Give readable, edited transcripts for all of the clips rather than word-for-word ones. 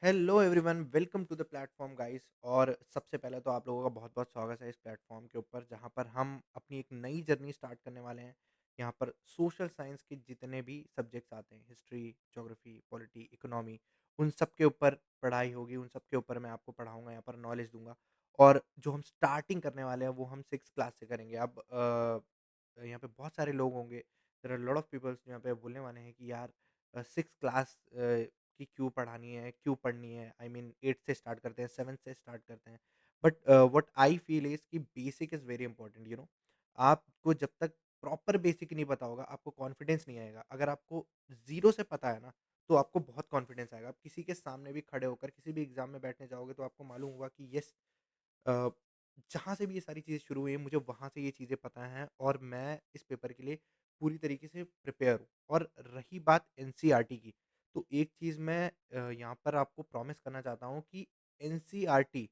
Hello everyone welcome to the platform guys. और सबसे पहले तो आप लोगों का बहुत बहुत स्वागत है इस प्लेटफॉर्म के ऊपर जहाँ पर हम अपनी एक नई जर्नी स्टार्ट करने वाले हैं। यहाँ पर सोशल साइंस के जितने भी सब्जेक्ट्स आते हैं, हिस्ट्री, ज्योग्राफी, पॉलिटी, इकोनॉमी, उन सब के ऊपर पढ़ाई होगी। उन सब के ऊपर मैं आपको पढ़ाऊंगा, यहाँ पर नॉलेज दूंगा। और जो हम स्टार्टिंग करने वाले हैं वो हम 6 क्लास से करेंगे। अब यहाँ पे बहुत सारे लोग होंगे, there are lot of peoples यहाँ पे बोलने वाले हैं कि यार 6 क्लास कि क्यों पढ़ानी है, क्यों पढ़नी है? आई मीन 8 से स्टार्ट करते हैं, 7 से स्टार्ट करते हैं। But what I feel is कि बेसिक इज़ वेरी इंपॉर्टेंट, आपको जब तक प्रॉपर बेसिक नहीं पता होगा, आपको कॉन्फिडेंस नहीं आएगा। अगर आपको ज़ीरो से पता है ना, तो आपको बहुत कॉन्फिडेंस आएगा। आप किसी के सामने भी खड़े होकर किसी भी एग्ज़ाम में बैठने जाओगे, तो आपको मालूम होगा कि येस, अ, जहाँ से भी ये सारी चीज़ें शुरू हुई हैं, मुझे वहाँ से ये चीज़ें पता हैं और मैं इस पेपर के लिए पूरी तरीके से प्रिपेयर हूँ। और रही बात एनसीईआरटी की, तो एक चीज़ मैं यहाँ पर आपको प्रॉमिस करना चाहता हूँ कि एनसीईआरटी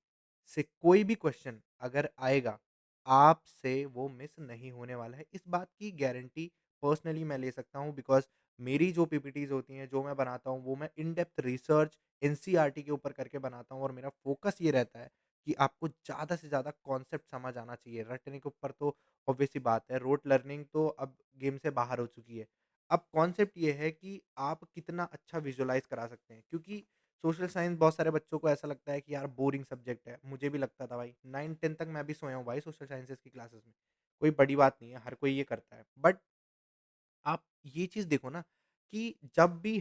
से कोई भी क्वेश्चन अगर आएगा, आपसे वो मिस नहीं होने वाला है। इस बात की गारंटी पर्सनली मैं ले सकता हूँ, बिकॉज़ मेरी जो पीपीटीज़ होती हैं, जो मैं बनाता हूँ, वो मैं इन डेप्थ रिसर्च एनसीईआरटी के ऊपर करके बनाता हूँ और मेरा फ़ोकस ये रहता है कि आपको ज़्यादा से ज़्यादा कॉन्सेप्ट समझ आना चाहिए। रटने के ऊपर तो ऑब्वियस सी बात है, रोट लर्निंग तो अब गेम से बाहर हो चुकी है। अब कॉन्सेप्ट ये है कि आप कितना अच्छा विजुअलाइज़ करा सकते हैं, क्योंकि सोशल साइंस बहुत सारे बच्चों को ऐसा लगता है कि यार बोरिंग सब्जेक्ट है। मुझे भी लगता था भाई, 9-10 तक मैं भी सोया हूँ भाई सोशल साइंसेज़ की क्लासेस में। कोई बड़ी बात नहीं है, हर कोई ये करता है। बट आप ये चीज़ देखो ना कि जब भी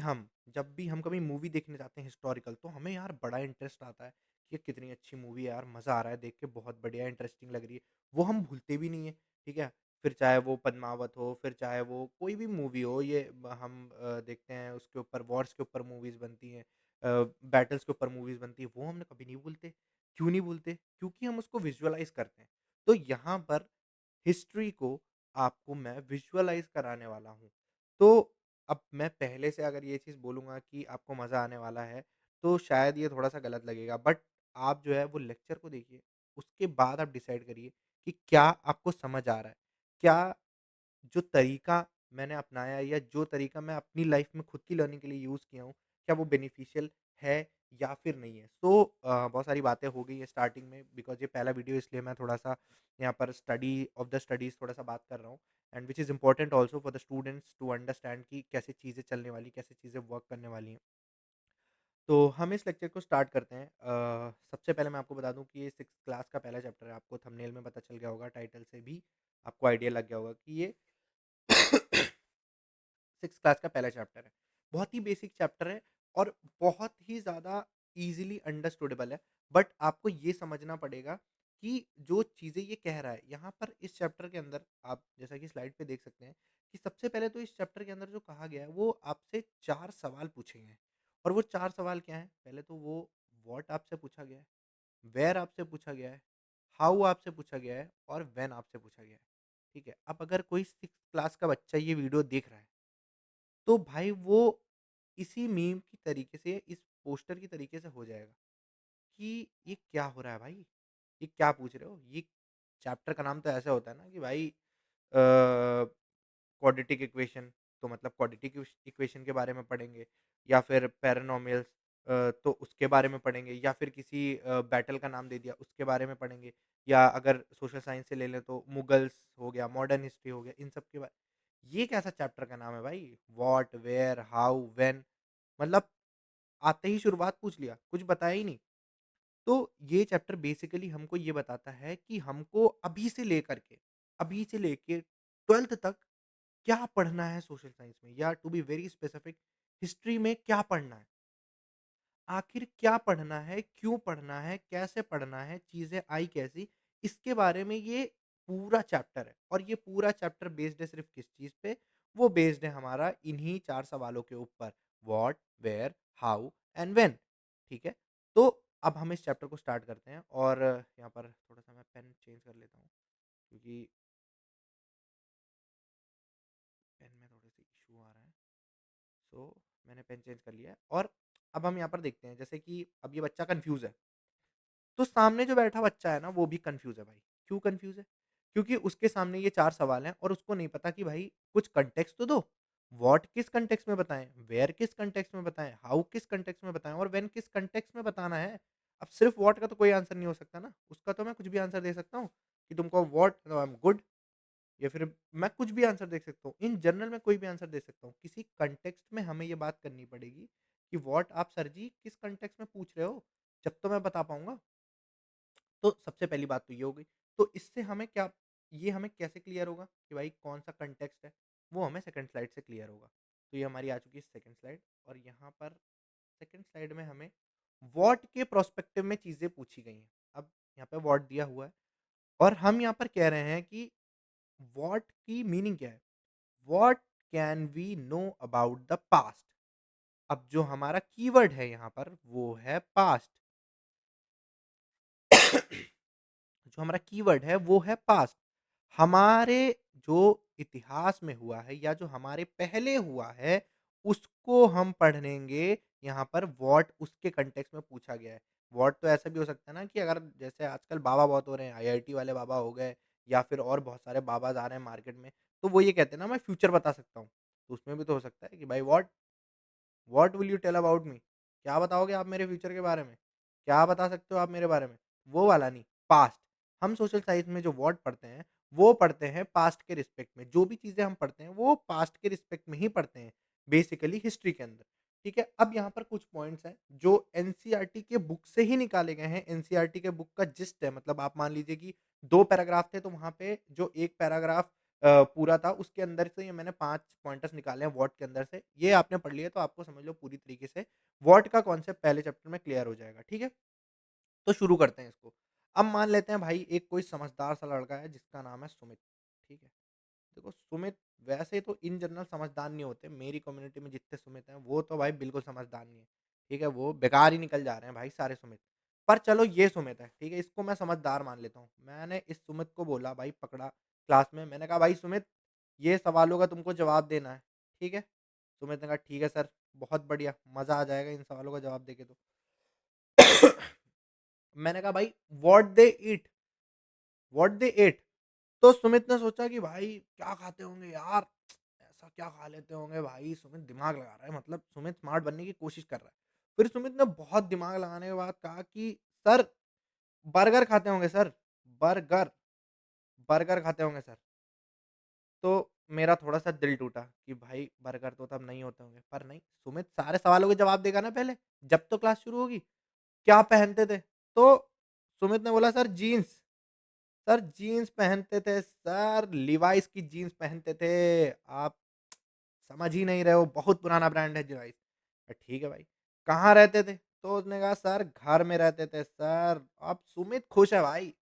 हम कभी मूवी देखने जाते हैं हिस्टोरिकल, तो हमें यार बड़ा इंटरेस्ट आता है कि ये कितनी अच्छी मूवी है यार, मज़ा आ रहा है देख के, बहुत बढ़िया इंटरेस्टिंग लग रही है। वो हम भूलते भी नहीं है, ठीक है? फिर चाहे वो पद्मावत हो, फिर चाहे वो कोई भी मूवी हो, ये हम देखते हैं उसके ऊपर, वॉर्स के ऊपर मूवीज़ बनती हैं, बैटल्स के ऊपर मूवीज़ बनती हैं, वो हम कभी नहीं भूलते। क्यों नहीं भूलते? क्योंकि हम उसको विजुअलाइज़ करते हैं। तो यहाँ पर हिस्ट्री को आपको मैं विजुअलाइज़ कराने वाला हूँ। तो अब मैं पहले से अगर ये चीज़ बोलूँगा कि आपको मज़ा आने वाला है, तो शायद ये थोड़ा-सा गलत लगेगा। बट आप जो है वो लेक्चर को देखिए, उसके बाद आप डिसाइड करिए कि क्या आपको समझ आ रहा है? क्या जो तरीका मैंने अपनाया या जो तरीका मैं अपनी लाइफ़ में खुद की लर्निंग के लिए यूज़ किया हूँ, क्या वो बेनिफिशियल है या फिर नहीं है? सो बहुत सारी बातें हो गई है स्टार्टिंग में, बिकॉज़ ये पहला वीडियो, इसलिए मैं थोड़ा-सा यहाँ पर स्टडी ऑफ द स्टडीज़ थोड़ा-सा बात कर रहा हूँ, and which is important also for the students to understand कि कैसे चीज़ें चलने वाली, कैसे चीज़ें वर्क करने वाली हैं। तो हम इस लेक्चर को स्टार्ट करते हैं। सबसे पहले मैं आपको बता दूँ कि ये 6th क्लास का पहला चैप्टर है। आपको थंबनेल में पता चल गया होगा, टाइटल से भी आपको आइडिया लग गया होगा कि ये 6th क्लास का पहला चैप्टर है। बहुत ही बेसिक चैप्टर है और बहुत ही ज़्यादा ईज़िली अंडरस्टूडेबल है। बट आपको ये समझना पड़ेगा कि जो चीज़ें ये कह रहा है, यहाँ पर इस चैप्टर के अंदर आप जैसा कि स्लाइड पे देख सकते हैं कि सबसे पहले तो इस चैप्टर के अंदर जो कहा गया है, वो आपसे 4 सवाल पूछे गए हैं। और वो 4 सवाल क्या हैं? पहले तो वो व्हाट आपसे पूछा गया है, वेयर आपसे पूछा गया है, हाउ आपसे पूछा गया है और व्हेन आपसे पूछा गया है। ठीक है? अब अगर कोई 6th क्लास का बच्चा ये वीडियो देख रहा है, तो भाई वो इसी मीम की तरीके से, इस पोस्टर की तरीके से हो जाएगा कि ये क्या हो रहा है भाई? ये क्या पूछ रहे हो? ये चैप्टर का नाम तो ऐसा होता है ना कि भाई क्वाड्रेटिक इक्वेशन, तो मतलब क्वाड्रेटिक इक्वेशन के बारे में पढ़ेंगे, या फिर पैरानॉमियल्स, तो उसके बारे में पढ़ेंगे, या फिर किसी बैटल का नाम दे दिया उसके बारे में पढ़ेंगे, या अगर सोशल साइंस से ले लें तो मुगल्स हो गया, मॉडर्न हिस्ट्री हो गया, इन सब के बारे। ये कैसा चैप्टर का नाम है भाई? व्हाट, वेयर, हाउ, व्हेन, मतलब आते ही शुरुआत पूछ लिया, कुछ बताया ही नहीं। तो ये चैप्टर बेसिकली हमको ये बताता है कि हमको अभी से लेके 12th तक क्या पढ़ना है सोशल साइंस में, या to be very specific, history में क्या पढ़ना है? आखिर क्या पढ़ना है, क्यों पढ़ना है, कैसे पढ़ना है, चीज़ें आई कैसी? इसके बारे में ये पूरा चैप्टर है। और ये पूरा चैप्टर बेस्ड है सिर्फ़ किस चीज़ पे? वो बेस्ड है हमारा इन्हीं 4 सवालों के ऊपर, what, where, how and when. ठीक है? तो अब हम इस चैप्टर को स्टार्ट करते हैं, और यहाँ पर थोड़ा-सा मैं पेन चेंज कर लेता हूँ, क्योंकि पेन में थोड़ी-सी इश्यू आ रहा है। सो मैंने पेन चेंज कर लिया है, और अब हम यहाँ पर देखते हैं, जैसे कि अब ये बच्चा कन्फ्यूज़ है। तो सामने जो बैठा बच्चा है ना, वो भी कन्फ्यूज़ है भाई। क्यों कन्फ्यूज़ है? क्योंकि उसके सामने ये 4 सवाल हैं और उसको नहीं पता कि भाई कुछ कॉन्टेक्स्ट तो दो। व्हाट किस कॉन्टेक्स्ट में बताएँ, वेयर किस कॉन्टेक्स्ट में बताएँ, हाउ किस कॉन्टेक्स्ट में बताएँ और व्हेन किस कॉन्टेक्स्ट में बताना है। अब सिर्फ़ व्हाट का तो कोई आंसर नहीं हो सकता ना, उसका तो मैं कुछ भी आंसर दे सकता हूँ कि तुमको व्हाट आई एम गुड या फिर मैं कुछ भी आंसर दे सकता हूँ। इन जनरल मैं कोई भी आंसर दे सकता हूँ। किसी कॉन्टेक्स्ट में हमें ये बात करनी पड़ेगी कि व्हाट आप सर जी किस कॉन्टेक्स्ट में पूछ रहे हो? जब तो मैं बता पाऊँगा। तो सबसे पहली बात तो ये हो गई। तो इससे हमें क्या ये हमें कैसे क्लियर होगा कि भाई कौन-सा कॉन्टेक्स्ट है? वो हमें सेकंड स्लाइड से क्लियर होगा। तो ये हमारी आ चुकी है सेकंड स्लाइड और यहाँ पर सेकंड स्लाइड में हमें व्हाट के प्रोस्पेक्टिव में चीज़ें पूछी गई हैं। अब यहाँ पे व्हाट दिया हुआ है और हम यहाँ पर कह रहे हैं कि व्हाट की मीनिंग क्या है? What can we know about the past? अब जो हमारा कीवर्ड है यहाँ पर वो है पास्ट। जो हमारा कीवर्ड है वो है पास्ट। हमारे जो इतिहास में हुआ है या जो हमारे पहले हुआ है, उसको हम पढ़ेंगे यहाँ पर व्हाट उसके कॉन्टेक्स्ट में पूछा गया है। व्हाट तो ऐसा भी हो सकता है ना कि अगर जैसे आजकल बाबा बहुत हो रहे हैं, आईआईटी वाले बाबा हो गए या फिर और बहुत सारे बाबाज़ आ रहे हैं मार्केट में, तो वो ये कहते हैं ना मैं फ्यूचर बता सकता हूँ। तो उसमें भी तो हो सकता है कि भाई what what will you tell about me? क्या बताओगे आप मेरे फ्यूचर के बारे में? क्या बता सकते हो आप मेरे बारे में? वो वाला नहीं, पास्ट। हम सोशल साइंस में जो व्हाट पढ़ते हैं, वो पढ़ते हैं पास्ट के रिस्पेक्ट में। जो भी चीज़ें हम पढ़ते हैं, वो पास्ट के रिस्पेक्ट में ही पढ़ते हैं, बेसिकली हिस्ट्री के अंदर। ठीक है? अब यहाँ पर कुछ पॉइंट्स हैं, जो एनसीईआरटी के बुक से ही निकाले गए हैं। एनसीईआरटी के बुक का जिस्ट है, मतलब आप मान लीजिए कि 2 पैराग्राफ थे, तो वहाँ पे जो 1 पैराग्राफ पूरा था, उसके अंदर से ये मैंने 5 पॉइंटर्स निकाले हैं व्हाट के अंदर से। ये आपने पढ़ लिया तो आपको समझ लो पूरी तरीके से व्हाट का कॉन्सेप्ट पहले चैप्टर में क्लियर हो जाएगा, ठीक है? तो शुरू करते हैं इसको। अब मान लेते हैं भाई एक कोई समझदार सा लड़का है जिसका नाम है सुमित, ठीक है? देखो सुमित वैसे तो इन जनरल समझदार नहीं होते, मेरी कम्युनिटी में जितने सुमित हैं, वो तो भाई बिल्कुल समझदार नहीं है, ठीक है? वो बेकार ही निकल जा रहे हैं भाई सारे सुमित। पर चलो ये सुमित है, ठीक है? इसको मैं समझदार मान लेता हूँ। मैंने इस सुमित को बोला भाई पकड़ा क्लास में, मैंने कहा भाई सुमित ये सवालों का तुमको जवाब देना है, ठीक है? सुमित ने कहा ठीक है सर, बहुत बढ़िया, मज़ा आ जाएगा इन सवालों का जवाब देके तो। मैंने कहा भाई व्हाट दे एट? तो सुमित ने सोचा कि भाई क्या खाते होंगे यार? ऐसा क्या खा लेते होंगे भाई? सुमित दिमाग लगा रहा है, मतलब सुमित स्मार्ट बनने की कोशिश कर रहा है। फिर सुमित ने बहुत दिमाग लगाने के बाद कहा कि सर बर्गर खाते होंगे सर, बर्गर, बर्गर खाते होंगे सर। तो मेरा थोड़ा-सा दिल टूटा कि भाई बर्गर तो तब नहीं होते होंगे, पर नहीं, सुमित सारे सवालों के जवाब देगा ना पहले, जब तो क्लास शुरू होगी। क्या पहनते थे? तो सुमित ने बोला सर जीन्स पहनते थे सर, लिवाइस की जीन्स पहनते थे। आप समझ ही नहीं रहे हो, बहुत पुराना ब्रांड है लिवाइस। ठीक है भाई, कहाँ रहते थे? तो उसने कहा सर घर में रहते थे सर। अब सुमित खुश है भाई,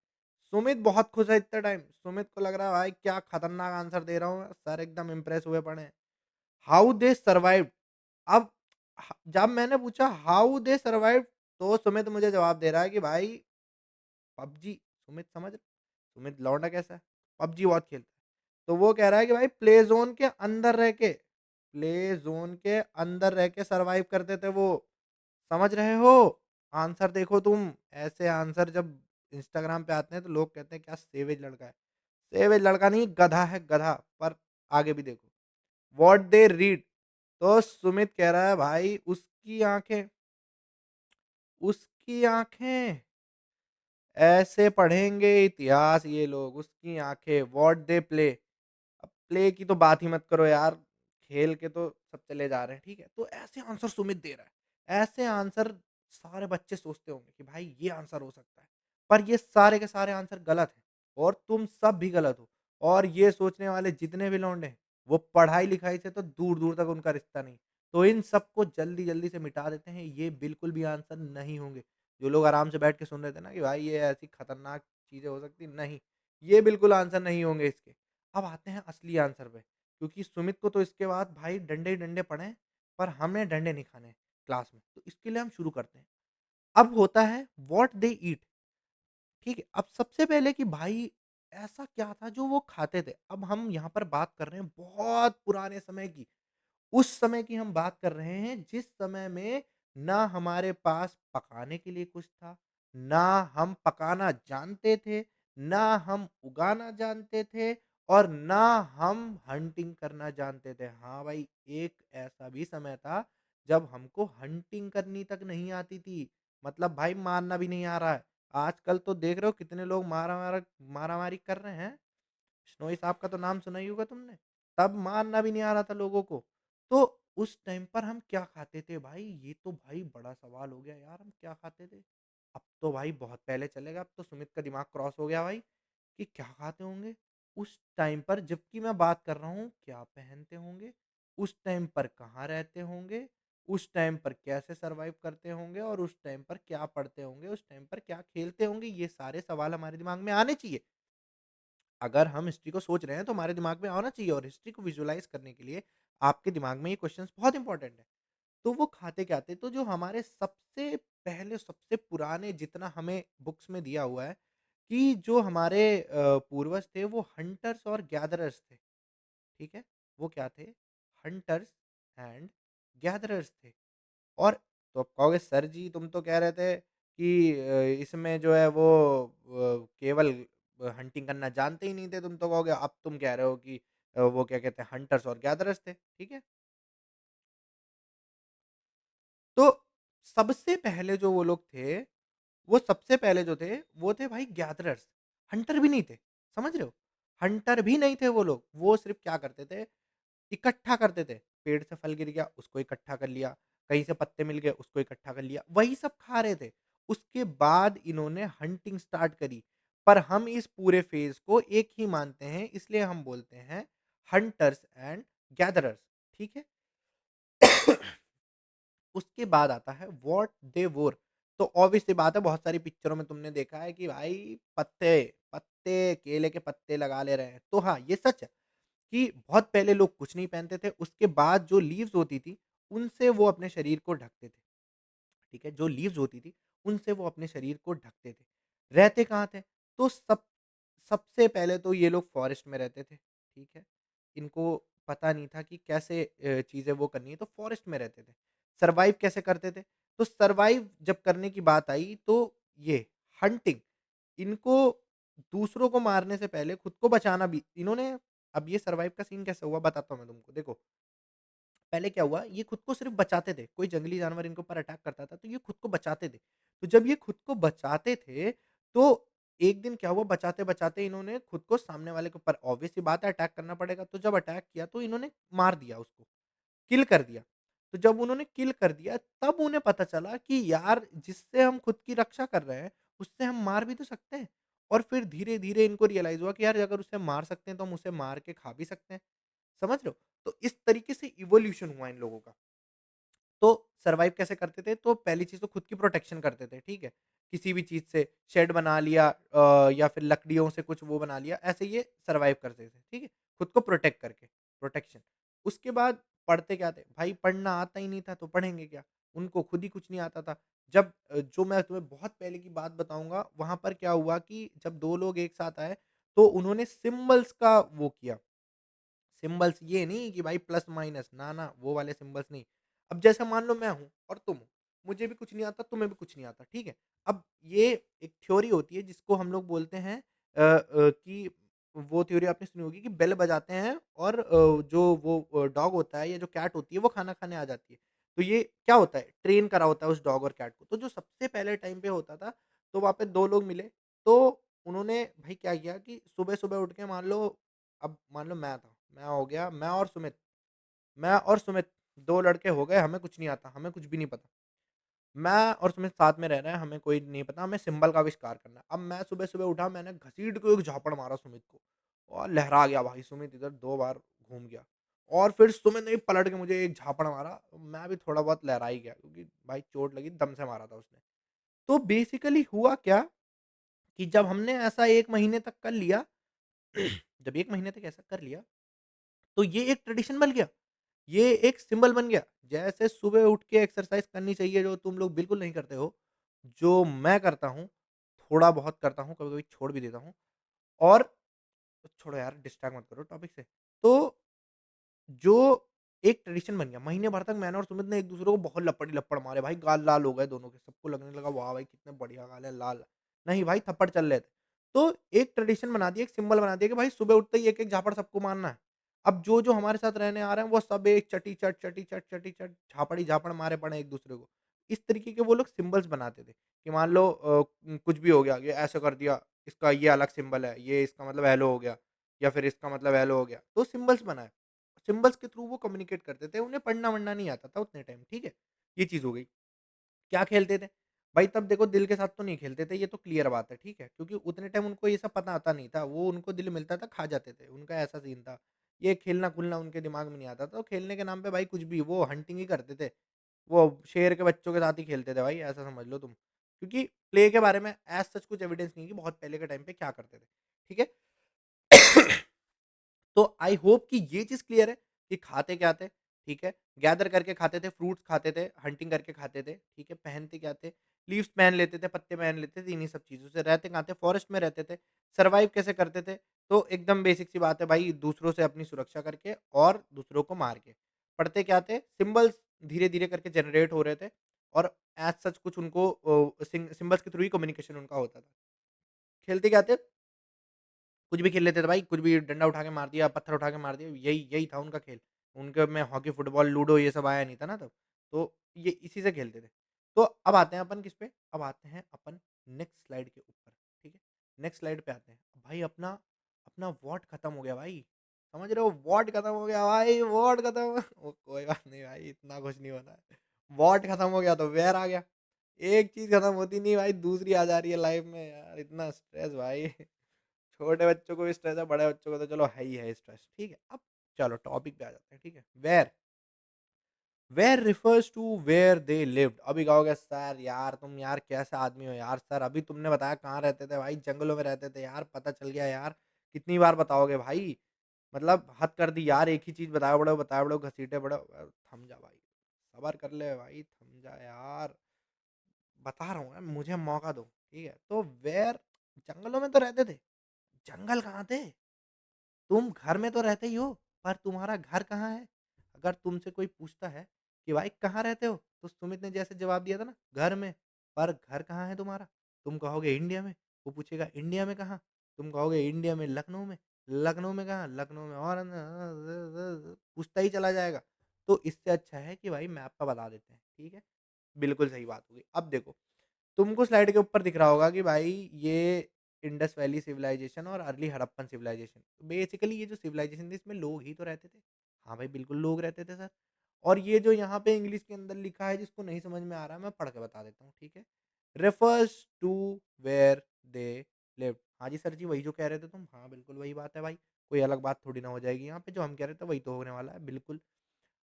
सुमित बहुत खुश है इतने टाइम। सुमित को लग रहा है भाई क्या खतरनाक आंसर दे रहा हूँ मैं, सर एकदम इम्प्रेस हुए पड़े हैं। How they survived? अब जब मैंने पूछा हाउ दे सर्वाइव्ड, तो सुमित मुझे जवाब दे रहा है कि भाई पबजी। सुमित लौंडा कैसा है? पबजी बहुत खेलता है। तो वो कह रहा है कि भाई प्ले ज़ोन के अंदर रह के सर्वाइव करते थे वो। समझ रहे हो? आंसर देखो तुम। ऐसे आंसर जब इंस्टाग्राम पे आते हैं तो लोग कहते हैं क्या सेवेज लड़का है। सेवेज लड़का नहीं गधा है गधा। पर आगे भी देखो। What they read? तो सुमित कह रहा है भाई उसकी आँखें ऐसे पढ़ेंगे इतिहास ये लोग, उसकी आँखें व्हाट दे प्ले। अब प्ले की तो बात ही मत करो यार, खेल के तो सब चले जा रहे हैं, ठीक है? तो ऐसे आंसर सुमित दे रहा है। ऐसे आंसर सारे बच्चे सोचते होंगे कि भाई ये आंसर हो सकता है। पर ये सारे के सारे आंसर गलत हैं और तुम सब भी गलत हो। और ये सोचने वाले जितने भी लौंडे हैं, वो पढ़ाई-लिखाई से तो दूर-दूर तक उनका रिश्ता नहीं। तो इन सबको जल्दी-जल्दी से मिटा देते हैं, ये बिल्कुल भी आंसर नहीं होंगे। जो लोग आराम से बैठ के सुन रहे थे ना कि भाई ये ऐसी खतरनाक चीज़ें हो सकती, नहीं, ये बिल्कुल आंसर नहीं होंगे इसके। अब आते हैं असली आंसर पे, क्योंकि सुमित को तो इसके बाद भाई डंडे ही डंडे पड़े हैं, पर हमें डंडे नहीं खाने हैं क्लास में। तो इसके लिए हम शुरू करते हैं। अब होता है व्हाट दे ईट, ठीक है? अब सबसे पहले कि भाई ऐसा क्या था जो वो खाते थे? अब हम यहाँ पर बात कर रहे हैं बहुत पुराने समय की। उस समय की हम बात कर रहे हैं जिस समय में ना हमारे पास पकाने के लिए कुछ था, ना हम पकाना जानते थे, ना हम उगाना जानते थे और ना हम हंटिंग करना जानते थे। हाँ भाई, एक ऐसा भी समय था जब हमको हंटिंग करनी तक नहीं आती थी। मतलब भाई मारना भी नहीं आ रहा है। आजकल तो देख रहे हो कितने लोग मारा-मारी कर रहे हैं। बिश्नोई साहब का तो नाम सुना ही होगा तुमने। तब मारना भी नहीं आ रहा था लोगों को। तो उस टाइम पर हम क्या खाते थे भाई? ये तो भाई बड़ा सवाल हो गया यार, हम क्या खाते थे? अब तो भाई बहुत पहले चले गए, अब तो सुमित का दिमाग क्रॉस हो गया भाई कि क्या खाते होंगे? उस टाइम पर जबकि मैं बात कर रहा हूँ, क्या पहनते होंगे? उस टाइम पर कहाँ रहते होंगे? उस टाइम पर कैसे सर्वाइव करते होंगे? और उस टाइम पर क्या पढ़ते होंगे? उस टाइम पर क्या खेलते होंगे? ये सारे सवाल हमारे दिमाग में आने चाहिए। अगर हम हिस्ट्री को सोच रहे हैं तो हमारे दिमाग में आना चाहिए, और हिस्ट्री को विजुअलाइज़ करने के लिए आपके दिमाग में ये क्वेश्चंस बहुत इंपॉर्टेंट है। तो वो खाते क्या थे? तो जो हमारे सबसे पहले, सबसे पुराने, जितना हमें बुक्स में दिया हुआ है कि जो हमारे पूर्वज थे वो हंटर्स और गैदरर्स थे, ठीक है? वो क्या थे? हंटर्स एंड गैदरर्स थे। और तो आप कहोगे सर जी तुम तो कह रहे थे कि इसमें जो है वो केवल हंटिंग करना जानते ही नहीं थे, तुम तो कहोगे, अब तुम कह रहे हो कि वो क्या कहते हैं हंटर्स और गैदरर्स थे, ठीक है? तो सबसे पहले जो वो लोग थे, वो सबसे पहले जो थे, वो थे भाई गैदरर्स, हंटर भी नहीं थे, समझ रहे हो? हंटर भी नहीं थे वो लोग, वो सिर्फ़ क्या करते थे, इकट्ठा करते थे। पेड़ से फल गिर गया, उसको इकट्ठा कर लिया, कहीं से पत्ते मिल गए, उसको इकट्ठा कर लिया, वही सब खा रहे थे। उसके बाद इन्होंने हंटिंग स्टार्ट करी, पर हम इस पूरे फ़ेज़ को एक ही मानते हैं, इसलिए हम बोलते हैं हंटर्स एंड गैदरर्स, ठीक है? उसके बाद आता है व्हाट दे वोर। तो ऑब्वियस सी बात है, बहुत सारी पिक्चरों में तुमने देखा है कि भाई पत्ते, पत्ते, केले के पत्ते लगा ले रहे हैं। तो हाँ, ये सच है कि बहुत पहले लोग कुछ नहीं पहनते थे, उसके बाद जो लीव्स होती थी, उनसे वो अपने शरीर को ढकते थे। ठीक है? जो लीव्स होती थी, उनसे वो अपने शरीर को ढकते थे। रहते कहाँ थे? तो सबसे पहले तो ये लोग फ़ॉरेस्ट में रहते थे, ठीक है? इनको पता नहीं था कि कैसे चीज़ें वो करनी है, तो फ़ॉरेस्ट में रहते थे। सर्वाइव कैसे करते थे? तो सर्वाइव जब करने की बात आई, तो ये हंटिंग, इनको दूसरों को मारने से पहले खुद को बचाना भी इन्होंने। अब ये सर्वाइव का सीन कैसे हुआ बताता हूँ मैं तुमको, देखो। पहले क्या हुआ, ये खुद को सिर्फ़ बचाते थे, कोई जंगली जानवर इनके ऊपर अटैक करता था, तो ये खुद को बचाते थे। तो जब ये खुद को बचाते थे, तो एक दिन क्या हुआ, बचाते-बचाते इन्होंने खुद को सामने वाले के ऊपर, ऑब्वियस सी बात है अटैक करना पड़ेगा, तो जब अटैक किया तो इन्होंने मार दिया उसको, किल कर दिया। तो जब उन्होंने किल कर दिया, तब उन्हें पता चला कि यार जिससे हम खुद की रक्षा कर रहे हैं, उससे हम मार भी तो सकते हैं। और फिर धीरे-धीरे इनको रियलाइज़ हुआ कि यार अगर उसे मार सकते हैं, तो हम उसे मार के खा भी सकते हैं। समझ रहे हो? तो इस तरीके से इवोल्यूशन हुआ इन लोगों का। तो सर्वाइव कैसे करते थे? तो पहली चीज़ तो खुद की प्रोटेक्शन करते थे, ठीक है? किसी भी चीज़ से शेड बना लिया, या फिर लकड़ियों से कुछ वो बना लिया, ऐसे ये सर्वाइव करते थे, ठीक है? खुद को प्रोटेक्ट करके, प्रोटेक्शन। उसके बाद पढ़ते क्या थे? भाई पढ़ना आता ही नहीं था, तो पढ़ेंगे क्या? उनको खुद ही कुछ नहीं आता था। जब जो मैं तुम्हें बहुत पहले की बात बताऊँगा, वहाँ पर क्या हुआ कि जब 2 लोग एक साथ आए, तो उन्होंने सिम्बल्स का वो किया। सिम्बल्स ये नहीं कि भाई प्लस माइनस, ना, ना वो वाले सिम्बल्स नहीं। अब जैसे मान लो मैं हूँ और तुम हो, मुझे भी कुछ नहीं आता, तुम्हें भी कुछ नहीं आता, ठीक है? अब ये एक थ्योरी होती है जिसको हम लोग बोलते हैं कि वो थ्योरी आपने सुनी होगी कि बेल बजाते हैं और जो वो डॉग होता है या जो कैट होती है वो खाना खाने आ जाती है। तो ये क्या होता है, ट्रेन करा होता है उस डॉग और कैट को। तो जो सबसे पहले टाइम पे होता था, तो वहाँ पे 2 लोग मिले, तो उन्होंने भाई क्या किया कि सुबह-सुबह उठ के मान लो, अब मान लो मैं था, मैं हो गया, मैं और सुमित 2 लड़के हो गए, हमें कुछ नहीं आता, हमें कुछ भी नहीं पता। मैं और सुमित साथ में रह रहे हैं, हमें कोई नहीं पता, हमें सिंबल का आविष्कार करना है। अब मैं सुबह-सुबह उठा, मैंने घसीट के एक झापड़ मारा सुमित को और लहरा गया भाई, सुमित इधर 2 बार घूम गया और फिर सुमित ने भी पलट के मुझे एक झापड़ मारा, तो मैं भी थोड़ा बहुत लहरा ही गया क्योंकि भाई चोट लगी, दम से मारा था उसने। तो बेसिकली हुआ क्या कि जब हमने ऐसा 1 महीने तक कर लिया जब 1 महीने तक ऐसा कर लिया, तो ये एक ट्रेडिशन बन गया। ये एक सिंबल बन गया। जैसे सुबह उठ के एक्सरसाइज़ करनी चाहिए जो तुम लोग बिल्कुल नहीं करते हो, जो मैं करता हूँ, थोड़ा बहुत करता हूँ, कभी-कभी छोड़ भी देता हूँ और छोड़ो यार डिस्ट्रैक्ट मत करो टॉपिक से। तो जो एक ट्रेडिशन बन गया, महीने भर तक मैंने और सुमित ने एक-दूसरे को बहुत लपड़-ही-लपड़ मारे भाई, गाल लाल हो गए दोनों के। सबको लगने लगा वाह भाई कितने बढ़िया गाल है, लाल। नहीं भाई थप्पड़ चल रहे थे। तो एक ट्रेडिशन बना दिया, एक सिंबल बना दिया कि भाई सुबह उठते ही एक-एक झापड़ सबको मारना है। अब जो-जो हमारे साथ रहने आ रहे हैं वो सब एक चटी-चट, चटी-चट, चटी-चट, झापड़-ही-झापड़ मारे पड़े हैं एक-दूसरे को। इस तरीके के वो लोग सिंबल्स बनाते थे कि मान लो कुछ भी हो गया, ये ऐसे कर दिया, इसका ये अलग सिंबल है, ये इसका मतलब हेलो हो गया या फिर इसका मतलब हेलो हो गया। तो सिंबल्स बनाए। सिंबल्स के थ्रू वो कम्युनिकेट करते थे, उन्हें पढ़ना-वढ़ना नहीं आता था उतने टाइम, ठीक है? ये चीज़ हो गई। क्या खेलते थे? भाई तब देखो दिल के साथ तो नहीं खेलते थे, ये तो क्लियर बात है, ठीक है? क्योंकि उतने टाइम उनको ये सब पता आता नहीं था, वो उनको दिल मिलता था, खा जाते थे, उनका ऐसा सीन था। ये खेलना-कूदना उनके दिमाग में नहीं आता था, तो खेलने के नाम पे भाई कुछ भी, वो हंटिंग ही करते थे। वो शेर के बच्चों के साथ ही खेलते थे भाई, ऐसा समझ लो तुम। क्योंकि प्ले के बारे में एज़ सच कुछ एविडेंस नहीं है कि बहुत पहले के टाइम पे क्या करते थे, ठीक है? तो आई होप कि ये चीज़ क्लियर है कि खाते क्या थे, ठीक है? गैदर करके खाते थे, फ्रूट्स खाते थे, हंटिंग करके खाते थे, ठीक है? पहनते क्या थे? लीव्स पहन लेते थे, पत्ते पहन लेते थे, इन्हीं सब चीज़ों से। रहते कहाँ थे? फॉरेस्ट में रहते थे। सर्वाइव कैसे करते थे? तो एकदम बेसिक सी बात है भाई, दूसरों से अपनी सुरक्षा करके और दूसरों को मार के। पढ़ते क्या थे? सिंबल्स धीरे-धीरे करके जनरेट हो रहे थे और एज़ सच कुछ उनको सिंबल्स के थ्रू ही कम्युनिकेशन उनका होता था। खेलते क्या थे? कुछ भी खेल लेते थे भाई, कुछ भी डंडा उठा के मार दिया, पत्थर उठा के मार दिया, यही यही था उनका खेल। उनके में हॉकी, फुटबॉल, लूडो ये सब आया नहीं था ना तब, तो ये इसी से खेलते थे। तो अब आते हैं अपन किस पे? अब आते हैं अपन नेक्स्ट स्लाइड के ऊपर, ठीक है? नेक्स्ट स्लाइड पे आते हैं। भाई अपना अपना वॉट खत्म हो गया भाई, समझ रहे हो? वॉट खत्म हो गया भाई, वॉट खत्म ओ कोई बात नहीं भाई, इतना कुछ नहीं होता है। वॉट खत्म हो गया तो वेयर आ गया। एक चीज़ खत्म होती नहीं भाई, दूसरी आ जा रही है लाइफ में यार, इतना स्ट्रेस भाई। छोटे बच्चों को भी स्ट्रेस है, बड़े बच्चों को तो चलो है ही है स्ट्रेस, ठीक है? अब चलो टॉपिक पे आ जाते हैं, ठीक है? Where where refers to where they lived. अभी कहोगे सर यार तुम यार कैसे आदमी हो यार सर, अभी तुमने बताया कहाँ रहते थे भाई, जंगलों में रहते थे यार, पता चल गया यार, कितनी बार बताओगे भाई? मतलब हद कर दी यार, एक ही चीज़ बताए बड़ो, घसीटे बड़ो। थम जा भाई, सब्र कर ले भाई, थम जा यार, बता रहा हूँ यार, मुझे मौका दो, ठीक है? तो वेयर जंगलों में तो रहते थे, जंगल कहाँ थे? तुम घर में तो रहते ही हो, पर तुम्हारा घर कहाँ है? अगर तुमसे कोई पूछता है कि भाई कहाँ रहते हो? तो सुमित ने जैसे जवाब दिया था ना, घर में, पर घर कहाँ है तुम्हारा? तुम कहोगे इंडिया में, वो पूछेगा इंडिया में कहाँ? तुम कहोगे इंडिया में लखनऊ में, लखनऊ में कहाँ? लखनऊ में और पूछता ही चला जाएगा। तो इससे अच्छा है कि भाई मैप पे बता देते हैं, ठीक है? बिल्कुल सही बात होगी। अब देखो, तुमको स्लाइड के ऊपर दिख रहा होगा कि भाई ये इंडस वैली सिविलाइजेशन और अर्ली हड़प्पन सिविलाइजेशन। बेसिकली ये जो सिविलाइजेशन थी इसमें लोग ही तो रहते थे। हाँ भाई बिल्कुल लोग रहते थे सर। और ये जो यहाँ पे इंग्लिश के अंदर लिखा है जिसको नहीं समझ में आ रहा है मैं पढ़ के बता देता हूँ, ठीक है? Refers to where they lived. हाँ जी सर जी, वही जो कह रहे थे तुम। हाँ बिल्कुल वही बात है भाई। कोई अलग बात थोड़ी ना हो जाएगी यहाँ पे, जो हम कह रहे थे वही तो होने वाला है, बिल्कुल।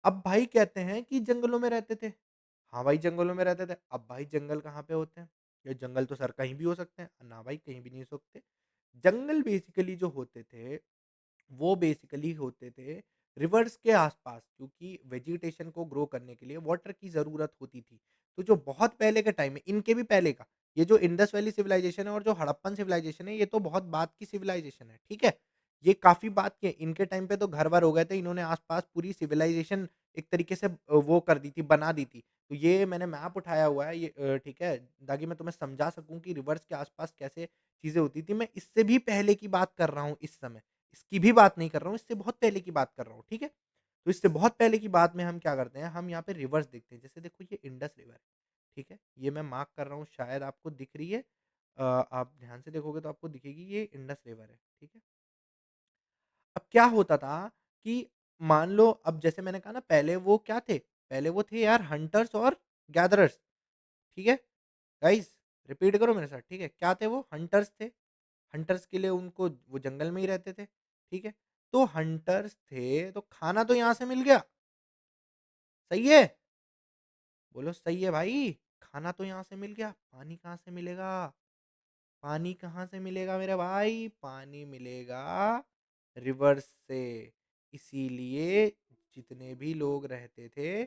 अब भाई कहते हैं कि जंगलों में रहते थे। हाँ भाई, जंगलों में रहते थे। अब भाई जंगल कहाँ पे होते हैं? ये जंगल तो सर कहीं भी हो सकते हैं। ना भाई कहीं भी नहीं हो सकते। जंगल बेसिकली जो होते थे, वो बेसिकली होते थे रिवर्स के आसपास, क्योंकि वेजिटेशन को ग्रो करने के लिए वाटर की ज़रूरत होती थी। तो जो बहुत पहले के टाइम में, इनके भी पहले का, ये जो इंडस वैली सिविलाइजेशन है और जो हड़प्पन सिविलाइजेशन है, ये तो बहुत बाद की सिविलाइजेशन है, ठीक है? ये काफ़ी बाद के, इनके टाइम पे तो घर-वर हो गए थे, इन्होंने आस-पास पूरी सिविलाइजेशन एक तरीके से वो कर दी थी, बना दी थी। तो ये मैंने मैप उठाया हुआ है, ये ठीक है? ताकि मैं तुम्हें समझा सकूँ कि रिवर्स के आस-पास कैसे चीज़ें होती थी। मैं इससे भी पहले की बात कर रहा हूँ इस समय। इसकी भी बात नहीं कर रहा हूँ, इससे बहुत पहले की बात कर रहा हूँ, ठीक है? तो इससे बहुत पहले की बात में हम क्या करते हैं, हम यहाँ पे रिवर्स देखते हैं। जैसे देखो ये इंडस रिवर है, ठीक है? ये मैं मार्क कर रहा हूँ, शायद आपको दिख रही है। आप ध्यान से देखोगे तो आपको दिखेगी, ये इंडस रिवर है, ठीक है? अब क्या होता था कि मान लो, अब जैसे मैंने कहा ना, पहले वो क्या थे? पहले वो थे यार हंटर्स और गैदरर्स, ठीक है? गाइज़ रिपीट करो मेरे साथ, ठीक है? क्या थे वो? हंटर्स थे। हंटर्स के लिए उनको वो जंगल में ही रहते थे, ठीक है? तो हंटर्स थे, तो खाना तो यहाँ से मिल गया, सही है? बोलो सही है भाई, खाना तो यहाँ से मिल गया, पानी कहाँ से मिलेगा? पानी कहाँ से मिलेगा मेरे भाई? पानी मिलेगा रिवर्स से। इसीलिए जितने भी लोग रहते थे,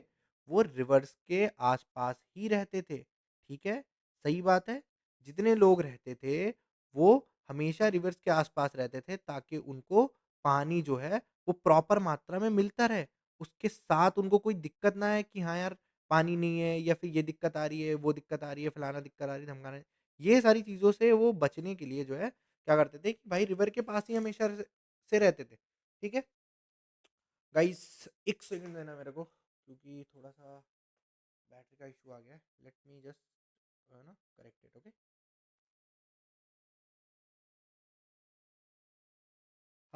वो रिवर्स के आसपास ही रहते थे, ठीक है? सही बात है? जितने लोग रहते थे, वो हमेशा रिवर्स के आसपास रहते थे ताकि उनको पानी जो है, वो प्रॉपर मात्रा में मिलता रहे। उसके साथ उनको कोई दिक्कत ना आए कि हाँ यार, पानी नहीं है या फिर ये दिक्कत आ रही है, वो दिक्कत आ रही है, फलाना दिक्कत आ रही है, ढमकाना, ये सारी चीज़ों से वो बचने के लिए जो है, क्या करते थे कि भाई रिवर के पास ही हमेशा से रहते थे, ठीक है? गाइस 1 सेकंड देना मेरे को, क्योंकि थोड़ा-सा बैटरी का इश्यू आ गया है। लेट मी जस्ट ना करेक्ट इट, ओके?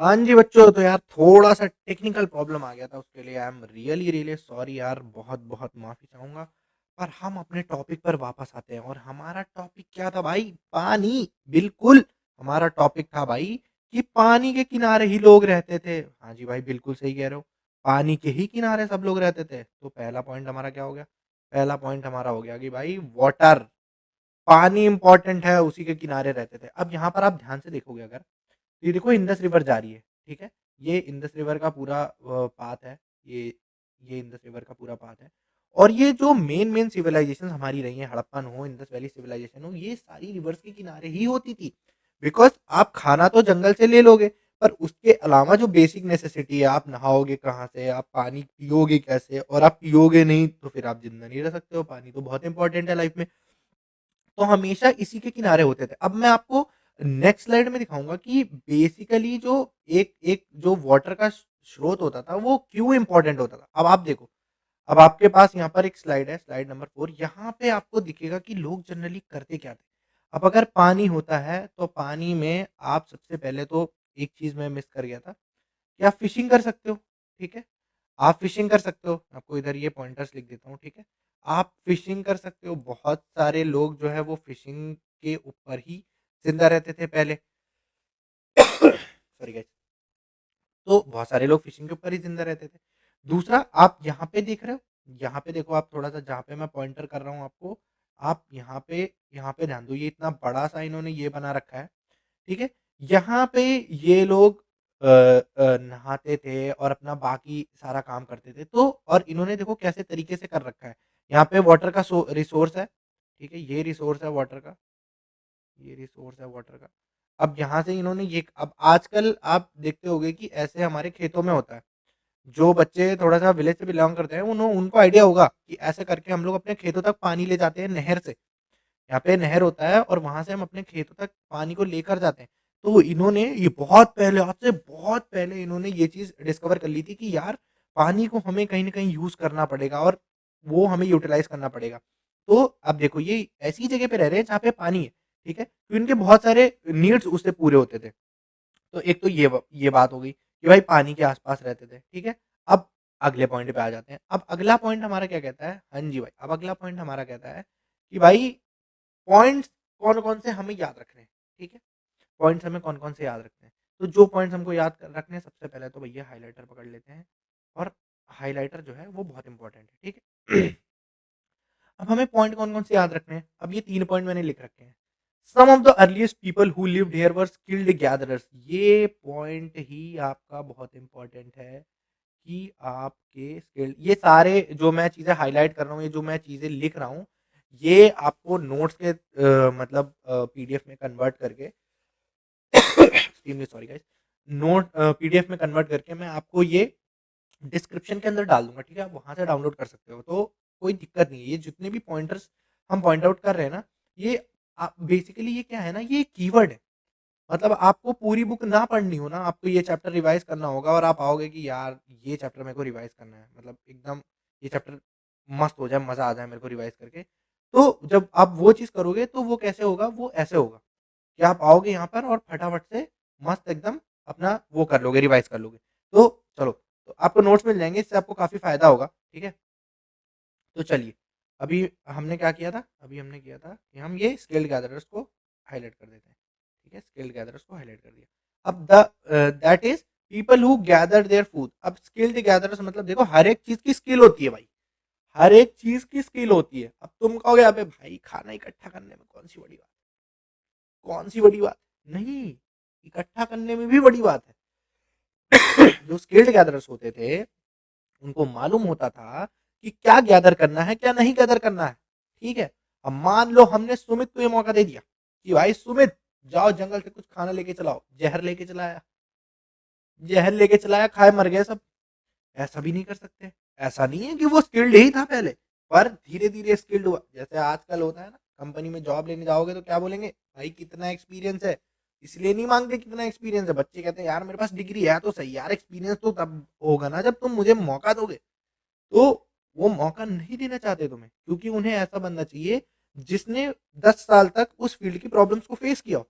हाँ जी बच्चों, तो यार थोड़ा-सा टेक्निकल प्रॉब्लम आ गया था, उसके लिए I am really, really sorry यार, बहुत-बहुत माफ़ी चाहूँगा। पर हम अपने टॉपिक पर वापस आते हैं और हमारा टॉपिक क्या था भाई? पानी, बिल्कुल, हमारा टॉपिक था भाई कि पानी के किनारे ही लोग रहते थे। हाँ जी भाई, बिल्कुल सही कह रहे हो, पानी के ही किनारे सब लोग रहते थे। तो पहला पॉइंट हमारा क्या हो गया? पहला पॉइंट हमारा हो गया कि भाई वाटर, पानी इम्पोर्टेंट है, उसी के किनारे रहते थे। अब यहाँ पर आप ध्यान से देखोगे अगर, ये देखो इंडस रिवर जा रही है, ठीक है? ये इंडस रिवर का पूरा पाथ है, ये ये इंडस रिवर का पूरा पाथ है। और ये जो मेन सिविलाइजेशन हमारी रही हैं, हड़प्पन हो, इंडस वैली सिविलाइजेशन हो, ये सारी रिवर्स के किनारे ही होती थी। बिकॉज़ आप खाना तो जंगल से ले लोगे, पर उसके अलावा जो बेसिक नेसेसिटी है, आप नहाओगे कहाँ से, आप पानी पियोगे कैसे, और आप पियोगे नहीं तो फिर आप ज़िंदा नहीं रह सकते हो। पानी तो बहुत इंपॉर्टेंट है लाइफ में। तो हमेशा इसी के किनारे होते थे। अब मैं आपको नेक्स्ट स्लाइड में दिखाऊँगा कि बेसिकली जो एक एक जो वाटर का स्रोत होता था, वो क्यों इम्पोर्टेंट होता था। अब आप देखो, अब आपके पास यहाँ पर एक स्लाइड है, स्लाइड नंबर 4, यहाँ पे आपको दिखेगा कि लोग जनरली करते क्या थे। अब अगर पानी होता है, तो पानी में आप सबसे पहले तो एक चीज़ मैं मिस कर गया था कि आप फिशिंग कर सकते हो, ठीक है? आप फिशिंग कर सकते हो, आपको इधर ये पॉइंटर्स लिख देता हूँ, ठीक है? आप फिशिंग कर सकते हो, बहुत सारे लोग जो है वो फिशिंग के ऊपर ही ज़िंदा रहते थे पहले। Sorry guys. तो बहुत सारे लोग फिशिंग के ऊपर ही ज़िंदा रहते थे। दूसरा, आप यहाँ पे देख रहे हो, यहाँ पे देखो आप थोड़ा-सा, जहाँ पे मैं पॉइंटर कर रहा हूँ आपको, आप यहाँ पे ध्यान दो, ये इतना बड़ा-सा इन्होंने ये बना रखा है, ठीक है? यहाँ पे ये लोग नहाते थे और अपना बाकी सारा काम करते थे। तो और इन्होंने देखो कैसे तरीके से कर रखा है। यहाँ पे वाटर का रिसोर्स है, ठीक है? ये रिसोर्स है वाटर का, ये रिसोर्स है वाटर का। अब यहाँ से इन्होंने ये, अब आजकल आप देखते होंगे कि ऐसे हमारे खेतों में होता है। जो बच्चे थोड़ा-सा विलेज से बिलॉन्ग करते हैं, उनको आइडिया होगा कि ऐसे करके हम लोग अपने खेतों तक पानी ले जाते हैं नहर से। यहाँ पे नहर होता है और वहाँ से हम अपने खेतों तक पानी को लेकर जाते हैं। तो इन्होंने ये बहुत पहले, आज से बहुत पहले इन्होंने ये चीज़ डिस्कवर कर ली थी कि यार पानी को हमें कहीं न कहीं यूज़ करना पड़ेगा और वो हमें यूटिलाइज़ करना पड़ेगा। तो अब देखो, ये ऐसी जगह पे रह रहे हैं जहाँ पे पानी है, ठीक है? तो इनके बहुत सारे नीड्स उससे पूरे होते थे। तो एक तो ये बात हो गई कि भाई पानी के आस-पास रहते थे, ठीक है? अब अगले पॉइंट पे आ जाते हैं। अब अगला पॉइंट हमारा क्या कहता है, हाँ जी भाई, अब अगला पॉइंट हमारा कहता है कि भाई पॉइंट्स कौन-कौन से हमें याद रखने हैं, ठीक है? पॉइंट्स हमें कौन-कौन से याद रखने हैं। तो जो पॉइंट्स हमको याद रखने हैं, सबसे पहले तो भैया हाइलाइटर पकड़ लेते हैं, और हाइलाइटर जो है वो बहुत इंपॉर्टेंट है, ठीक है? अब हमें पॉइंट कौन-कौन से याद रखने हैं, अब ये 3 पॉइंट मैंने लिख रखे हैं। Some of the earliest people who lived here were skilled gatherers, ये पॉइंट ही आपका बहुत इंपॉर्टेंट है कि आपके स्किल्ड, ये सारे जो मैं चीज़ें हाइलाइट कर रहा हूँ, ये जो मैं चीज़ें लिख रहा हूँ, ये आपको नोट्स के मतलब पीडीएफ में कन्वर्ट करके एक्सट्रीमली सॉरी गाइस, पीडीएफ में कन्वर्ट करके मैं आपको ये डिस्क्रिप्शन के अंदर डाल दूँगा, ठीक है? आप वहाँ से डाउनलोड कर सकते हो, तो कोई दिक्कत नहीं है। ये जितने भी पॉइंटर्स हम पॉइंट आउट कर रहे हैं ना, ये बेसिकली ये क्या है ना, ये कीवर्ड है। मतलब आपको पूरी बुक ना पढ़नी हो ना, आपको ये चैप्टर रिवाइज़ करना होगा और आप आओगे कि यार ये चैप्टर मेरे को रिवाइज़ करना है। मतलब एकदम ये चैप्टर मस्त हो जाए, मज़ा आ जाए मेरे को रिवाइज़ करके। तो जब आप वो चीज़ करोगे तो वो कैसे होगा? वो ऐसे होगा कि आप आओगे यहाँ पर और फटाफट से मस्त एकदम अपना वो कर लोगे, रिवाइज़ कर लोगे। तो चलो, तो आपको नोट्स मिल जाएँगे, इससे आपको काफ़ी फ़ायदा होगा, ठीक है? तो चलिए, अभी हमने क्या किया था? अभी हमने किया था कि हम ये स्किल्ड गैदरर्स को हाइलाइट कर देते हैं, ठीक है? स्किल्ड गैदरर्स को हाइलाइट कर दिया। अब that is people who gather there food. अब स्किल्ड गैदरर्स मतलब देखो, हर एक चीज़ की स्किल होती है भाई, हर एक चीज़ की स्किल होती है। अब तुम कहोगे अबे भाई खाना इकट्ठा करने में कौन-सी बड़ी बात है? कौन-सी बड़ी बात? नहीं, इकट्ठा करने में भी बड़ी बात है। जो स्किल्ड गैदरर्स होते थे, उनको मालूम होता था कि क्या गैदर करना है, क्या नहीं गैदर करना है, ठीक है? अब मान लो हमने सुमित को ये मौका दे दिया कि भाई सुमित, जाओ जंगल से कुछ खाना लेके चलाओ, ज़हर लेके चला आया, ज़हर लेके चला आया, खाए मर गए सब। ऐसा भी नहीं कर सकते। ऐसा नहीं है कि वो स्किल्ड ही था पहले, पर धीरे-धीरे स्किल्ड हुआ। जैसे आजकल होता है ना, कंपनी में जॉब लेने जाओगे तो क्या बोलेंगे, भाई कितना एक्सपीरियंस है? इसलिए नहीं माँगते कितना एक्सपीरियंस है। बच्चे कहते हैं यार मेरे पास डिग्री है तो सही, यार एक्सपीरियंस तो तब होगा ना जब तुम मुझे मौका दोगे। तो वो मौका नहीं देना चाहते तुम्हें, क्योंकि उन्हें ऐसा बंदा चाहिए जिसने 10 साल तक उस फील्ड की प्रॉब्लम्स को फेस किया हो।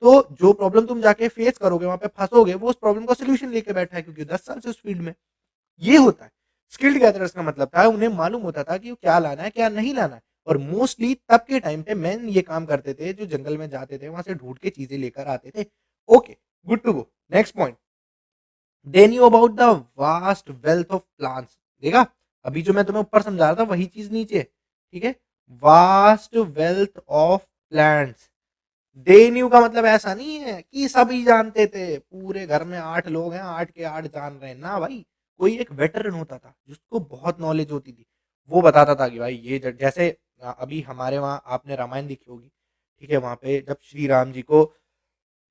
तो जो प्रॉब्लम तुम जाके फेस करोगे, वहाँ पे फँसोगे, वो उस प्रॉब्लम का सॉल्यूशन लेके बैठा है, क्योंकि 10 साल से उस फील्ड में। ये होता है। स्किल्ड गैदरर्स का मतलब था उन्हें मालूम होता था कि वो क्या लाना है, क्या नहीं लाना है। और मोस्टली तब के टाइम पे मेन ये काम करते थे, जो जंगल में जाते थे, वहाँ से ढूँढ के चीज़ें लेकर आते थे। Okay, good to go. Next point, they knew about the vast wealth of plants. देखा? अभी जो मैं तुम्हें ऊपर समझा रहा था वही चीज़ नीचे है, ठीक है? Vast wealth of plants. They knew का मतलब ऐसा नहीं है कि सभी जानते थे, पूरे घर में 8 लोग हैं, 8 के 8 जान रहे हैं, ना भाई। कोई एक वेटरन होता था जिसको बहुत नॉलेज होती थी, वो बताता था कि भाई ये जैसे अभी हमारे वहाँ आपने रामायण देखी होगी, ठीक है? वहाँ पे जब श्री राम जी को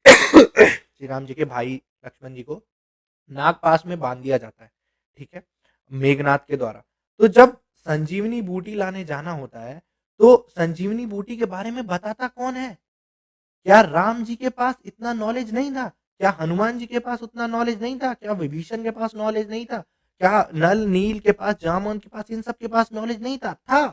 श्री राम जी के भाई लक्ष्मण जी को नाग पास में बांध दिया जाता है, ठीक है? मेघनाथ के द्वारा। तो जब संजीवनी बूटी लाने जाना होता है, तो संजीवनी बूटी के बारे में बताता कौन है? क्या राम जी के पास इतना नॉलेज नहीं था? क्या हनुमान जी के पास उतना नॉलेज नहीं था? क्या विभीषण के पास नॉलेज नहीं था? क्या नल, नील के पास, जामवंत के पास, इन सब के पास नॉलेज नहीं था? था,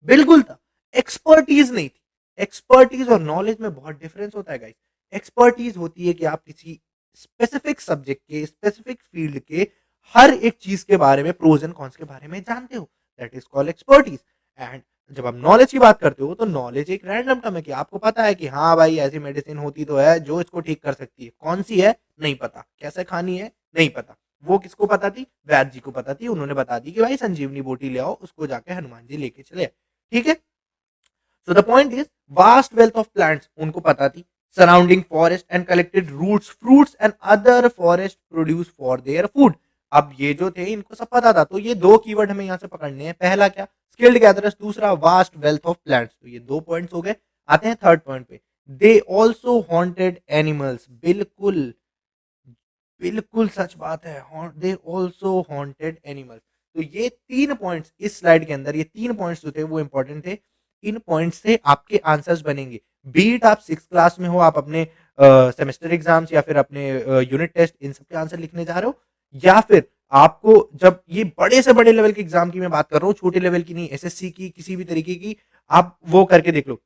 बिल्कुल था। एक्सपर्टीज़ नहीं थी। एक्सपर्टीज़ और नॉलेज में बहुत डिफरेंस होता है गाइस। एक्सपर्टीज़ होती है कि आप किसी स्पेसिफिक सब्जेक्ट के, स्पेसिफिक फील्ड के हर एक चीज़ के बारे में, प्रोज़ एंड कॉन्स के बारे में जानते हो। That is called expertise. And जब आप नॉलेज की बात करते हो, तो नॉलेज एक रैंडम टर्म है कि आपको पता है कि हाँ भाई, ऐसी मेडिसिन होती तो है जो इसको ठीक कर सकती है। कौन सी है? नहीं पता। कैसे खानी है? नहीं पता। वो किसको पता थी? वैद्य जी को पता थी। उन्होंने बता दी कि भाई संजीवनी बूटी ले आओ, उसको जाके हनुमान जी लेके चले। ठीक है? So the point is, vast wealth of plants उनको पता थी, surrounding forest and collected roots, fruits and other forest produce for their food. अब ये जो थे इनको सब पता था, तो ये दो कीवर्ड हमें यहाँ से पकड़ने हैं। पहला क्या? स्किल्ड गैदरर्स, दूसरा वास्ट वेल्थ ऑफ प्लांट्स। तो ये दो पॉइंट्स हो गए। आते हैं थर्ड पॉइंट पे, दे ऑल्सो हॉन्टेड एनिमल्स। बिल्कुल, बिल्कुल सच बात है। They also haunted animals. तो ये तीन पॉइंट्स इस स्लाइड के अंदर, ये तीन पॉइंट्स जो थे वो इंपॉर्टेंट थे। इन पॉइंट्स से आपके आंसर्स बनेंगे। बीट आप सिक्स क्लास में हो, आप अपने सेमेस्टर एग्जाम्स या फिर अपने यूनिट टेस्ट, इन सब के आंसर लिखने जा रहे हो, या फिर आपको जब ये बड़े से बड़े लेवल के एग्जाम की मैं बात कर रहा हूँ, छोटे लेवल की नहीं, एसएससी की, किसी भी तरीके की, आप वो करके देख लो।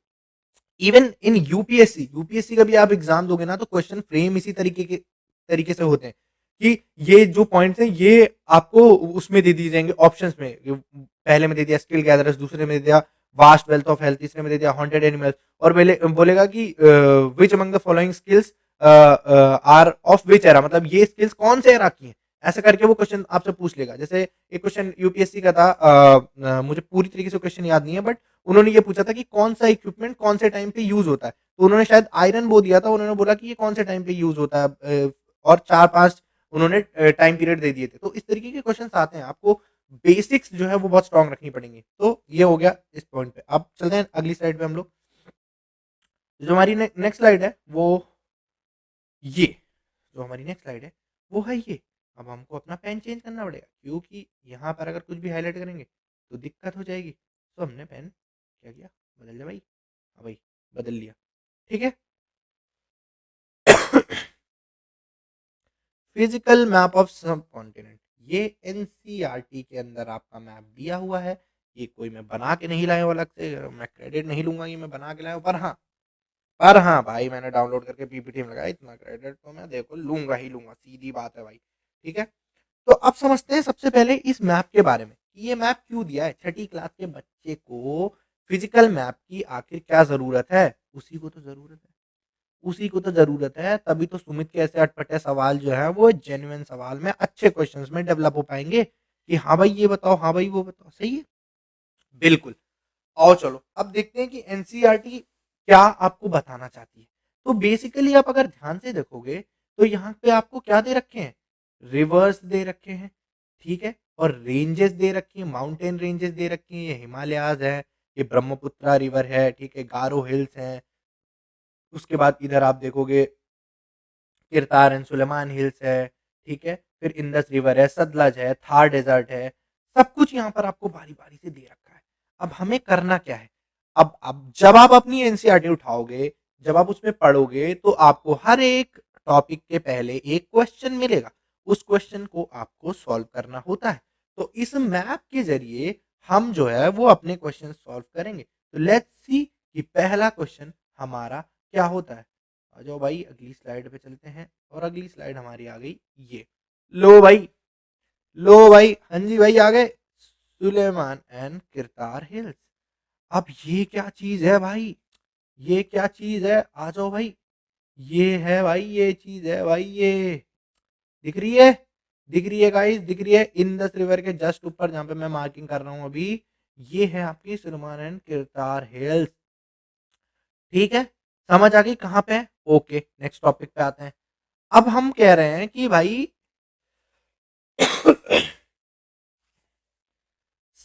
इवन इन यूपीएससी, यूपीएससी का भी आप एग्जाम दोगे ना, तो क्वेश्चन फ्रेम इसी तरीके से होते हैं कि ये जो पॉइंट्स हैं ये आपको उसमें दे दिए जाएंगे ऑप्शंस में। पहले में दे दिया स्किल गैदरर्स, दूसरे में दे दिया वास्ट वेल्थ ऑफ हेल्थ, तीसरे में दे दिया हॉन्टेड एनिमल्स, और बोलेगा कि which among the following skills are of which era, मतलब ये स्किल्स कौन से एरा की हैं। ऐसा करके वो क्वेश्चन आपसे पूछ लेगा। जैसे एक क्वेश्चन यूपीएससी का था, मुझे पूरी तरीके से क्वेश्चन याद नहीं है, बट उन्होंने ये पूछा था कि कौन सा इक्विपमेंट कौन से टाइम पे यूज होता है। तो उन्होंने शायद आयरन बो दिया था, उन्होंने बोला कि ये कौन से टाइम पे यूज होता है, और चार पांच उन्होंने टाइम पीरियड दे दिए थे। तो इस तरीके के क्वेश्चन आते हैं, आपको बेसिक्स जो है वो बहुत स्ट्रांग रखनी पड़ेंगी। तो ये हो गया इस पॉइंट पे। अब चलते हैं अगली स्लाइड पे हम लोग। जो हमारी नेक्स्ट स्लाइड है वो ये, जो हमारी नेक्स्ट स्लाइड है वो है ये। अब हमको अपना पेन चेंज करना पड़ेगा, क्योंकि यहाँ पर अगर कुछ भी हाईलाइट करेंगे तो दिक्कत हो जाएगी। तो हमने पेन क्या किया, बदल लिया भाई। हाँ भाई, बदल लिया। ठीक है। फिजिकल मैप ऑफ सब कॉन्टिनेंट, ये एनसीईआरटी के अंदर आपका मैप दिया हुआ है। ये कोई मैं बना के नहीं लाया हूँ अलग से, मैं क्रेडिट नहीं लूंगा कि मैं बना के लाया हूँ, पर हाँ भाई, मैंने डाउनलोड करके पीपीटी में लगाया, इतना क्रेडिट तो मैं देखो लूंगा ही लूंगा, सीधी बात है भाई। ठीक है। तो अब समझते हैं सबसे पहले इस मैप के बारे में कि ये मैप क्यों दिया है। छठी क्लास के बच्चे को फिजिकल मैप की आखिर क्या जरूरत है? उसी को तो जरूरत है, उसी को तो जरूरत है। तभी तो सुमित के ऐसे अटपटे सवाल जो है वो जेन्युइन सवाल में, अच्छे क्वेश्चंस में डेवलप हो पाएंगे कि हाँ भाई ये बताओ, हाँ भाई वो बताओ। सही है, बिल्कुल। आओ चलो अब देखते हैं कि एनसीईआरटी क्या आपको बताना चाहती है। तो बेसिकली आप अगर ध्यान से देखोगे, तो यहाँ पे आपको क्या दे रखे हैं? रिवर्स दे रखे हैं, ठीक है, और रेंजेस दे रखी हैं, माउंटेन रेंजेस दे रखी हैं। ये हिमालयाज है, ये ब्रह्मपुत्रा रिवर है, ठीक है, गारो हिल्स हैं। उसके बाद इधर आप देखोगे किरतार एंड सुलेमान हिल्स है, ठीक है, फिर इंदस रिवर है, सतलज है, थार डेजर्ट है। सब कुछ यहाँ पर आपको बारी बारी से दे रखा है। अब हमें करना क्या है? अब जब आप अपनी एनसीईआरटी उठाओगे, जब आप उसमें पढ़ोगे तो आपको हर एक टॉपिक के पहले एक क्वेश्चन मिलेगा। उस क्वेश्चन को आपको सॉल्व करना होता है। तो इस मैप के ज़रिए हम जो है वो अपने क्वेश्चन सॉल्व करेंगे। तो लेट्स सी कि पहला क्वेश्चन हमारा क्या होता है? आ जाओ भाई अगली स्लाइड पे चलते हैं और अगली स्लाइड हमारी आ गई ये। लो भाई, लो भाई, हाँ जी भाई आ गए। Sulaiman and Kirthar hills. अब ये क्या चीज़ है भाई? ये क्या चीज़ है? आ जाओ भाई। ये है भाई, ये चीज़ है भाई ये। दिख रही है? दिख रही है गाइस, दिख रही है इंडस रिवर के जस्ट ऊपर जहाँ पे मैं मार्किंग कर रहा हूँ अभी। ये है आपकी सुलेमान एंड किरतार हिल्स। ठीक है? समझ आ गई कहाँ पे है? ओके, नेक्स्ट टॉपिक पे आते हैं। अब हम कह रहे हैं कि भाई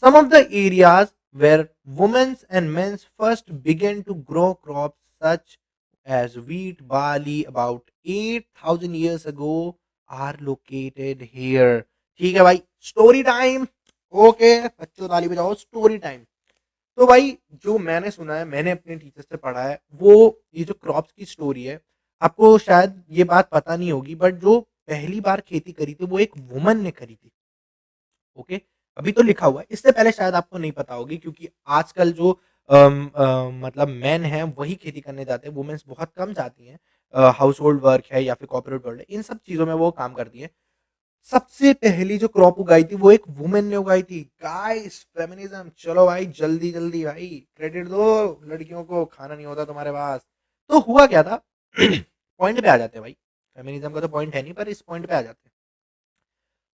some of the areas where women's and men's first began to grow crops such as wheat, barley about 8,000 years ago are located here. ठीक है भाई, स्टोरी टाइम। ओके बच्चों ताली बजाओ, स्टोरी टाइम। तो भाई जो मैंने सुना है, मैंने अपने टीचर से पढ़ा है, वो ये जो क्रॉप्स की स्टोरी है, आपको शायद ये बात पता नहीं होगी, बट जो पहली बार खेती करी थी वो एक वुमन ने करी थी। ओके, अभी तो लिखा हुआ है, इससे पहले शायद आपको नहीं पता होगी क्योंकि आजकल जो मतलब मेन हैं वही खेती करने जाते हैं, वुमेन्स बहुत कम जाती हैं। हाउस होल्ड वर्क है या फिर कॉर्पोरेट वर्ल्ड है, इन सब चीज़ों में वो काम करती हैं। सबसे पहली जो क्रॉप उगाई थी वो एक वुमेन ने उगाई थी। गाइस फेमिनिज्म, चलो भाई जल्दी जल्दी भाई क्रेडिट दो, लड़कियों को खाना नहीं होता तुम्हारे पास। तो हुआ क्या था पॉइंट पे आ जाते हैं भाई। फेमिनिज्म का तो पॉइंट है नहीं, पर इस पॉइंट पे आ जाते हैं।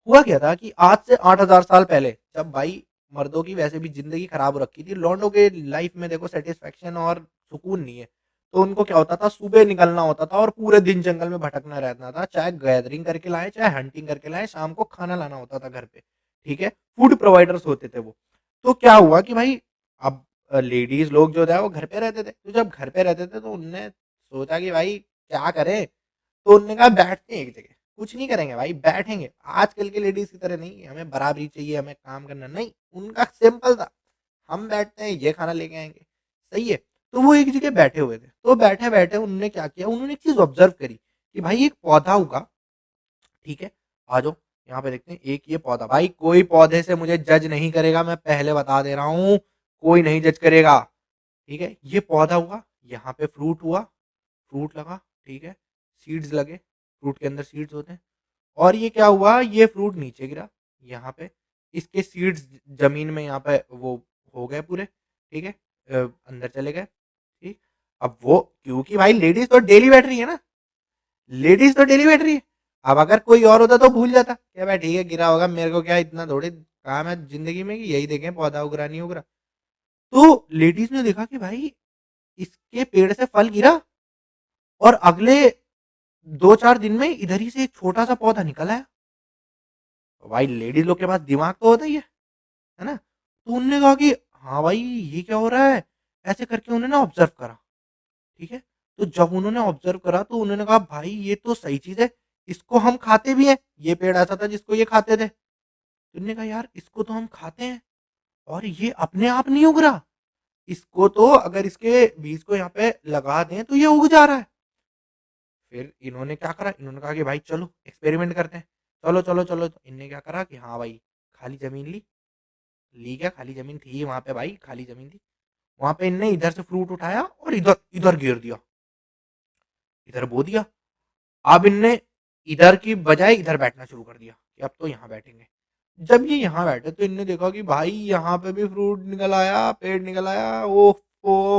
हुआ क्या था कि आज से 8,000 साल पहले, जब भाई मर्दों की वैसे भी जिंदगी खराब हो रखी थी, लौंडों के लाइफ में देखो सेटिस्फेक्शन और सुकून नहीं है। तो उनको क्या होता था, सुबह निकलना होता था और पूरे दिन जंगल में भटकना रहता था, चाहे गैदरिंग करके लाए चाहे हंटिंग करके लाए, शाम को खाना लाना होता था घर पे। ठीक है, फूड प्रोवाइडर्स होते थे वो। तो क्या हुआ कि भाई अब लेडीज लोग जो थे वो घर पे रहते थे, तो जब घर पे रहते थे तो उनने सोचा कि भाई क्या करें। तो उन्होंने कहा बैठते हैं एक जगह, कुछ नहीं करेंगे भाई, बैठेंगे। आजकल की लेडीज की तरह नहीं हमें बराबरी चाहिए, हमें काम करना नहीं। उनका सिंपल था, हम बैठते हैं ये खाना लेके आएंगे। सही है। तो वो एक जगह बैठे हुए थे, तो बैठे बैठे उन्होंने क्या किया, उन्होंने एक चीज ऑब्जर्व करी कि भाई एक पौधा उगा। ठीक है, आ जाओ यहाँ पे देखते हैं। एक ये पौधा, भाई कोई पौधे से मुझे जज नहीं करेगा, मैं पहले बता दे रहा हूँ, कोई नहीं जज करेगा। ठीक है, ये पौधा हुआ, यहाँ पे फ्रूट हुआ, फ्रूट लगा। ठीक है, सीड्स लगे, फ्रूट के अंदर सीड्स होते हैं। और ये क्या हुआ, ये फ्रूट नीचे गिरा यहाँ पे, इसके सीड्स जमीन में यहाँ पे वो हो गए पूरे। ठीक है, अंदर चले गए। ठीक, अब वो क्योंकि भाई लेडीज तो डेली बैठ रही है ना, लेडीज तो डेली बैठ रही है। अब अगर कोई और होता तो भूल जाता क्या भाई, ठीक है गिरा होगा, मेरे को क्या इतना थोड़ी काम है जिंदगी में कि यही देखें पौधा उग रहा नहीं उग रहा। तो लेडीज ने देखा कि भाई इसके पेड़ से फल गिरा और अगले 2-4 दिन में इधर ही से एक छोटा सा पौधा निकल आया। तो भाई लेडीज लोग के पास दिमाग तो होता ही है ना? तो उन्होंने कहा कि हाँ भाई ये क्या हो रहा है? ऐसे करके उन्होंने ऑब्जर्व करा। ठीक है? तो जब उन्होंने ऑब्जर्व करा तो उन्होंने कहा भाई ये तो सही चीज़ है, इसको हम खाते भी हैं। ये पेड़ ऐसा था जिसको ये खाते थे। तो उन्होंने कहा यार इसको तो हम खाते हैं और ये अपने आप नहीं उग रहा। इसको तो अगर इसके बीज को यहाँ पे लगा दें तो ये उग जा रहा है। फिर इन्होंने क्या करा, इन्होंने कहा कि भाई चलो एक्सपेरिमेंट करते हैं। चलो, चलो, चलो। तो इनने क्या करा कि हाँ भाई खाली ज़मीन ली। ली क्या, खाली ज़मीन थी वहाँ पे भाई, खाली ज़मीन थी। वहाँ पे इनने इधर से फ्रूट उठाया और इधर इधर गिर दिया, इधर बो दिया। अब इनने इधर की बजाय इधर बैठना शुरू कर दिया कि अब तो यहाँ बैठेंगे। जब ये यहाँ बैठे तो इनने देखा कि भाई यहाँ पे भी फ्रूट निकल आया, पेड़ निकल आया। ओ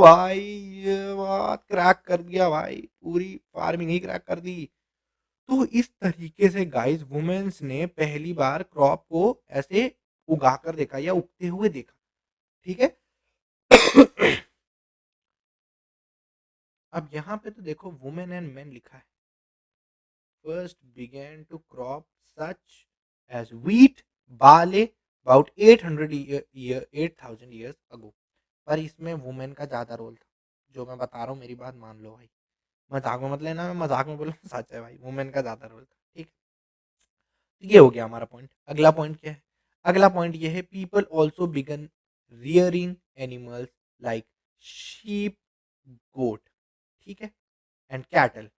भाई ये बात क्रैक कर दिया भाई, पूरी फार्मिंग ही क्रैक कर दी। तो इस तरीके से गाइस वुमेन्स ने पहली बार क्रॉप को ऐसे उगा कर देखा या उगते हुए देखा। ठीक है। अब यहाँ पे तो देखो वुमेन एंड मेन लिखा है। First began to crop such as wheat, barley about 8,000 years ago. पर इसमें वुमेन का ज़्यादा रोल था। जो मैं बता रहा हूँ मेरी बात मान लो भाई, मजाक में मत लेना, मैं मजाक में बोल रहा हूँ, सच है भाई, वुमेन का ज़्यादा रोल था। ठीक, ये हो गया हमारा पॉइंट। अगला पॉइंट क्या है? अगला पॉइंट ये है people also began rearing animals like sheep, goat. ठीक है, एंड कैटल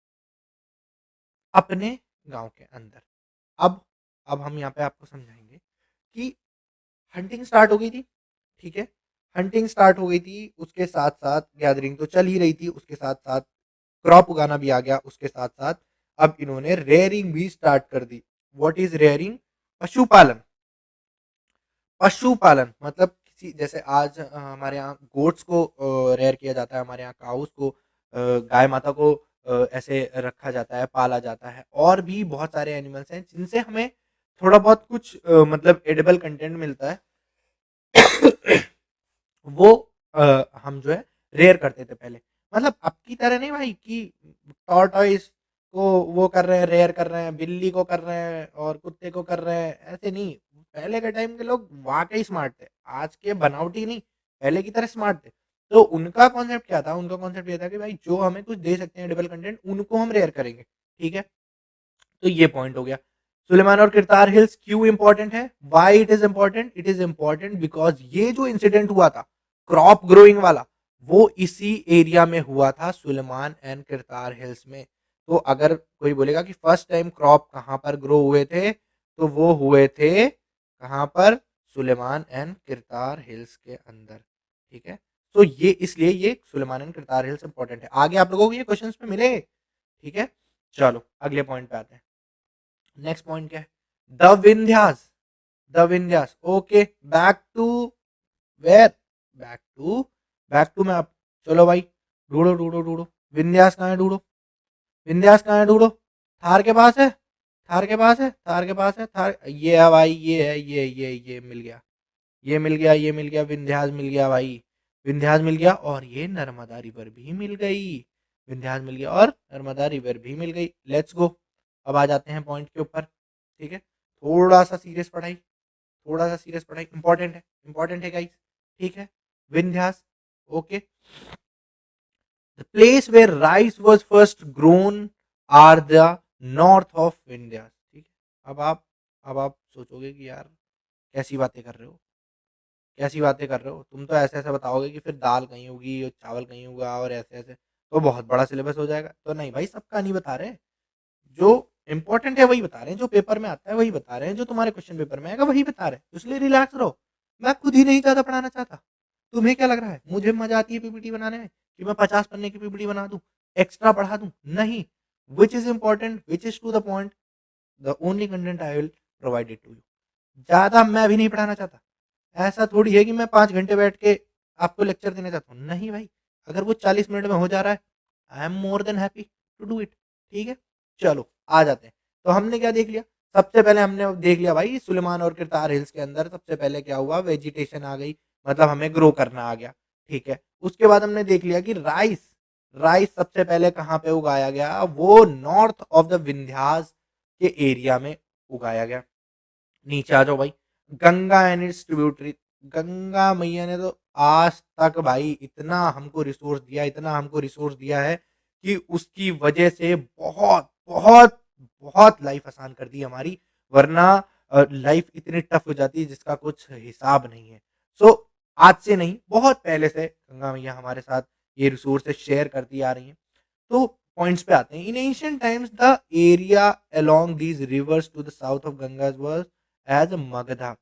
अपने गाँव के अंदर। अब अब हम यहाँ पे आपको समझाएँगे कि हंटिंग स्टार्ट हो गई थी, ठीक है? हंटिंग स्टार्ट हो गई थी, उसके साथ-साथ गैदरिंग तो चल ही रही थी, उसके साथ-साथ क्रॉप उगाना भी आ गया, उसके साथ-साथ अब इन्होंने रेयरिंग भी स्टार्ट कर दी। What is rearing? पशुपालन। पशुपालन मतलब किसी जैसे आज हमारे यहाँ गोट्स को रेयर किया जाता है, हमारे यहाँ काउस को गाय माता को ऐसे रखा जाता है, पाला जाता है और भी बहुत सारे एनिमल्स हैं जिनसे हमें थोड़ा बहुत कुछ मतलब एडिबल कंटेंट मिलता है। वो हम जो है रेयर करते थे पहले। मतलब अब की तरह नहीं भाई कि टॉर्टॉइस को वो कर रहे हैं, रेयर कर रहे हैं, बिल्ली को कर रहे हैं और कुत्ते को कर रहे हैं, ऐसे नहीं। पहले के टाइम के लोग वाक़ई स्मार्ट थे। आज के बनावटी नहीं, पहले की तरह स्मार्ट थे। तो उनका कॉन्सेप्ट क्या था? उनका कॉन्सेप्ट ये था कि भाई जो हमें कुछ दे सकते हैं एडिबल कंटेंट, उनको हम रेयर करेंगे। ठीक है? तो ये पॉइंट हो गया। सुलेमान और किरतार हिल्स क्यों इंपॉर्टेंट है? Why it is important? It is important because ये जो इंसिडेंट हुआ था क्रॉप ग्रोइंग वाला, वो इसी एरिया में हुआ था, सुलेमान एंड किरतार हिल्स में। तो अगर कोई बोलेगा कि फर्स्ट टाइम क्रॉप कहां पर ग्रो हुए थे, तो वो हुए थे कहां पर? सुलेमान एंड किरतार हिल्स के अंदर। ठीक है, तो ये इसलिए ये Sulaiman and Kirthar hills important है। आगे आप लोगों को ये क्वेश्चंस में मिले। ठीक है, चलो अगले पॉइंट पे आते हैं। नेक्स्ट पॉइंट क्या है? The Vindhyas. The Vindhyas, okay, back to where? Back to map. चलो भाई, ढूंढो ढूंढो ढूंढो। विंध्यास कहाँ है? ढूंढो। विंध्यास कहाँ है? ढूंढो। थार के पास है, थार के पास है, थार के पास है, थार ये है भाई, ये है, ये मिल गया, ये मिल गया, ये मिल गया, विंध्यास मिल गया भाई। विंध्यास मिल गया और ये नर्मदा रिवर भी मिल गई। विंध्यास मिल गया और नर्मदा रिवर भी मिल गई। Let's go. अब आ जाते हैं पॉइंट के ऊपर। ठीक है, थोड़ा सा सीरियस पढ़ाई, थोड़ा सा सीरियस पढ़ाई इंपॉर्टेंट है, इंपॉर्टेंट है गाइस। ठीक है, Vindhyas, okay. The place where rice was first grown are the north of Vindhyas. ठीक है, अब आप सोचोगे कि यार कैसी बातें कर रहे हो, कैसी बातें कर रहे हो तुम? तो ऐसे ऐसे बताओगे कि फिर दाल कहीं होगी और चावल कहीं होगा और ऐसे ऐसे, तो बहुत बड़ा सिलेबस हो जाएगा। तो नहीं भाई, सबका नहीं बता रहे। जो इम्पोर्टेंट है वही बता रहे हैं, जो पेपर में आता है वही बता रहे हैं, जो तुम्हारे क्वेश्चन पेपर में आएगा वही बता रहे हैं, तो इसलिए रिलैक्स रहो। मैं खुद ही नहीं ज़्यादा पढ़ाना चाहता। तुम्हें क्या लग रहा है मुझे मजा आती है पीपीटी बनाने में कि मैं 50 पन्ने की पीपीटी बना दूं, एक्स्ट्रा पढ़ा दूं? नहीं। Which is important, which is to the point, the only content I will provide it to you. ज़्यादा मैं भी नहीं पढ़ाना चाहता। ऐसा थोड़ी है कि मैं 5 घंटे बैठ के आपको लेक्चर देना चाहता हूँ। नहीं भाई, अगर वो 40 मिनट में हो जा रहा है, I am more than happy to do it. ठीक है, चलो आ जाते हैं। तो हमने क्या देख लिया? सबसे पहले हमने देख लिया भाई सुलेमान और किरतार हिल्स के अंदर सबसे पहले क्या हुआ, वेजिटेशन आ गई, मतलब हमें ग्रो करना आ गया। ठीक है, उसके बाद हमने देख लिया कि राइस, राइस सबसे पहले कहाँ पे उगाया गया? वो नॉर्थ ऑफ द विंध्यास के एरिया में उगाया गया। नीचे आ जाओ भाई। Ganga and it's tributary. Ganga मैया ने तो आज तक भाई इतना हमको रिसोर्स दिया, इतना हमको रिसोर्स दिया है कि उसकी वजह से बहुत बहुत बहुत लाइफ आसान कर दी हमारी। वरना लाइफ इतनी टफ हो जाती है जिसका कुछ हिसाब नहीं है। सो आज से नहीं, बहुत पहले से गंगा मैया हमारे साथ ये रिसोर्सेज शेयर करती आ रही हैं। तो पॉइंट्स पे आते हैं। In ancient times the area along these rivers to the south of Ganga was as Magadha.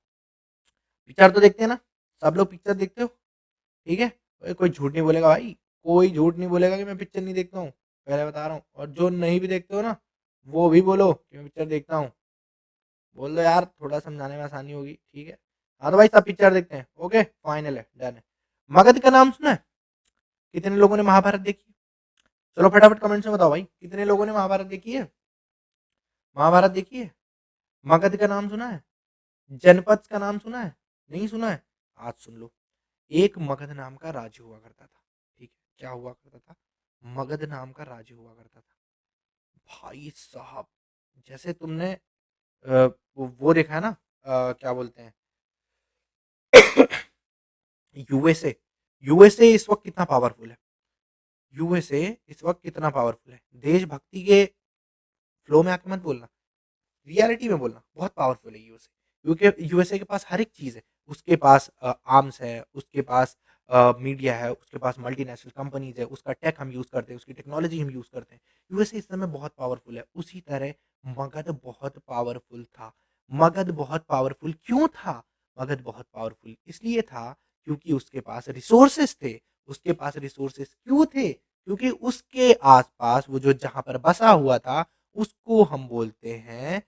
Picture तो देखते हैं ना, सब लोग पिक्चर देखते हो? ठीक है, कोई झूठ नहीं बोलेगा भाई, कोई झूठ नहीं बोलेगा कि मैं पिक्चर नहीं देखता हूँ, पहले बता रहा हूँ। और जो नहीं भी देखते हो ना, वो भी बोलो कि मैं पिक्चर देखता हूँ। बोल दो यार, थोड़ा समझाने में आसानी होगी। ठीक है, हाँ तो भाई सब पिक्चर देखते हैं। ओके, फाइनल है, डन है। मगध का नाम सुना है? कितने लोगों ने महाभारत देखी? चलो फटाफट कमेंट्स में बताओ भाई, कितने लोगों ने महाभारत देखी है? महाभारत देखी है? मगध का नाम सुना है? जनपद का नाम सुना है? नहीं सुना है? आज सुन लो। एक मगध नाम का राज्य हुआ करता था। ठीक है, क्या हुआ करता था? मगध नाम का राज्य हुआ करता था। भाई साहब, जैसे तुमने वो देखा है ना, क्या बोलते हैं, यूएसए। यूएसए इस वक्त कितना पावरफुल है? यूएसए इस वक्त कितना पावरफुल है? देशभक्ति के फ्लो में आके मत बोलना, रियलिटी में बोलना, बहुत पावरफुल है यूएसए। यूके यूएसए के पास हर एक चीज़ है। उसके पास आर्म्स है, उसके पास मीडिया है, उसके पास मल्टीनेशनल कंपनीज़ है, उसका टेक हम यूज़ करते हैं, उसकी टेक्नोलॉजी हम यूज़ करते हैं। यूएसए इस समय बहुत पावरफुल है। उसी तरह मगध बहुत पावरफुल था। मगध बहुत पावरफुल क्यों था? मगध बहुत पावरफुल इसलिए था क्योंकि उसके पास रिसोर्सेज़ थे। उसके पास रिसोर्सेज़ क्यों थे? क्योंकि उसके आस-पास वो जो जहाँ पर बसा हुआ था, उसको हम बोलते हैं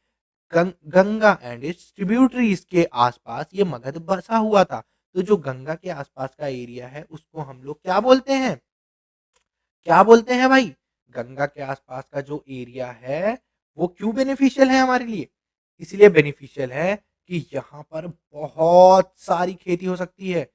गंगा एंड इट्स ट्रिब्यूटरीज के आसपास ये मगध बसा हुआ था। तो जो गंगा के आसपास का एरिया है उसको हम लोग क्या बोलते हैं? क्या बोलते हैं भाई? गंगा के आसपास का जो एरिया है वो क्यों बेनिफिशियल है हमारे लिए? इसलिए बेनिफिशियल है कि यहाँ पर बहुत सारी खेती हो सकती है,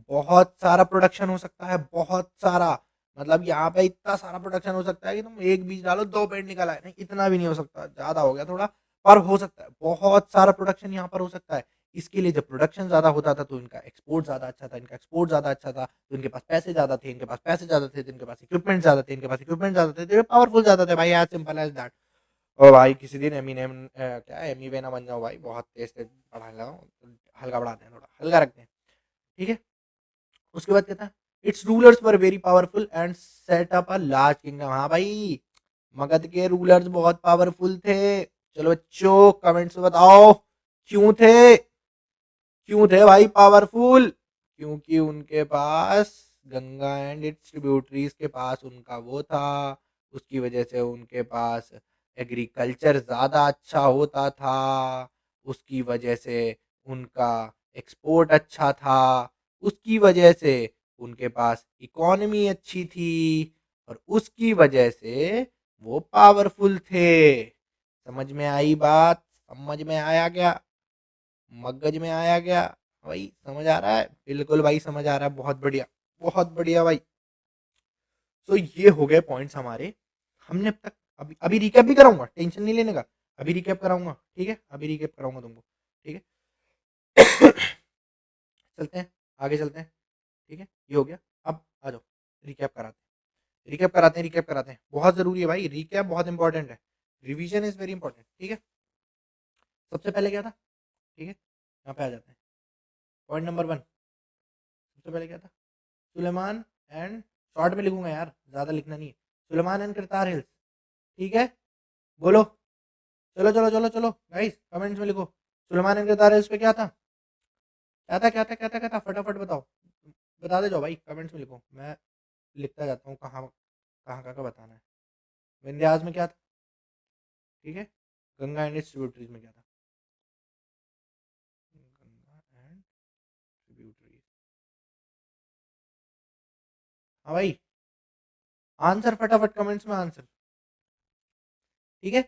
बहुत सारा प्रोडक्शन हो सकता है, बहुत सारा। मतलब यहाँ पे इतना सारा प्रोडक्शन हो सकता है कि तुम एक बीज डालो 2 पेड़ निकल आए। नहीं, इतना भी नहीं हो सकता, ज़्यादा हो गया थोड़ा, पर हो सकता है। बहुत सारा प्रोडक्शन यहाँ पर हो सकता है। इसके लिए जब प्रोडक्शन ज़्यादा होता था तो इनका एक्सपोर्ट ज़्यादा अच्छा था, इनका एक्सपोर्ट ज़्यादा अच्छा था, तो इनके पास पैसे ज़्यादा थे, इनके पास पैसे ज़्यादा थे, तो इनके पास इक्विपमेंट ज़्यादा थे, इनके पास इक्विपमेंट ज़्यादा थे, तो ये पावरफुल ज़्यादा थे भाई, एज़ सिंपल एज़ दैट। और भाई किसी दिन क्या एमीवे ना बन जाओ भाई, बहुत तेज़-तेज़ पढ़ा लगाओ, हल्का पढ़ाते हैं थोड़ा, हल्का रखते हैं, ठीक है? उसके बाद क्या था? It's rulers were very powerful and set up a large kingdom. हाँ भाई, मगध के रूलर्स बहुत पावरफुल थे। चलो बच्चों कमेंट्स में बताओ, क्यों थे? क्यों थे भाई पावरफुल? क्योंकि उनके पास गंगा एंड इट्स ट्रिब्यूटरीज के पास उनका वो था। उसकी वजह से उनके पास एग्रीकल्चर ज़्यादा अच्छा होता था। उसकी वजह से उनका एक्सपोर्ट अच्छा था। उसकी वजह से उनके पास इकोनॉमी अच्छी थी। और उसकी वजह से वो पावरफुल थे। समझ में आई बात? समझ में आया क्या? मगज में आया क्या? भाई समझ आ रहा है? बिल्कुल भाई समझ आ रहा है, बहुत बढ़िया, बहुत बढ़िया भाई। तो ये हो गए पॉइंट्स हमारे। हमने अब तक अभी अभी रिकैप भी कराऊंगा, टेंशन नहीं लेने का। अभी रिकैप कराऊंगा, ठीक है, अभी रिकैप कराऊंगा तुमको, ठीक है। चलते हैं, आगे चलते हैं, ठीक है, ये हो गया। अब आ जाओ, रिकैप कराते हैं, रिकैप कराते हैं, रिकैप कराते हैं, बहुत जरूरी है भाई, रिकैप बहुत इंपॉर्टेंट है। रिवीजन इज वेरी इंपॉर्टेंट, ठीक है। सबसे पहले क्या था, ठीक है, यहाँ पे आ जाते हैं। पॉइंट नंबर वन, सबसे पहले क्या था? सुलेमान एंड, शॉर्ट में लिखूंगा यार, ज़्यादा लिखना नहीं है। सुलेमान एंड करतार हिल्स, ठीक है, बोलो। चलो चलो चलो चलो गाइस, कमेंट्स में लिखो। सुलेमान एंड करतार हिल्स पे क्या था? क्या था, क्या था, क्या था, क्या था? फटाफट बताओ, बता दे जाओ भाई, कमेंट्स में लिखो, मैं लिखता जाता हूँ कहाँ कहाँ कहाँ का बताना है। विंध्यास में क्या था? ठीक है, गंगा एंड इट्स ट्रिब्यूटरीज में क्या था? गंगा एंड ट्रिब्यूटरीज, हाँ भाई, आंसर फटाफट कमेंट्स में आंसर, ठीक है।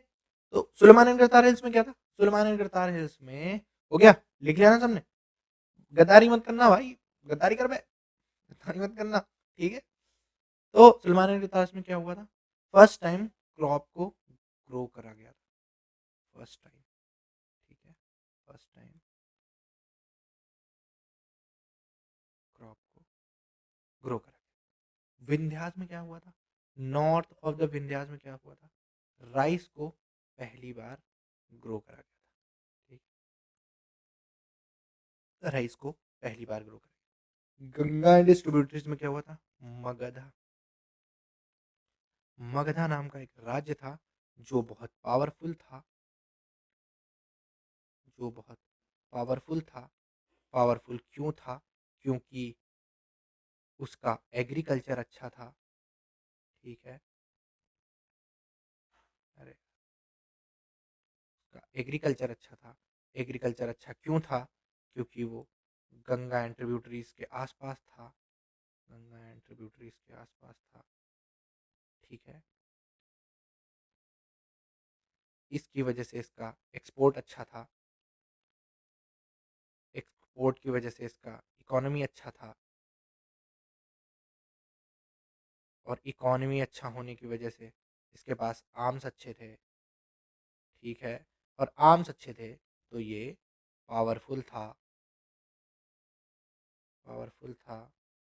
तो सुलेमान एंड करतार हिल्स में क्या था? सुलेमान एंड करतार हिल्स में, हो गया, लिख लिया ना सबने? गद्दारी मत करना भाई, गद्दारी कर बे, गद्दारी मत करना, ठीक है। तो सुलेमान एंड करतार हिल्स में क्या हुआ था? फर्स्ट टाइम क्रॉप को ग्रो करा गया था, फर्स्ट टाइम, ठीक है, फर्स्ट टाइम क्रॉप को ग्रो करा गया। विंध्यास में क्या हुआ था? नॉर्थ ऑफ द विंध्यास में क्या हुआ था? राइस को पहली बार ग्रो करा गया था, ठीक, राइस को पहली बार ग्रो करा गया। गंगा एंड डिस्ट्रीब्यूटरीज में क्या हुआ था? मगधा, मगधा नाम का एक राज्य था जो बहुत पावरफुल था, जो बहुत पावरफुल था। पावरफुल क्यों था? क्योंकि उसका एग्रीकल्चर अच्छा था, ठीक है। अरे, उसका एग्रीकल्चर अच्छा था। एग्रीकल्चर अच्छा क्यों था? क्योंकि वो गंगा एंड ट्रिब्यूटरीज के आसपास था, गंगा एंड ट्रिब्यूटरीज के आसपास था, ठीक है। इसकी वजह से इसका एक्सपोर्ट अच्छा था, एक्सपोर्ट की वजह से इसका इकोनॉमी अच्छा था, और इकोनॉमी अच्छा होने की वजह से इसके पास आर्म्स अच्छे थे, ठीक है। और आर्म्स अच्छे थे तो ये पावरफुल था, पावरफुल था।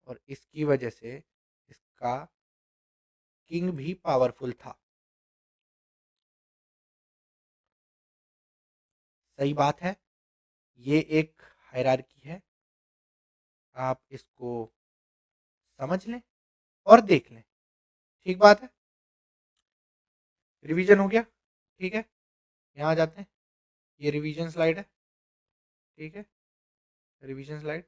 और इसकी वजह से इसका किंग भी पावरफुल था। सही बात है, ये एक हायरार्की है, आप इसको समझ लें और देख लें। ठीक बात है? रिवीजन हो गया, ठीक है? यहाँ आ जाते हैं, ये रिवीजन स्लाइड है, ठीक है? रिवीजन स्लाइड,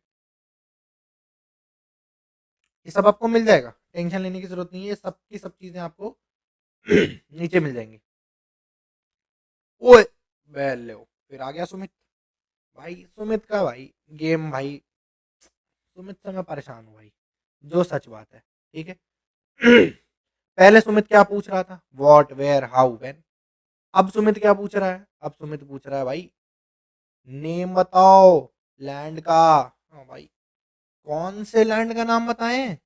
ये सब आपको मिल जाएगा, टेंशन लेने की ज़रूरत नहीं है, ये सब की सब चीज़ें आपको नीचे मिल जाएँगी। ओए! लो फिर आ गया सुमित। भाई सुमित का भाई गेम भाई, सुमित से मैं परेशान हूँ भाई, जो सच बात है, ठीक है? पहले सुमित क्या पूछ रहा था? What, where, how, when. अब सुमित क्या पूछ रहा है? अब सुमित पूछ रहा है भाई नेम बताओ लैंड का। हाँ भाई, कौन से लैंड का नाम बताएं?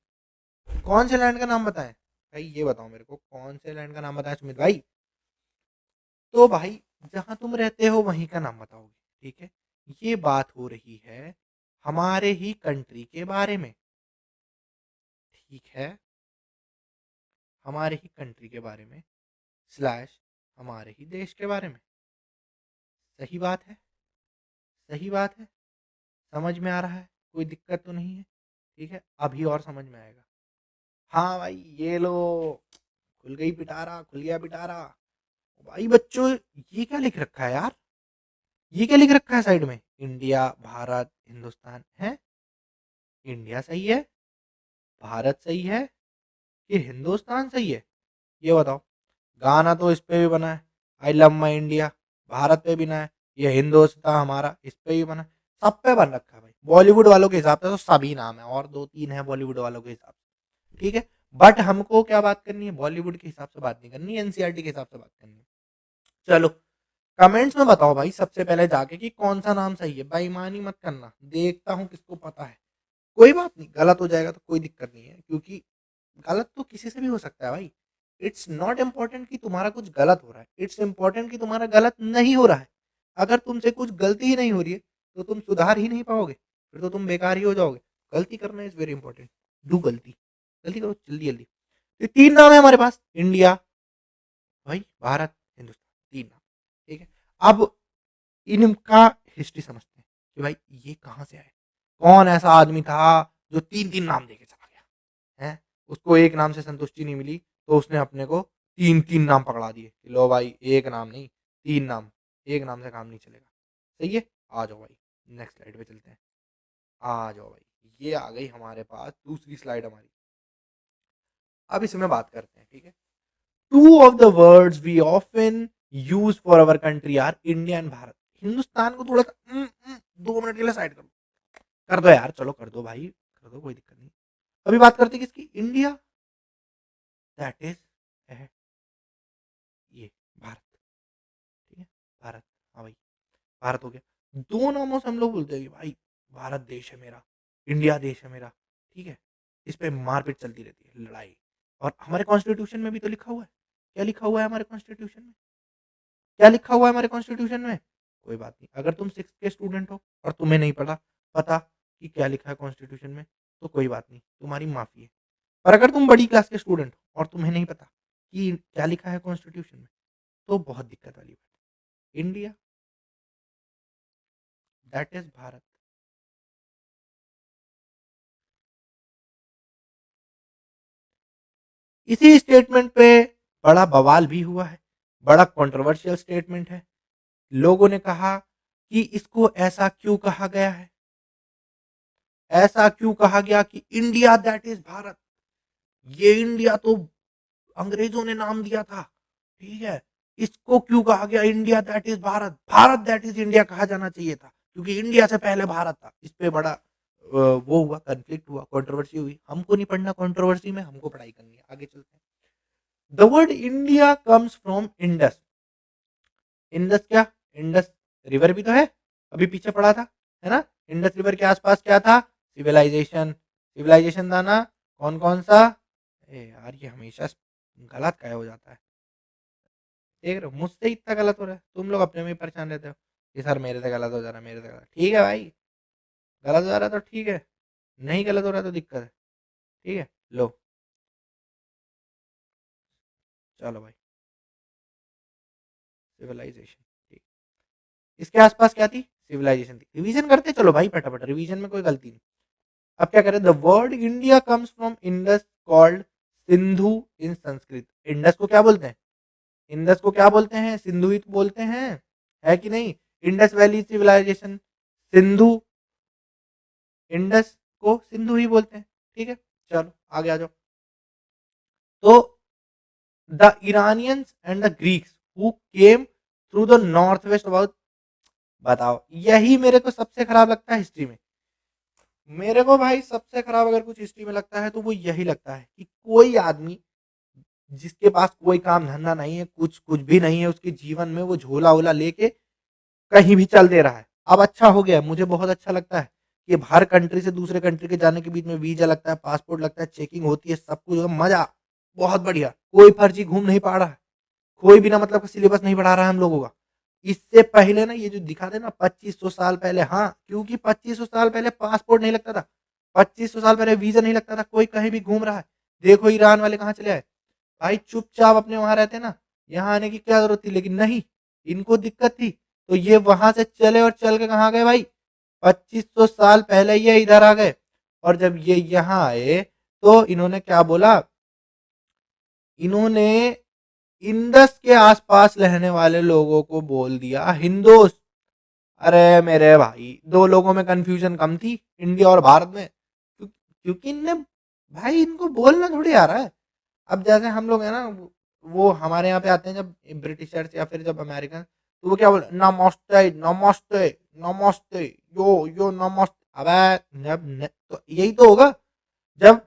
कौन से लैंड का नाम बताएं? भाई ये बताओ मेरे को, कौन से लैंड का नाम बताएं सुमित भाई? तो भाई जहां तुम रहते हो वहीं का नाम बताओगे, ठीक है? ये बात हो रही है हमारे ही कंट्री के बारे में, ठीक है? हमारे ही कंट्री के बारे में स्लैश हमारे ही देश के बारे में। सही बात है, सही बात है, समझ में आ रहा है, कोई दिक्कत तो नहीं है, ठीक है? अभी और समझ में आएगा। हाँ भाई ये लो, खुल गई पिटारा, खुल गया पिटारा। भाई बच्चों, ये क्या लिख रखा है यार? ये क्या लिख रखा है साइड में? इंडिया, भारत, हिंदुस्तान है? इंडिया सही है, भारत सही है, कि हिंदुस्तान सही है? ये बताओ। गाना तो इस पे भी बना है, I love my India, Bharat पे भी बना है, ये हिंदुस्तान हमारा इस पे भी बना है, सब पे बन रखा है भाई। बॉलीवुड वालों के हिसाब से तो सभी नाम है, और दो तीन है बॉलीवुड वालों के हिसाब से, ठीक है? बट हमको क्या बात करनी है? बॉलीवुड के हिसाब से बात नहीं करनी, एनसीईआरटी के हिसाब से बात करनी है। चलो, कमेंट्स में बताओ भाई सबसे पहले जाके कि कौन सा नाम सही है। बेईमानी मत करना, देखता हूँ किसको पता है। कोई बात नहीं, गलत हो जाएगा तो कोई दिक्कत नहीं है, क्योंकि गलत तो किसी से भी हो सकता है भाई। इट्स नॉट इम्पोर्टेंट कि तुम्हारा कुछ गलत हो रहा है, इट्स इम्पोर्टेंट कि तुम्हारा गलत नहीं हो रहा है। अगर तुमसे कुछ गलती ही नहीं हो रही है तो तुम सुधार ही नहीं पाओगे, फिर तो तुम बेकार ही हो जाओगे। गलती करना इज वेरी इंपॉर्टेंट। डू गलती, गलती करो जल्दी जल्दी। तो तीन नाम है हमारे पास, इंडिया भाई, भारत, हिंदुस्तान, तीन नाम, ठीक है? अब इनका हिस्ट्री समझते हैं कि भाई ये कहाँ से आए। कौन ऐसा आदमी था जो तीन तीन नाम देके चला गया है? उसको एक नाम से संतुष्टि नहीं मिली, तो उसने अपने को तीन तीन नाम पकड़ा दिए कि लो भाई एक नाम नहीं, तीन नाम, एक नाम से काम नहीं चलेगा। सही है? आ जाओ भाई, नेक्स्ट स्लाइड पे चलते हैं। आ जाओ भाई, ये आ गई हमारे पास दूसरी स्लाइड हमारी। अब इसमें बात करते हैं, ठीक है? Two of the words we often use for our country are India and Bharat. Hindustan को थोड़ा सा 2 मिनट के लिए साइड कर दो यार, चलो कर दो भाई, कर दो, कोई दिक्कत नहीं। अभी बात करते हैं किसकी? इंडिया, दैट इज ये भारत, ठीक है? भारत, हाँ भाई, भारत हो गया। दो नामों से हम लोग बोलते हैं कि भाई भारत देश है मेरा, इंडिया देश है मेरा, ठीक है? इस पे मारपीट चलती रहती है, लड़ाई। और हमारे कॉन्स्टिट्यूशन में भी तो लिखा हुआ है। क्या लिखा हुआ है हमारे कॉन्स्टिट्यूशन में? क्या लिखा हुआ है हमारे कॉन्स्टिट्यूशन में? कोई बात नहीं, अगर तुम सिक्स के स्टूडेंट हो और तुम्हें नहीं पता पता कि क्या लिखा है कॉन्स्टिट्यूशन में, तो कोई बात नहीं, तुम्हारी माफी है। पर अगर तुम बड़ी क्लास के स्टूडेंट हो और तुम्हें नहीं पता कि क्या लिखा है कॉन्स्टिट्यूशन में, तो बहुत दिक्कत वाली बात है। India, that is Bharat. इसी स्टेटमेंट पे बड़ा बवाल भी हुआ है, बड़ा कंट्रोवर्शियल स्टेटमेंट है। लोगों ने कहा कि इसको ऐसा क्यों कहा गया है, ऐसा क्यों कहा गया कि इंडिया दैट इज भारत। ये इंडिया तो अंग्रेजों ने नाम दिया था, ठीक है? इसको क्यों कहा गया India that is Bharat? Bharat that is India कहा जाना चाहिए था, क्योंकि इंडिया से पहले भारत था। इस पे बड़ा वो हुआ, कन्फ्लिक्ट हुआ, कंट्रोवर्सी हुई। हमको नहीं पढ़ना कंट्रोवर्सी में, हमको पढ़ाई करनी है। आगे चलते हैं। The word India comes from Indus. Indus क्या? इंडस रिवर भी तो है, अभी पीछे पढ़ा था, है ना? इंडस रिवर के आसपास क्या था? सिविलाइजेशन, सिविलाइजेशन था ना? कौन कौन सा? ए यार ये हमेशा गलत क्या हो जाता है। देख रहे हो मुझसे इतना गलत हो रहा है, तुम लोग अपने में ही परेशान रहते हो कि सर मेरे से गलत हो जा रहा है, मेरे से गलत। ठीक है भाई, गलत हो जा रहा है तो ठीक है, नहीं गलत हो रहा है तो दिक्कत है, ठीक है? लो, चलो भाई, सिविलाइजेशन, ठीक। इसके आसपास क्या थी? सिविलाइजेशन थी। रिवीजन करते चलो भाई फटाफट, रिवीजन में कोई गलती नहीं। अब क्या करें, the word India comes from Indus called Sindhu in Sanskrit. Indus को क्या बोलते हैं, इंडस को क्या बोलते हैं, सिंधु ही तो बोलते हैं, है कि नहीं। Indus valley civilisation, Sindhu, Indus को सिंधु ही बोलते हैं। ठीक है, चलो आगे आ जाओ। तो the Iranians and the Greeks who came through the north west about, बताओ, यही मेरे को सबसे खराब लगता है हिस्ट्री में। मेरे को भाई सबसे खराब अगर कुछ हिस्ट्री में लगता है तो वो यही लगता है कि कोई आदमी जिसके पास कोई काम धंधा नहीं है, कुछ कुछ भी नहीं है उसके जीवन में, वो झोला वोला लेके कहीं भी चल दे रहा है। अब अच्छा हो गया, मुझे बहुत अच्छा लगता है कि हर कंट्री से दूसरे कंट्री के जाने के बीच में वीजा लगता है, पासपोर्ट लगता है, चेकिंग होती है, सब कुछ मजा, बहुत बढ़िया। कोई फर्जी घूम नहीं पा रहा है, कोई बिना मतलब का सिलेबस नहीं बढ़ा रहा है हम लोगों का। इससे पहले ना ये जो दिखाते ना 2500 साल पहले, हाँ, क्योंकि 2500 साल पहले पासपोर्ट नहीं लगता था, 2500 साल पहले वीजा नहीं लगता था, कोई कहीं भी घूम रहा है। देखो ईरान वाले कहाँ चले आए भाई, चुपचाप अपने वहां रहते ना, यहाँ आने की क्या जरूरत थी, लेकिन नहीं, इनको दिक्कत थी, तो ये वहां से चले और चल के कहाँ गए भाई, 2500 साल पहले ये इधर आ गए। और जब ये यहाँ आए तो इन्होंने क्या बोला, इन्होंने इंडस के आसपास रहने वाले लोगों को बोल दिया हिंदूस। अरे मेरे भाई, दो लोगों में कंफ्यूजन कम थी, इंडिया और भारत में, क्योंकि इनने भाई इनको बोलना थोड़ी आ रहा है। अब जैसे हम लोग है ना, वो हमारे यहाँ पे आते हैं जब ब्रिटिशर्स या फिर जब अमेरिकन, तो वो क्या बोल, नमस्ते नमस्ते नमस्ते, यो नमस्ते। अबे तो यही तो होगा, जब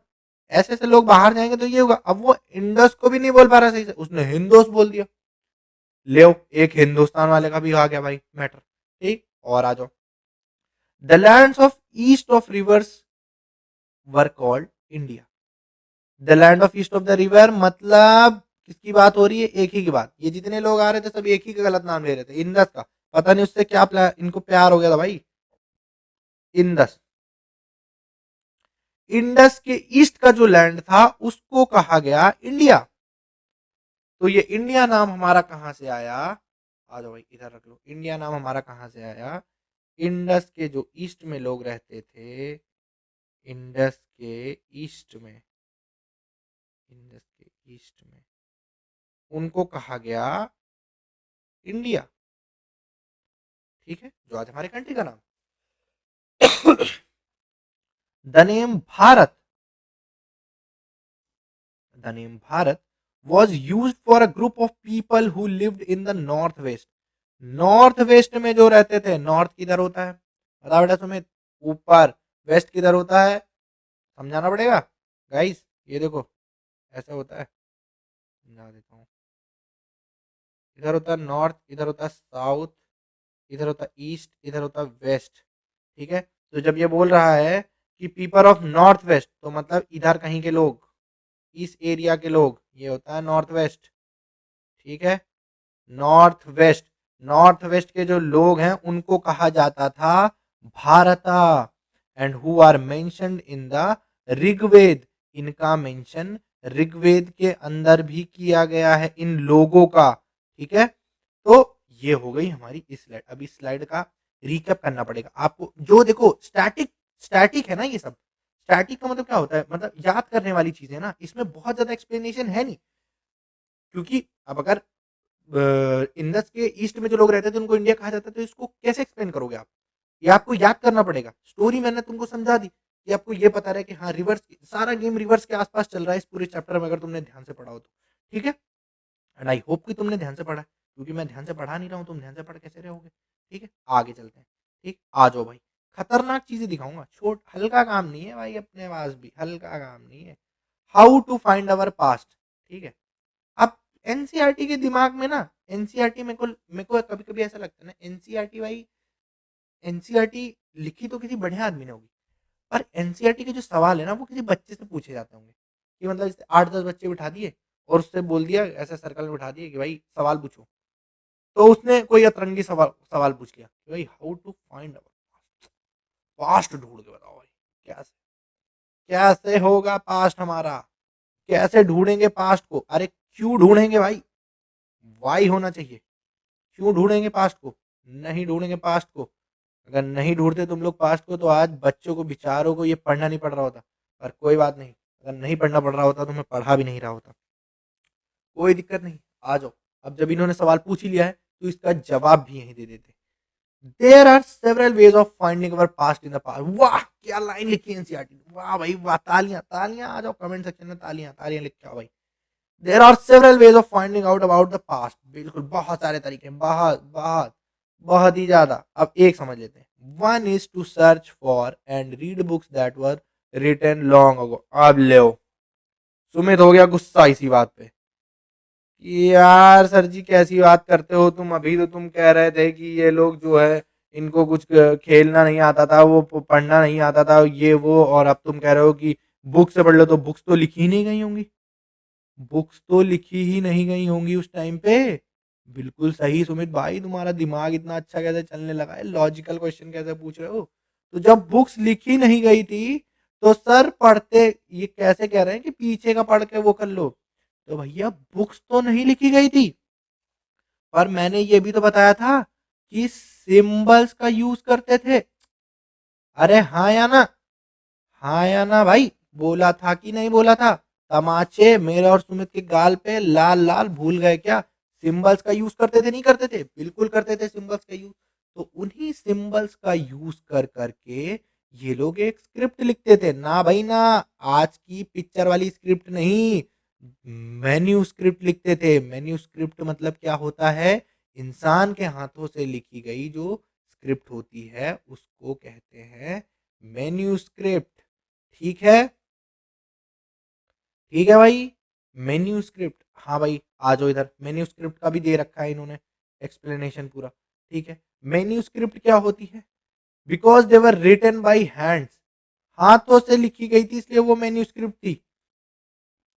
ऐसे ऐसे लोग बाहर जाएंगे तो ये होगा। अब वो इंडस को भी नहीं बोल पा रहा सही से, उसने हिंदोस बोल दिया। ले एक हिंदुस्तान वाले का भी आ गया भाई मैटर। ठीक, और आ जाओ। The lands of east of reverse were called India. The land of east of the river मतलब किसकी बात हो रही है, एक ही की बात। ये जितने लोग आ रहे थे सब एक ही का गलत नाम ले रहे थे, इंदस का। पता नहीं उससे क्या इनको प्यार हो गया था भाई, इंदस। इंडस के ईस्ट का जो लैंड था उसको कहा गया इंडिया। तो ये इंडिया नाम हमारा कहाँ से आया, आ जाओ भाई इधर रख लो, इंडिया नाम हमारा कहाँ से आया। इंडस के जो ईस्ट में लोग रहते थे, इंडस के ईस्ट में, इंडस के ईस्ट में उनको कहा गया इंडिया। ठीक है, जो आज हमारे कंट्री का नाम। The name Bharat, the name Bharat was used for a group of people who lived in the north west। North west में जो रहते थे, नॉर्थ किधर होता है बता बेटा सुमित, ऊपर, वेस्ट किधर होता है, समझाना पड़ेगा गाइस। ये देखो ऐसा होता है, समझा देता हूँ। इधर होता है नॉर्थ, इधर होता है साउथ, इधर होता है ईस्ट, इधर होता है वेस्ट। ठीक है, तो जब ये बोल रहा है कि पीपल ऑफ नॉर्थ वेस्ट, तो मतलब इधर कहीं के लोग, इस एरिया के लोग, ये होता है नॉर्थ वेस्ट। ठीक है, नॉर्थ वेस्ट, नॉर्थ वेस्ट के जो लोग हैं उनको कहा जाता था Bharata. And who are mentioned in the Rigveda, इनका मेंशन ऋग्वेद के अंदर भी किया गया है इन लोगों का। ठीक है, तो ये हो गई हमारी इस स्लाइड। अब इस स्लाइड का रिकैप करना पड़ेगा आपको। जो देखो स्टैटिक, स्टैटिक है ना ये सब, स्टैटिक का मतलब क्या होता है, मतलब याद करने वाली चीज है ना, इसमें बहुत ज्यादा एक्सप्लेनेशन है नहीं। क्योंकि अब अगर इंडस के ईस्ट में जो लोग रहते थे उनको इंडिया कहा जाता है, तो इसको कैसे एक्सप्लेन करोगे आप, ये आपको याद करना पड़ेगा। स्टोरी मैंने तुमको समझा दी कि आपको ये पता रहे कि हाँ रिवर्स, सारा गेम रिवर्स के आसपास चल रहा है इस पूरे चैप्टर में, अगर तुमने ध्यान से पढ़ा हो तो। ठीक है, एंड आई होप कि तुमने ध्यान से पढ़ा है, क्योंकि मैं ध्यान से पढ़ा नहीं रहा हूँ, तुम ध्यान से पढ़ कैसे रहोगे। ठीक है, आगे चलते हैं। ठीक, आ जाओ भाई, खतरनाक चीजें दिखाऊंगा, छोट हल्का काम नहीं है भाई, अपने पास भी हल्का काम नहीं है। How to find our past. ठीक है, अब एनसीईआरटी के दिमाग में ना, एनसीईआरटी मेरे को कभी कभी ऐसा लगता है ना, एनसीईआरटी भाई, एनसीईआरटी लिखी तो किसी बढ़िया आदमी ने होगी, पर एनसीईआरटी के जो सवाल है ना वो किसी बच्चे से पूछे जाते होंगे, कि मतलब जैसे 8-10 बच्चे बिठा दिए और उससे बोल दिया, ऐसे सर्कल में बिठा दिए कि भाई सवाल पूछो, तो उसने कोई अतरंगी सवाल सवाल पूछ लिया कि भाई how to find our past, ढूंढ के बताओ भाई कैसे, कैसे होगा पास्ट हमारा, कैसे ढूंढेंगे पास्ट को। अरे क्यों ढूंढेंगे भाई, वाई होना चाहिए। क्यों ढूंढेंगे पास्ट को, नहीं ढूंढेंगे पास्ट को अगर नहीं ढूँढते तुम लोग पास्ट को, तो आज बच्चों को, बेचारों को ये पढ़ना नहीं पड़ रहा होता। पर कोई बात नहीं, अगर नहीं पढ़ना पड़ रहा होता तो मैं पढ़ा भी नहीं रहा होता। कोई दिक्कत नहीं, आ जाओ। अब जब इन्होंने सवाल पूछ ही लिया है, तो इसका जवाब भी यहीं दे देते। There are several ways of finding our past in the past. वाह! क्या लाइन लिखी है एनसीईआरटी ने। वाह भाई वाह! तालियाँ, तालियाँ आ जाओ कमेंट सेक्शन में, तालियाँ, तालियाँ लिख के आओ भाई। There are several ways of finding out about the past. बिल्कुल, बहुत सारे तरीके हैं, बहुत, बहुत, बहुत ही ज़्यादा। अब एक समझ लेते हैं। One is to search for and read books that were written long ago. अब लो, सुमित हो गया गुस्सा इसी बात पे कि यार सर जी कैसी बात करते हो तुम, अभी तो तुम कह रहे थे कि ये लोग जो है इनको कुछ खेलना नहीं आता था, वो पढ़ना नहीं आता था, ये वो, और अब तुम कह रहे हो कि बुक से पढ़ लो। तो बुक्स तो लिखी ही नहीं गई होंगी, बुक्स तो लिखी ही नहीं गई होंगी उस टाइम पे। बिल्कुल सही सुमित भाई, तुम्हारा दिमाग इतना अच्छा कैसे चलने लगा है, लॉजिकल क्वेश्चन कैसे पूछ रहे हो। तो जब बुक्स लिखी नहीं गई थी, तो सर पढ़ते, ये कैसे कह रहे हैं कि पीछे का पढ़ के वो कर लो। तो भैया बुक्स तो नहीं लिखी गई थी, पर मैंने ये भी तो बताया था कि सिंबल्स का यूज करते थे। अरे हाँ या ना, हाँ या ना भाई, बोला था कि नहीं बोला था। तमाचे मेरे और सुमित के गाल पे लाल लाल, भूल गए क्या। सिंबल्स का यूज करते थे, नहीं करते थे, बिल्कुल करते थे सिंबल्स का यूज। तो उन्हीं सिंबल्स का यूज कर करके ये लोग एक स्क्रिप्ट लिखते थे ना भाई ना। आज की पिक्चर वाली स्क्रिप्ट नहीं, मेन्यू स्क्रिप्ट लिखते थे। मेन्यू स्क्रिप्ट मतलब क्या होता है, इंसान के हाथों से लिखी गई जो स्क्रिप्ट होती है उसको कहते हैं मेन्यू स्क्रिप्ट। ठीक है, ठीक है भाई। मेन्यू स्क्रिप्ट, हाँ भाई आ जाओ इधर, मेन्यू स्क्रिप्ट का भी दे रखा है इन्होंने एक्सप्लेनेशन पूरा। ठीक है, मेन्यू स्क्रिप्ट क्या होती है, because they were written by hands, हाथों से लिखी गई थी इसलिए वो मेन्यू स्क्रिप्ट थी।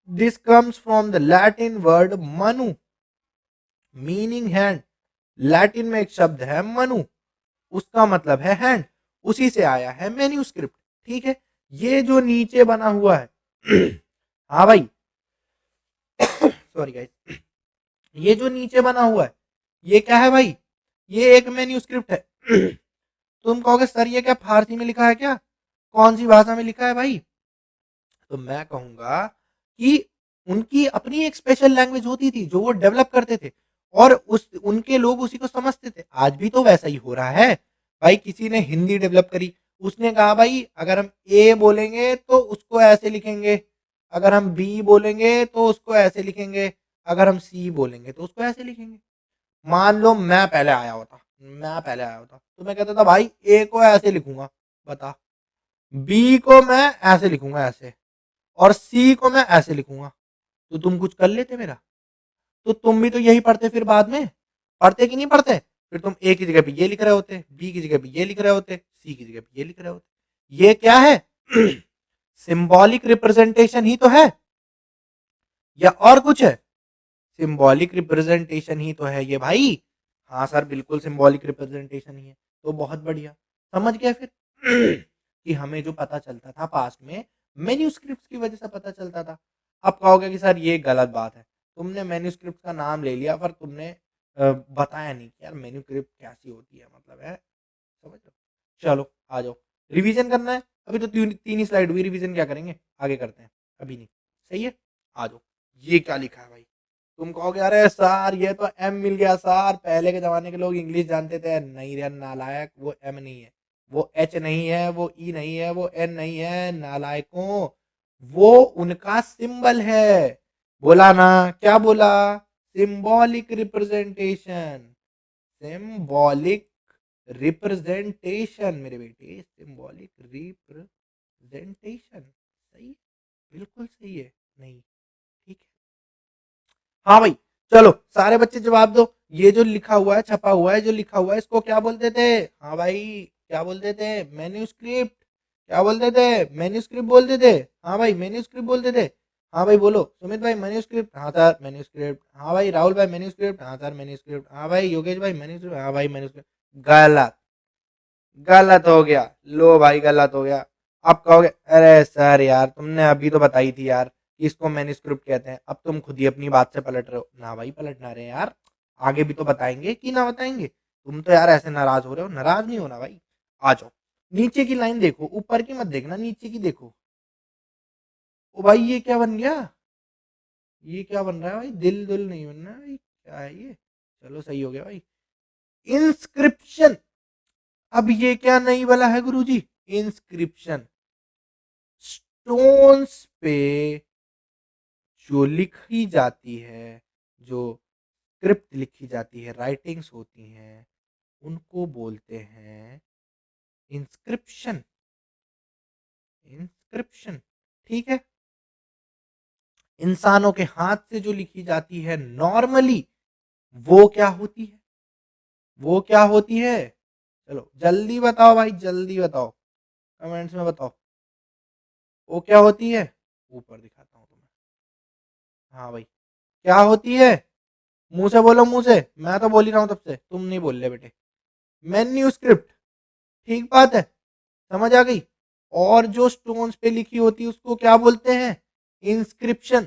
This comes from the Latin word manu, meaning hand. Latin में एक शब्द है मनु, उसका मतलब है हैंड, उसी से आया है मेन्यू स्क्रिप्ट। ठीक है, ये जो नीचे बना हुआ है हाँ भाई सॉरी गाइस, ये जो नीचे बना हुआ है ये क्या है भाई, ये एक मेन्यू स्क्रिप्ट है। तुम कहोगे सर ये क्या फारसी में लिखा है क्या, कौन सी भाषा में लिखा है भाई। तो मैं कहूंगा कि उनकी अपनी एक स्पेशल लैंग्वेज होती थी जो वो डेवलप करते थे, और उस उनके लोग उसी को समझते थे। आज भी तो वैसा ही हो रहा है भाई। किसी ने हिंदी डेवलप करी, उसने कहा भाई अगर हम ए बोलेंगे तो उसको ऐसे लिखेंगे, अगर हम बी बोलेंगे तो उसको ऐसे लिखेंगे, अगर हम सी बोलेंगे तो उसको ऐसे लिखेंगे। मान लो मैं पहले आया होता, मैं पहले आया होता तो मैं कहता था भाई ए को ऐसे लिखूंगा, बता, बी को मैं ऐसे लिखूंगा ऐसे, और सी को मैं ऐसे लिखूंगा। तो तुम कुछ कर लेते मेरा, तो तुम भी तो यही पढ़ते फिर बाद में, पढ़ते कि नहीं पढ़ते। फिर तुम ए की जगह पे ये लिख रहे होते, बी की जगह पे ये लिख रहे होते, सी की जगह पे ये लिख रहे होते। ये क्या है सिंबॉलिक रिप्रेजेंटेशन ही तो है, या और कुछ है। सिंबॉलिक रिप्रेजेंटेशन ही तो है ये भाई। हाँ सर बिल्कुल सिंबॉलिक रिप्रेजेंटेशन ही है। तो बहुत बढ़िया, समझ गया फिर कि हमें जो पता चलता था पास्ट में मेन्यूस्क्रिप्ट्स की वजह से पता चलता था। अब कहोगे कि सर ये गलत बात है, तुमने मेन्यूस्क्रिप्ट का नाम ले लिया पर तुमने बताया नहीं कि यार मेन्यूस्क्रिप्ट कैसी होती है, मतलब है, समझ लो। चलो आ जाओ, रिवीजन करना है। अभी तो तीन ही स्लाइड हुई, रिवीजन क्या करेंगे, आगे करते हैं, अभी नहीं। सही है, आ जाओ। ये क्या लिखा है भाई, तुम कहोगे अरे सर ये तो एम मिल गया सर, पहले के जमाने के लोग इंग्लिश जानते थे। नहीं रे नालायक, वो एम नहीं है, वो एच नहीं है, वो ई नहीं है, वो एन नहीं है नालायकों, वो उनका सिंबल है। बोला ना, क्या बोला, सिंबॉलिक रिप्रेजेंटेशन, सिंबॉलिक रिप्रेजेंटेशन मेरे बेटे, सिंबॉलिक रिप्रेजेंटेशन। सही है, बिल्कुल सही है। नहीं, ठीक है। हाँ भाई, चलो सारे बच्चे जवाब दो। ये जो लिखा हुआ है, छपा हुआ है, जो लिखा हुआ है, इसको क्या बोलते थे। हाँ भाई, क्या बोलते थे, मेन्यूस्क्रिप्ट। क्या बोलते थे, मेन्यूस्क्रिप्ट बोलते थे। हाँ भाई मेन्यूस्क्रिप्ट बोलते थे। हाँ भाई बोलो, सुमित भाई मेन्यूस्क्रिप्ट, हाँ सर मेन्यूस्क्रिप्ट। हाँ भाई राहुल भाई मेन्यूस्क्रिप्ट, हाँ सर मेन्यूस्क्रिप्ट। हाँ भाई योगेश भाई मेन्यूस्क्रिप्ट, हाँ भाई मेन्यूस्क्रिप्ट। गलत, गलत हो गया, लो भाई गलत हो गया। अब कहोगे अरे सर यार तुमने अभी तो बताई थी यार कि इसको मैन्युस्क्रिप्ट कहते हैं, अब तुम खुद ही अपनी बात से पलट रहे हो। ना भाई पलट ना रहे यार, आगे भी तो बताएंगे कि ना बताएंगे। तुम तो यार ऐसे नाराज हो रहे हो, नाराज नहीं होना भाई। आ जाओ, नीचे की लाइन देखो, ऊपर की मत देखना, नीचे की देखो। ओ भाई ये क्या बन गया, ये क्या बन रहा है भाई, दिल दुल नहीं बन रहा है भाई, क्या है ये? चलो सही हो गया भाई। इंस्क्रिप्शन, अब ये क्या नहीं वाला है गुरुजी? इंस्क्रिप्शन, स्टोन्स पे जो लिखी जाती है, जो स्क्रिप्ट लिखी जाती है, राइटिंग्स होती हैं, उनको बोलते हैं इंस्क्रिप्शन। इंस्क्रिप्शन, ठीक है। इंसानों के हाथ से जो लिखी जाती है नॉर्मली, वो क्या होती है? वो क्या होती है? चलो जल्दी बताओ भाई, जल्दी बताओ, कमेंट्स में बताओ, वो क्या होती है? ऊपर दिखाता हूँ तुम्हें। हाँ भाई, क्या होती है? मुंह से बोलो, मुंह से, मैं तो बोल ही रहा हूँ तब से, तुम नहीं बोल रहे बेटे। मेन्यू स्क्रिप्ट, ठीक बात है, समझ आ गई। और जो स्टोन्स पे लिखी होती है उसको क्या बोलते हैं? इंस्क्रिप्शन।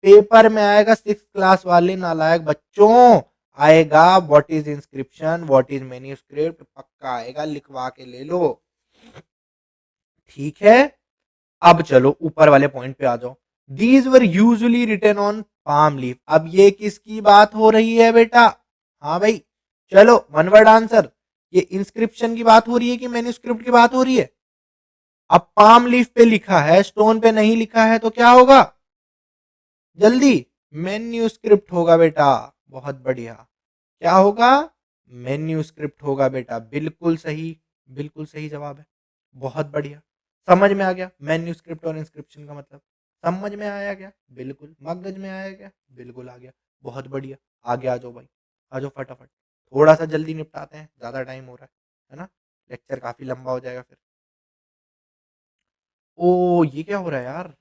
पेपर में आएगा, सिक्स क्लास वाले नालायक बच्चों, आएगा what is inscription, what is manuscript, पक्का आएगा, लिखवा के ले लो, ठीक है। अब चलो ऊपर वाले पॉइंट पे आ जाओ। These were usually written on palm leaf. अब ये किसकी बात हो रही है बेटा? हाँ भाई, चलो वन वर्ड आंसर। ये इंस्क्रिप्शन की बात हो रही है कि मैन्यूस्क्रिप्ट की बात हो रही है? अब पाम लीफ पे लिखा है, स्टोन पे नहीं लिखा है, तो क्या होगा? जल्दी, मैन्यूस्क्रिप्ट होगा बेटा, बहुत बढ़िया। क्या होगा? मैन्यूस्क्रिप्ट होगा बेटा, बिल्कुल सही, बिल्कुल सही जवाब है, बहुत बढ़िया। समझ में आ गया मैन्यूस्क्रिप्ट और इंस्क्रिप्शन का मतलब? समझ में आया क्या? बिल्कुल। मगज में आया क्या? बिल्कुल आ गया, बहुत बढ़िया। आगे आ जाओ भाई, आ जाओ फटाफट, थोड़ा सा जल्दी निपटाते हैं, ज़्यादा टाइम हो रहा है ना, लेक्चर काफ़ी लंबा हो जाएगा फिर। ओ ये क्या हो रहा है यार,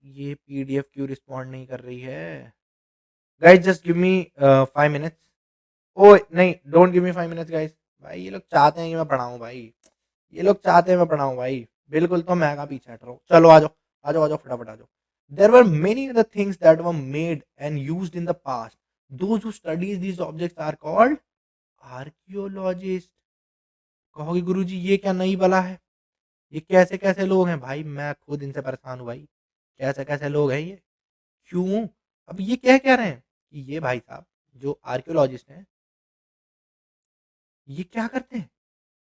ये पीडीएफ क्यों रिस्पॉन्ड नहीं कर रही है? Guys just give me 5 minutes. ओ नहीं, don't give me 5 minutes guys. भाई ये लोग चाहते हैं कि मैं पढ़ाऊँ भाई, ये लोग चाहते हैं मैं पढ़ाऊँ भाई, बिल्कुल, तो मैं का पीछे हट रहा हूँ। चलो आ जाओ, आ जाओ, आ जाओ फटाफट आ जाओ। There were many other things that were made and used in the past, those who studies these objects are called archaeologist. कहोगे गुरुजी ये क्या नई बला है, ये कैसे कैसे लोग हैं? भाई मैं खुद इनसे परेशान हूँ भाई, कैसे कैसे लोग हैं ये, क्यों? अब ये कह रहे हैं कि ये भाई साहब जो आर्कियोलॉजिस्ट हैं, ये क्या करते हैं?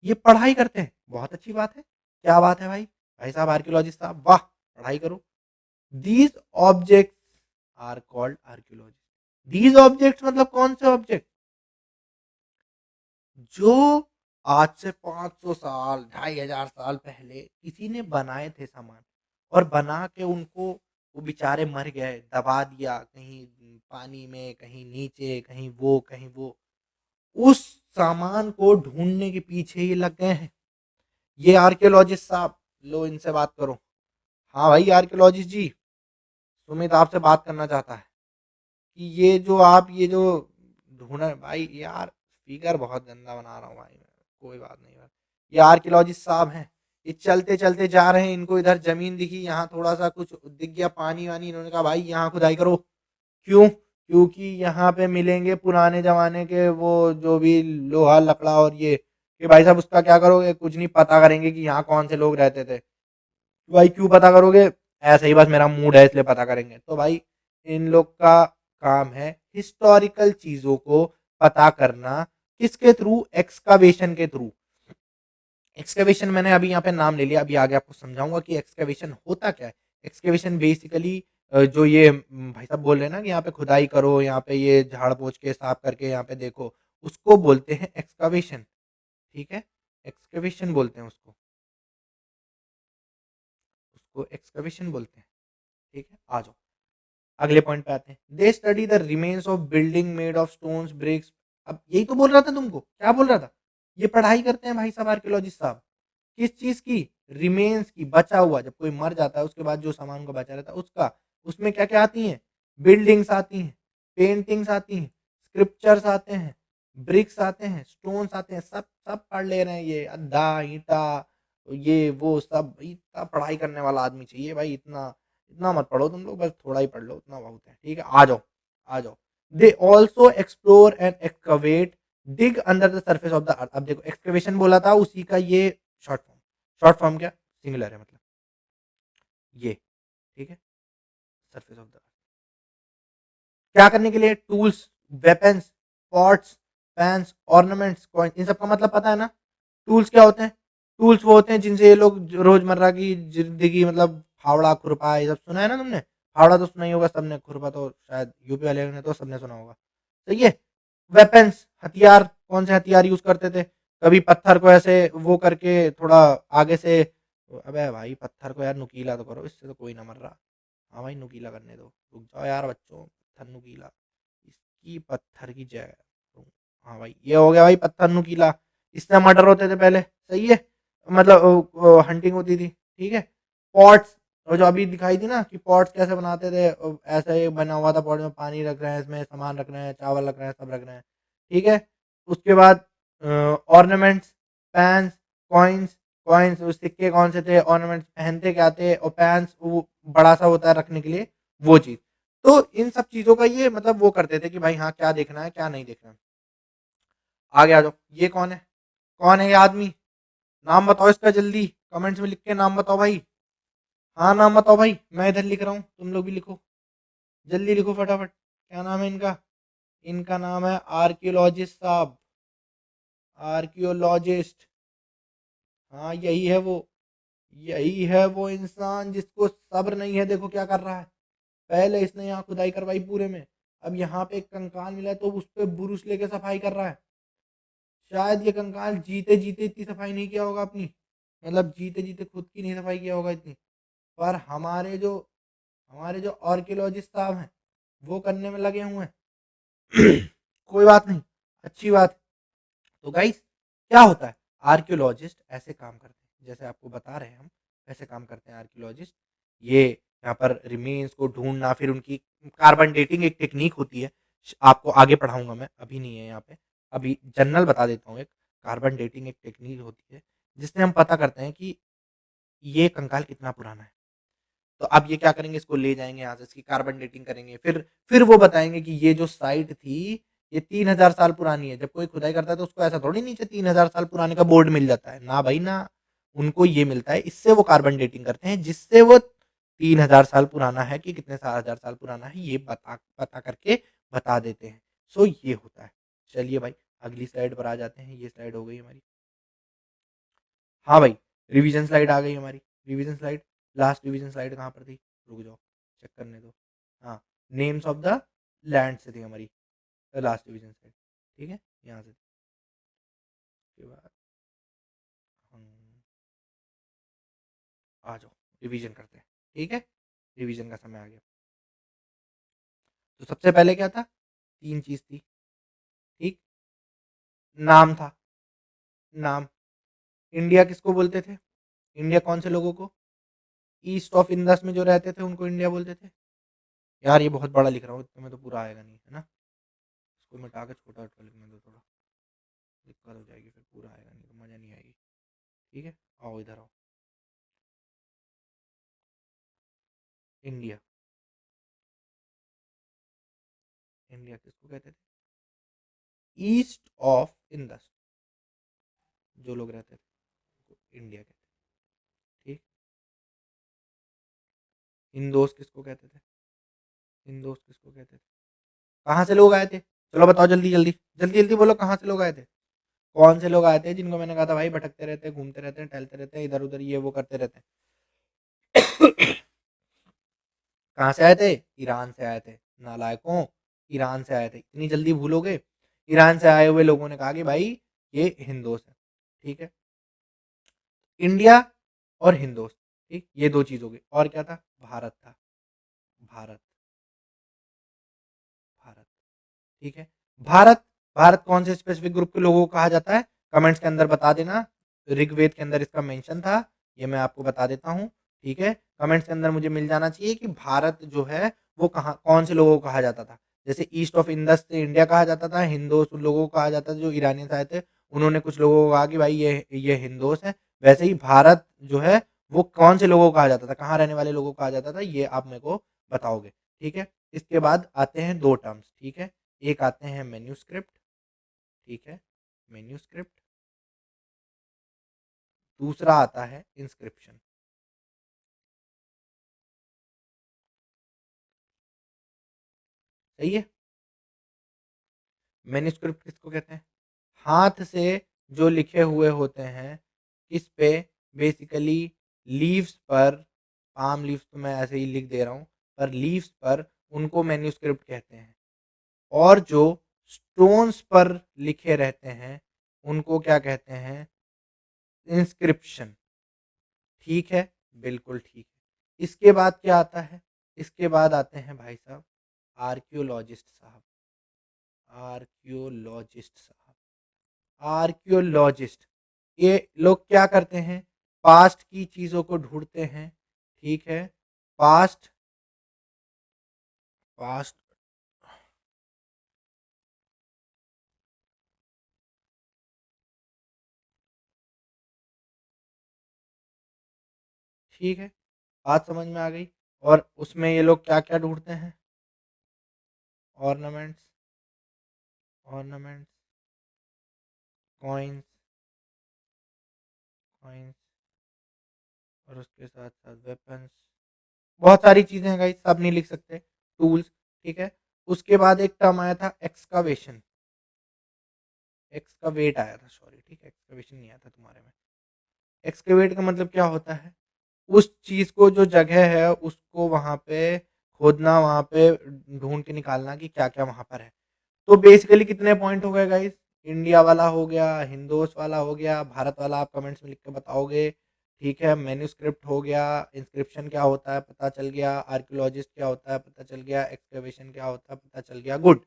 ये पढ़ाई करते हैं, बहुत अच्छी बात है। क्या बात है भाई, भाई साहब आर्कियोलॉजिस्ट साहब, वाह, पढ़ाई करो। These objects are called archaeology. These objects मतलब कौन से ऑब्जेक्ट? जो आज से 500 साल, 2500 साल पहले किसी ने बनाए थे सामान, और बना के उनको, वो बेचारे मर गए, दबा दिया कहीं पानी में, कहीं नीचे, कहीं वो, कहीं वो, उस सामान को ढूंढने के पीछे ये लग गए हैं ये आर्कियोलॉजिस्ट साहब। लो इनसे बात करो। हाँ भाई आर्कियोलॉजिस्ट जी, सुमित आपसे बात करना चाहता है कि ये जो आप ये जो ढूंढा भाई, यार स्पीकर बहुत गंदा बना रहा हूँ भाई मैं, कोई बात नहीं भाई। ये आर्कियोलॉजिस्ट साहब हैं, ये चलते चलते जा रहे हैं, इनको इधर जमीन दिखी, यहाँ थोड़ा सा कुछ दिख गया पानी वानी, इन्होंने कहा भाई यहाँ खुदाई करो। क्यों? क्योंकि यहाँ पे मिलेंगे पुराने जमाने के वो जो भी लोहा लकड़ा और ये, कि भाई साहब उसका क्या करोगे? कुछ नहीं, पता करेंगे कि यहाँ कौन से लोग रहते थे। भाई क्यों पता करोगे? ऐसे ही बस मेरा मूड है इसलिए पता करेंगे। तो भाई इन लोग का काम है हिस्टोरिकल चीजों को पता करना, किसके थ्रू? एक्सकवेशन के थ्रू। एक्सकवेशन मैंने अभी यहाँ पे नाम ले लिया, अभी आगे आपको समझाऊंगा कि एक्सकवेशन होता क्या है। एक्सकवेशन बेसिकली जो ये भाई साहब बोल रहे हैं ना कि यहाँ पे खुदाई करो, यहाँ पे ये झाड़ पोछ के साफ करके यहाँ पे देखो, उसको बोलते हैं एक्सकवेशन, ठीक है। एक्सकवेशन बोलते हैं उसको, उसको एक्सकवेशन बोलते हैं, ठीक है। आ जाओ अगले पॉइंट पे आते हैं। They study the remains of building made of stones, bricks. अब यही तो बोल रहा था तुमको, क्या बोल रहा था? ये पढ़ाई करते हैं भाई साहब आर्कियोलॉजिस्ट साहब, किस चीज की? रिमेन्स की, बचा हुआ, जब कोई मर जाता है उसके बाद जो सामान को बचा रहता है उसका। उसमें क्या क्या आती हैं? बिल्डिंग्स आती हैं, पेंटिंग्स आती हैं, स्क्रिप्चर्स आते हैं, ब्रिक्स आते हैं, स्टोन्स आते हैं, सब सब पढ़ ले रहे हैं ये, अद्धा ईटा, ये वो सब। इतना पढ़ाई करने वाला आदमी चाहिए भाई, इतना इतना मत पढ़ो तुम लोग, बस थोड़ा ही पढ़ लो, उतना बहुत है, ठीक है। आ जाओ, आ जाओ। They also explore and excavate dig under the surface of the earth. अब देखो एक्सकवेशन बोला था, उसी का ये शॉर्ट फॉर्म। शॉर्ट फॉर्म क्या? सिंगुलर है, मतलब ये, ठीक है, सरफेस ऑफ द अर्थ। क्या करने के लिए? Tools, weapons, pots, pans, ornaments, coin, इन सब का मतलब पता है ना? टूल्स क्या होते हैं? टूल्स वो होते हैं जिनसे ये लोग रोजमर्रा की जिंदगी, मतलब फावड़ा, खुरपा, ये सब सुना है ना तुमने? फावड़ा तो सुना ही होगा सबने, खुरपा तो शायद यूपी वाले ने तो सबने सुना होगा। सही है। वेपन्स, हथियार, कौन से हथियार यूज करते थे? कभी पत्थर को ऐसे वो करके थोड़ा आगे से, अबे भाई पत्थर को यार नुकीला तो करो, इससे तो कोई ना मर रहा। हाँ भाई नुकीला करने दो, रुक जाओ यार बच्चों, पत्थर नुकीला, इसकी पत्थर की जय। हाँ भाई ये हो गया भाई पत्थर नुकीला। इससे मर्डर होते थे पहले, सही है, मतलब हंटिंग होती थी, ठीक है। पॉट्स, और जो अभी दिखाई थी ना कि पॉट्स कैसे बनाते थे, ऐसा एक बना हुआ था पॉट में पानी रख रहे हैं, इसमें सामान रख रहे हैं, चावल रख रहे हैं, सब रख रहे हैं, ठीक है। उसके बाद ऑर्नामेंट्स, पैंस, कॉइन्स। कॉइन्स सिक्के कौन से थे, ऑर्नामेंट्स पहनते क्या थे, और पैंस वो बड़ा सा होता है रखने के लिए, वो चीज। तो इन सब चीजों का ये मतलब वो करते थे कि भाई हाँ क्या देखना है क्या नहीं देखना है। आगे आ जाओ, ये कौन है? कौन है ये आदमी? नाम बताओ इसका जल्दी, कमेंट्स में लिख के नाम बताओ भाई। हाँ नाम बताओ भाई, मैं इधर लिख रहा हूँ, तुम लोग भी लिखो, जल्दी लिखो फटाफट। क्या नाम है इनका? इनका नाम है आर्कियोलॉजिस्ट साहब, आर्कियोलॉजिस्ट। हाँ यही है वो इंसान जिसको सब्र नहीं है। देखो क्या कर रहा है, पहले इसने यहाँ खुदाई करवाई पूरे में, अब यहाँ पे एक कंकाल मिला है तो उस पे बुरुश लेके सफाई कर रहा है। शायद ये कंकाल जीते जीते इतनी सफाई नहीं किया होगा अपनी, मतलब जीते जीते खुद की नहीं सफाई किया होगा इतनी। पर हमारे जो आर्कियोलॉजिस्ट साहब हैं वो करने में लगे हुए हैं। कोई बात नहीं, अच्छी बात। तो गाइस क्या होता है, आर्कियोलॉजिस्ट ऐसे काम करते हैं जैसे आपको बता रहे हैं हम, ऐसे काम करते हैं आर्कियोलॉजिस्ट। ये यहाँ पर रिमेन्स को ढूंढना, फिर उनकी कार्बन डेटिंग एक टेक्निक होती है, आपको आगे पढ़ाऊंगा मैं, अभी नहीं है यहाँ पे। अभी जनरल बता देता हूँ, एक कार्बन डेटिंग एक टेक्निक होती है जिससे हम पता करते हैं कि ये कंकाल कितना पुराना है। तो अब ये क्या करेंगे, इसको ले जाएंगे यहाँ से, इसकी कार्बन डेटिंग करेंगे, फिर वो बताएंगे कि ये जो साइट थी ये 3,000 साल पुरानी है। जब कोई खुदाई करता है तो उसको ऐसा थोड़ी नीचे 3,000 साल पुराने का बोर्ड मिल जाता है ना भाई ना, उनको ये मिलता है, इससे वो कार्बन डेटिंग करते हैं जिससे वो 3,000 साल पुराना है कि कितने 4,000 साल पुराना है ये बता पता करके बता देते हैं। सो ये होता है। चलिए भाई अगली स्लाइड पर आ जाते हैं, ये स्लाइड हो गई हमारी। हाँ भाई, रिवीजन स्लाइड आ गई हमारी। Revision slide, last revision slide कहाँ पर थी, रुक जाओ चेक करने दो। हाँ, नेम्स ऑफ द लैंड से थी हमारी लास्ट रिवीजन स्लाइड, ठीक है, यहाँ से। उसके बाद हम आ जाओ, रिवीजन करते हैं, ठीक है, रिवीजन का समय आ गया। तो सबसे पहले क्या था, तीन चीज थी, ठीक। नाम था, नाम, इंडिया किसको बोलते थे? इंडिया कौन से लोगों को? ईस्ट ऑफ इंडस में जो रहते थे उनको इंडिया बोलते थे। यार ये बहुत बड़ा लिख रहा हूँ, इतने में तो पूरा आएगा नहीं है ना, इसको मिटा के छोटा छोटा लिखने दो थोड़ा, दिक्कत हो जाएगी, फिर पूरा आएगा नहीं तो मज़ा नहीं आएगी, ठीक है। आओ इधर आओ, इंडिया, इंडिया किसको कहते थे? ईस्ट ऑफ इंडस जो लोग रहते थे उनको इंडिया कहते थे, ठीक। हिंदोस किसको कहते थे? हिंदोस किसको कहते थे? कहाँ से लोग आए थे? चलो बताओ जल्दी जल्दी, जल्दी जल्दी बोलो, कहाँ से लोग आए थे? कौन से लोग आए थे जिनको मैंने कहा था भाई भटकते रहते हैं, घूमते रहते हैं, टहलते रहते हैं, इधर उधर ये वो करते रहते हैं। कहाँ से आए थे? ईरान से आए थे, नालायकों, ईरान से आए थे, इतनी जल्दी भूलोगे? ईरान से आए हुए लोगों ने कहा कि भाई ये हिंदोस है, ठीक है। इंडिया और हिंदोस, ठीक, ये दो चीज हो गई। और क्या था? भारत था, भारत, भारत, ठीक है। भारत, भारत कौन से स्पेसिफिक ग्रुप के लोगों को कहा जाता है? कमेंट्स के अंदर बता देना, ऋग्वेद के अंदर इसका मेंशन था, ये मैं आपको बता देता हूँ, ठीक है। कमेंट्स के अंदर मुझे मिल जाना चाहिए कि भारत जो है वो कहाँ, कौन से लोगों को कहा जाता था। जैसे ईस्ट ऑफ इंडस से इंडिया कहा जाता था, हिंदोस उन लोगों को कहा जाता था जो ईरानियंस आए थे, उन्होंने कुछ लोगों को कहा कि भाई ये हिंदोस है। वैसे ही भारत जो है वो कौन से लोगों को कहा जाता था, कहाँ रहने वाले लोगों को कहा जाता था, ये आप मेरे को बताओगे, ठीक है। इसके बाद आते हैं दो टर्म्स, ठीक है। एक आते हैं मैन्यूस्क्रिप्ट, ठीक है, मैन्यूस्क्रिप्ट। दूसरा आता है इंस्क्रिप्शन। सही है। मैन्यूस्क्रिप्ट किसको कहते हैं? हाथ से जो लिखे हुए होते हैं, किस पे? बेसिकली लीव्स पर, पाम लीव्स तो मैं ऐसे ही लिख दे रहा हूँ, पर लीव्स पर, उनको मैन्यूस्क्रिप्ट कहते हैं। और जो स्टोन्स पर लिखे रहते हैं, उनको क्या कहते हैं? इंस्क्रिप्शन। ठीक है, बिल्कुल ठीक है। इसके बाद क्या आता है? इसके बाद आते हैं भाई साहब आर्कियोलॉजिस्ट साहब। आर्कियोलॉजिस्ट साहब, आर्कियोलॉजिस्ट, ये लोग क्या करते हैं? पास्ट की चीजों को ढूंढते हैं। ठीक है, पास्ट, पास्ट, ठीक है, बात समझ में आ गई। और उसमें ये लोग क्या क्या ढूंढते हैं? ऑर्नामेंट्स, ऑर्नामेंट्स, कॉइन्स, कॉइन्स, और उसके साथ साथ वेपन्स, बहुत सारी चीजें हैं गाइस, सब नहीं लिख सकते। टूल्स, ठीक है। उसके बाद एक टर्म आया था एक्सकावेशन। एक्सकावेट आया था, सॉरी, ठीक है, एक्सकावेशन नहीं आया था तुम्हारे में। एक्सकेवेट का मतलब क्या होता है? उस चीज को, जो जगह है उसको वहां पे खोदना, वहां पे ढूंढ के निकालना कि क्या क्या वहां पर है। तो बेसिकली कितने पॉइंट हो गए गाइस? इंडिया वाला हो गया, हिंदोस वाला हो गया, भारत वाला आप कमेंट्स में लिख के बताओगे। ठीक है, मेन्यूस्क्रिप्ट हो गया, इंस्क्रिप्शन क्या होता है पता चल गया, आर्कियोलॉजिस्ट क्या होता है पता चल गया, एक्सकेवेशन क्या होता है पता चल गया, गुड।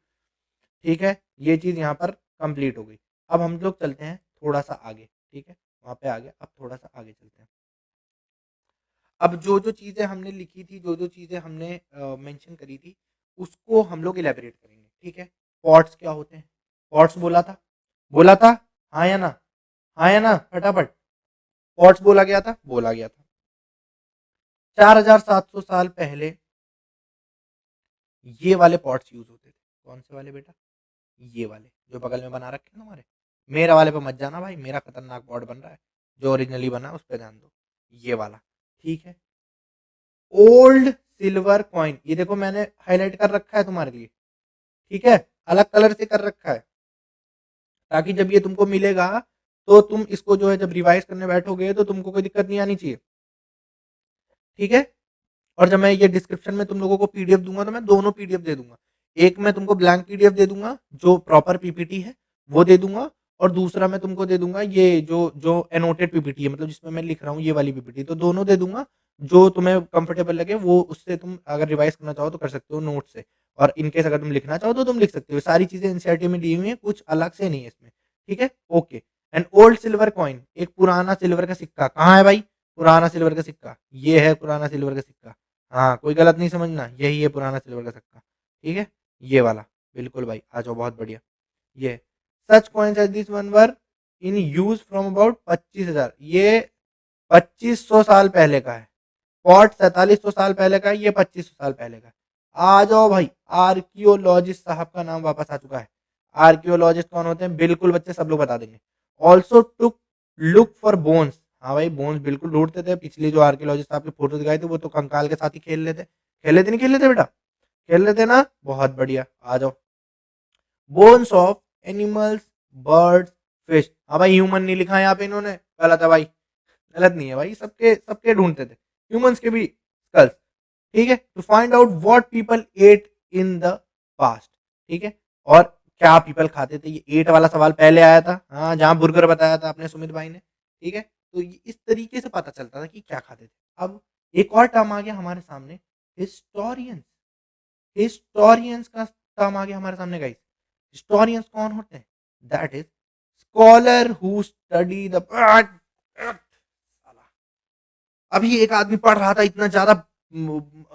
ठीक है, ये चीज़ यहाँ पर कंप्लीट हो गई। अब हम लोग चलते हैं थोड़ा सा आगे। ठीक है, वहाँ पे आ गया, अब थोड़ा सा आगे चलते हैं। अब जो जो चीज़ें हमने लिखी थी, जो जो चीज़ें हमने मेंशन करी थी, उसको हम लोग इलेबोरेट करेंगे। ठीक है, पॉट्स क्या होते हैं? पॉट्स बोला था, बोला था, हाँ या ना? हाँ या ना, फटाफट। पॉट्स बोला गया था, बोला गया था। 4700 साल पहले ये वाले पॉट्स यूज होते थे। कौन से वाले बेटा? ये वाले जो बगल में बना रखे हैं तुम्हारे। मेरा वाले पे मत जाना भाई, मेरा खतरनाक पॉट बन रहा है। जो ओरिजिनली बना है उस पर ध्यान दो, ये वाला। ठीक है, ओल्ड सिल्वर कॉइन, ये देखो मैंने हाईलाइट कर रखा है तुम्हारे लिए। ठीक है, अलग कलर से कर रखा है, ताकि जब ये तुमको मिलेगा तो तुम इसको जो है जब रिवाइज करने बैठोगे तो तुमको कोई दिक्कत नहीं आनी चाहिए। ठीक है, और जब मैं ये डिस्क्रिप्शन में तुम लोगों को पीडीएफ दूंगा तो मैं दोनों पीडीएफ दे दूंगा। एक मैं तुमको ब्लैंक पीडीएफ दे दूंगा जो प्रॉपर पीपीटी है, वो दे दूंगा। और दूसरा मैं तुमको दे दूंगा ये जो जो एनोटेड पीपीटी है, मतलब जिसमें मैं लिख रहा हूँ, ये वाली पीपीटी। तो दोनों दे दूंगा, जो तुम्हें कंफर्टेबल लगे वो उससे तुम अगर रिवाइज करना चाहो तो कर सकते हो नोट से। और इनकेस अगर तुम लिखना चाहो तो तुम लिख सकते हो। सारी चीजें एनसीईआरटी में दी हुई है, कुछ अलग से नहीं है इसमें। ठीक है, okay. And old silver coin, एक पुराना सिल्वर का सिक्का कहाँ है भाई? पुराना सिल्वर का सिक्का ये है, पुराना सिल्वर का सिक्का। हाँ, कोई गलत नहीं समझना, यही है पुराना सिल्वर का सिक्का। ठीक है, ये वाला, बिल्कुल भाई, आ जाओ, बहुत बढ़िया। ये such coins as this one were in use from about 25,000, ये 2500 साल पहले का है। पॉट 4700 साल पहले का है, ये 2500 साल पहले का है। आ जाओ भाई, आर्कियोलॉजिस्ट साहब का नाम वापस आ चुका है। आर्कियोलॉजिस्ट कौन होते हैं? बिल्कुल बच्चे सब लोग बता देंगे। Also took look for bones, हाँ भाई, बोन्स बिल्कुल ढूंढते थे। पिछले जो आर्कियोलॉजिस्ट आपके फोटो दिखाए थे वो तो कंकाल के साथ ही खेल लेते, खेल लेते नहीं खेल लेते बेटा? खेल लेते ना, बहुत बढ़िया, आ जाओ। Bones of animals, birds, fish, हाँ भाई, ह्यूमन नहीं लिखा है यहाँ पे इन्होंने, गलत है भाई, गलत नहीं है भाई, सबके सबके ढूंढते थे, ह्यूमंस के भी स्कल्स। ठीक है, to find out what people ate in the past. ठीक है, और क्या पीपल खाते थे, ये एट वाला सवाल पहले आया था, हाँ, जहां बुर्गर बताया था अपने सुमित भाई ने। ठीक है, तो इस तरीके से पता चलता था कि क्या खाते थे। अब एक और टर्म आ गया हमारे सामने, हिस्टोरियंस। हिस्टोरियंस का टर्म आ गया हमारे सामने गाइस। हिस्टोरियंस कौन होते हैं? That is scholar who study the, अभी एक आदमी पढ़ रहा था इतना ज्यादा,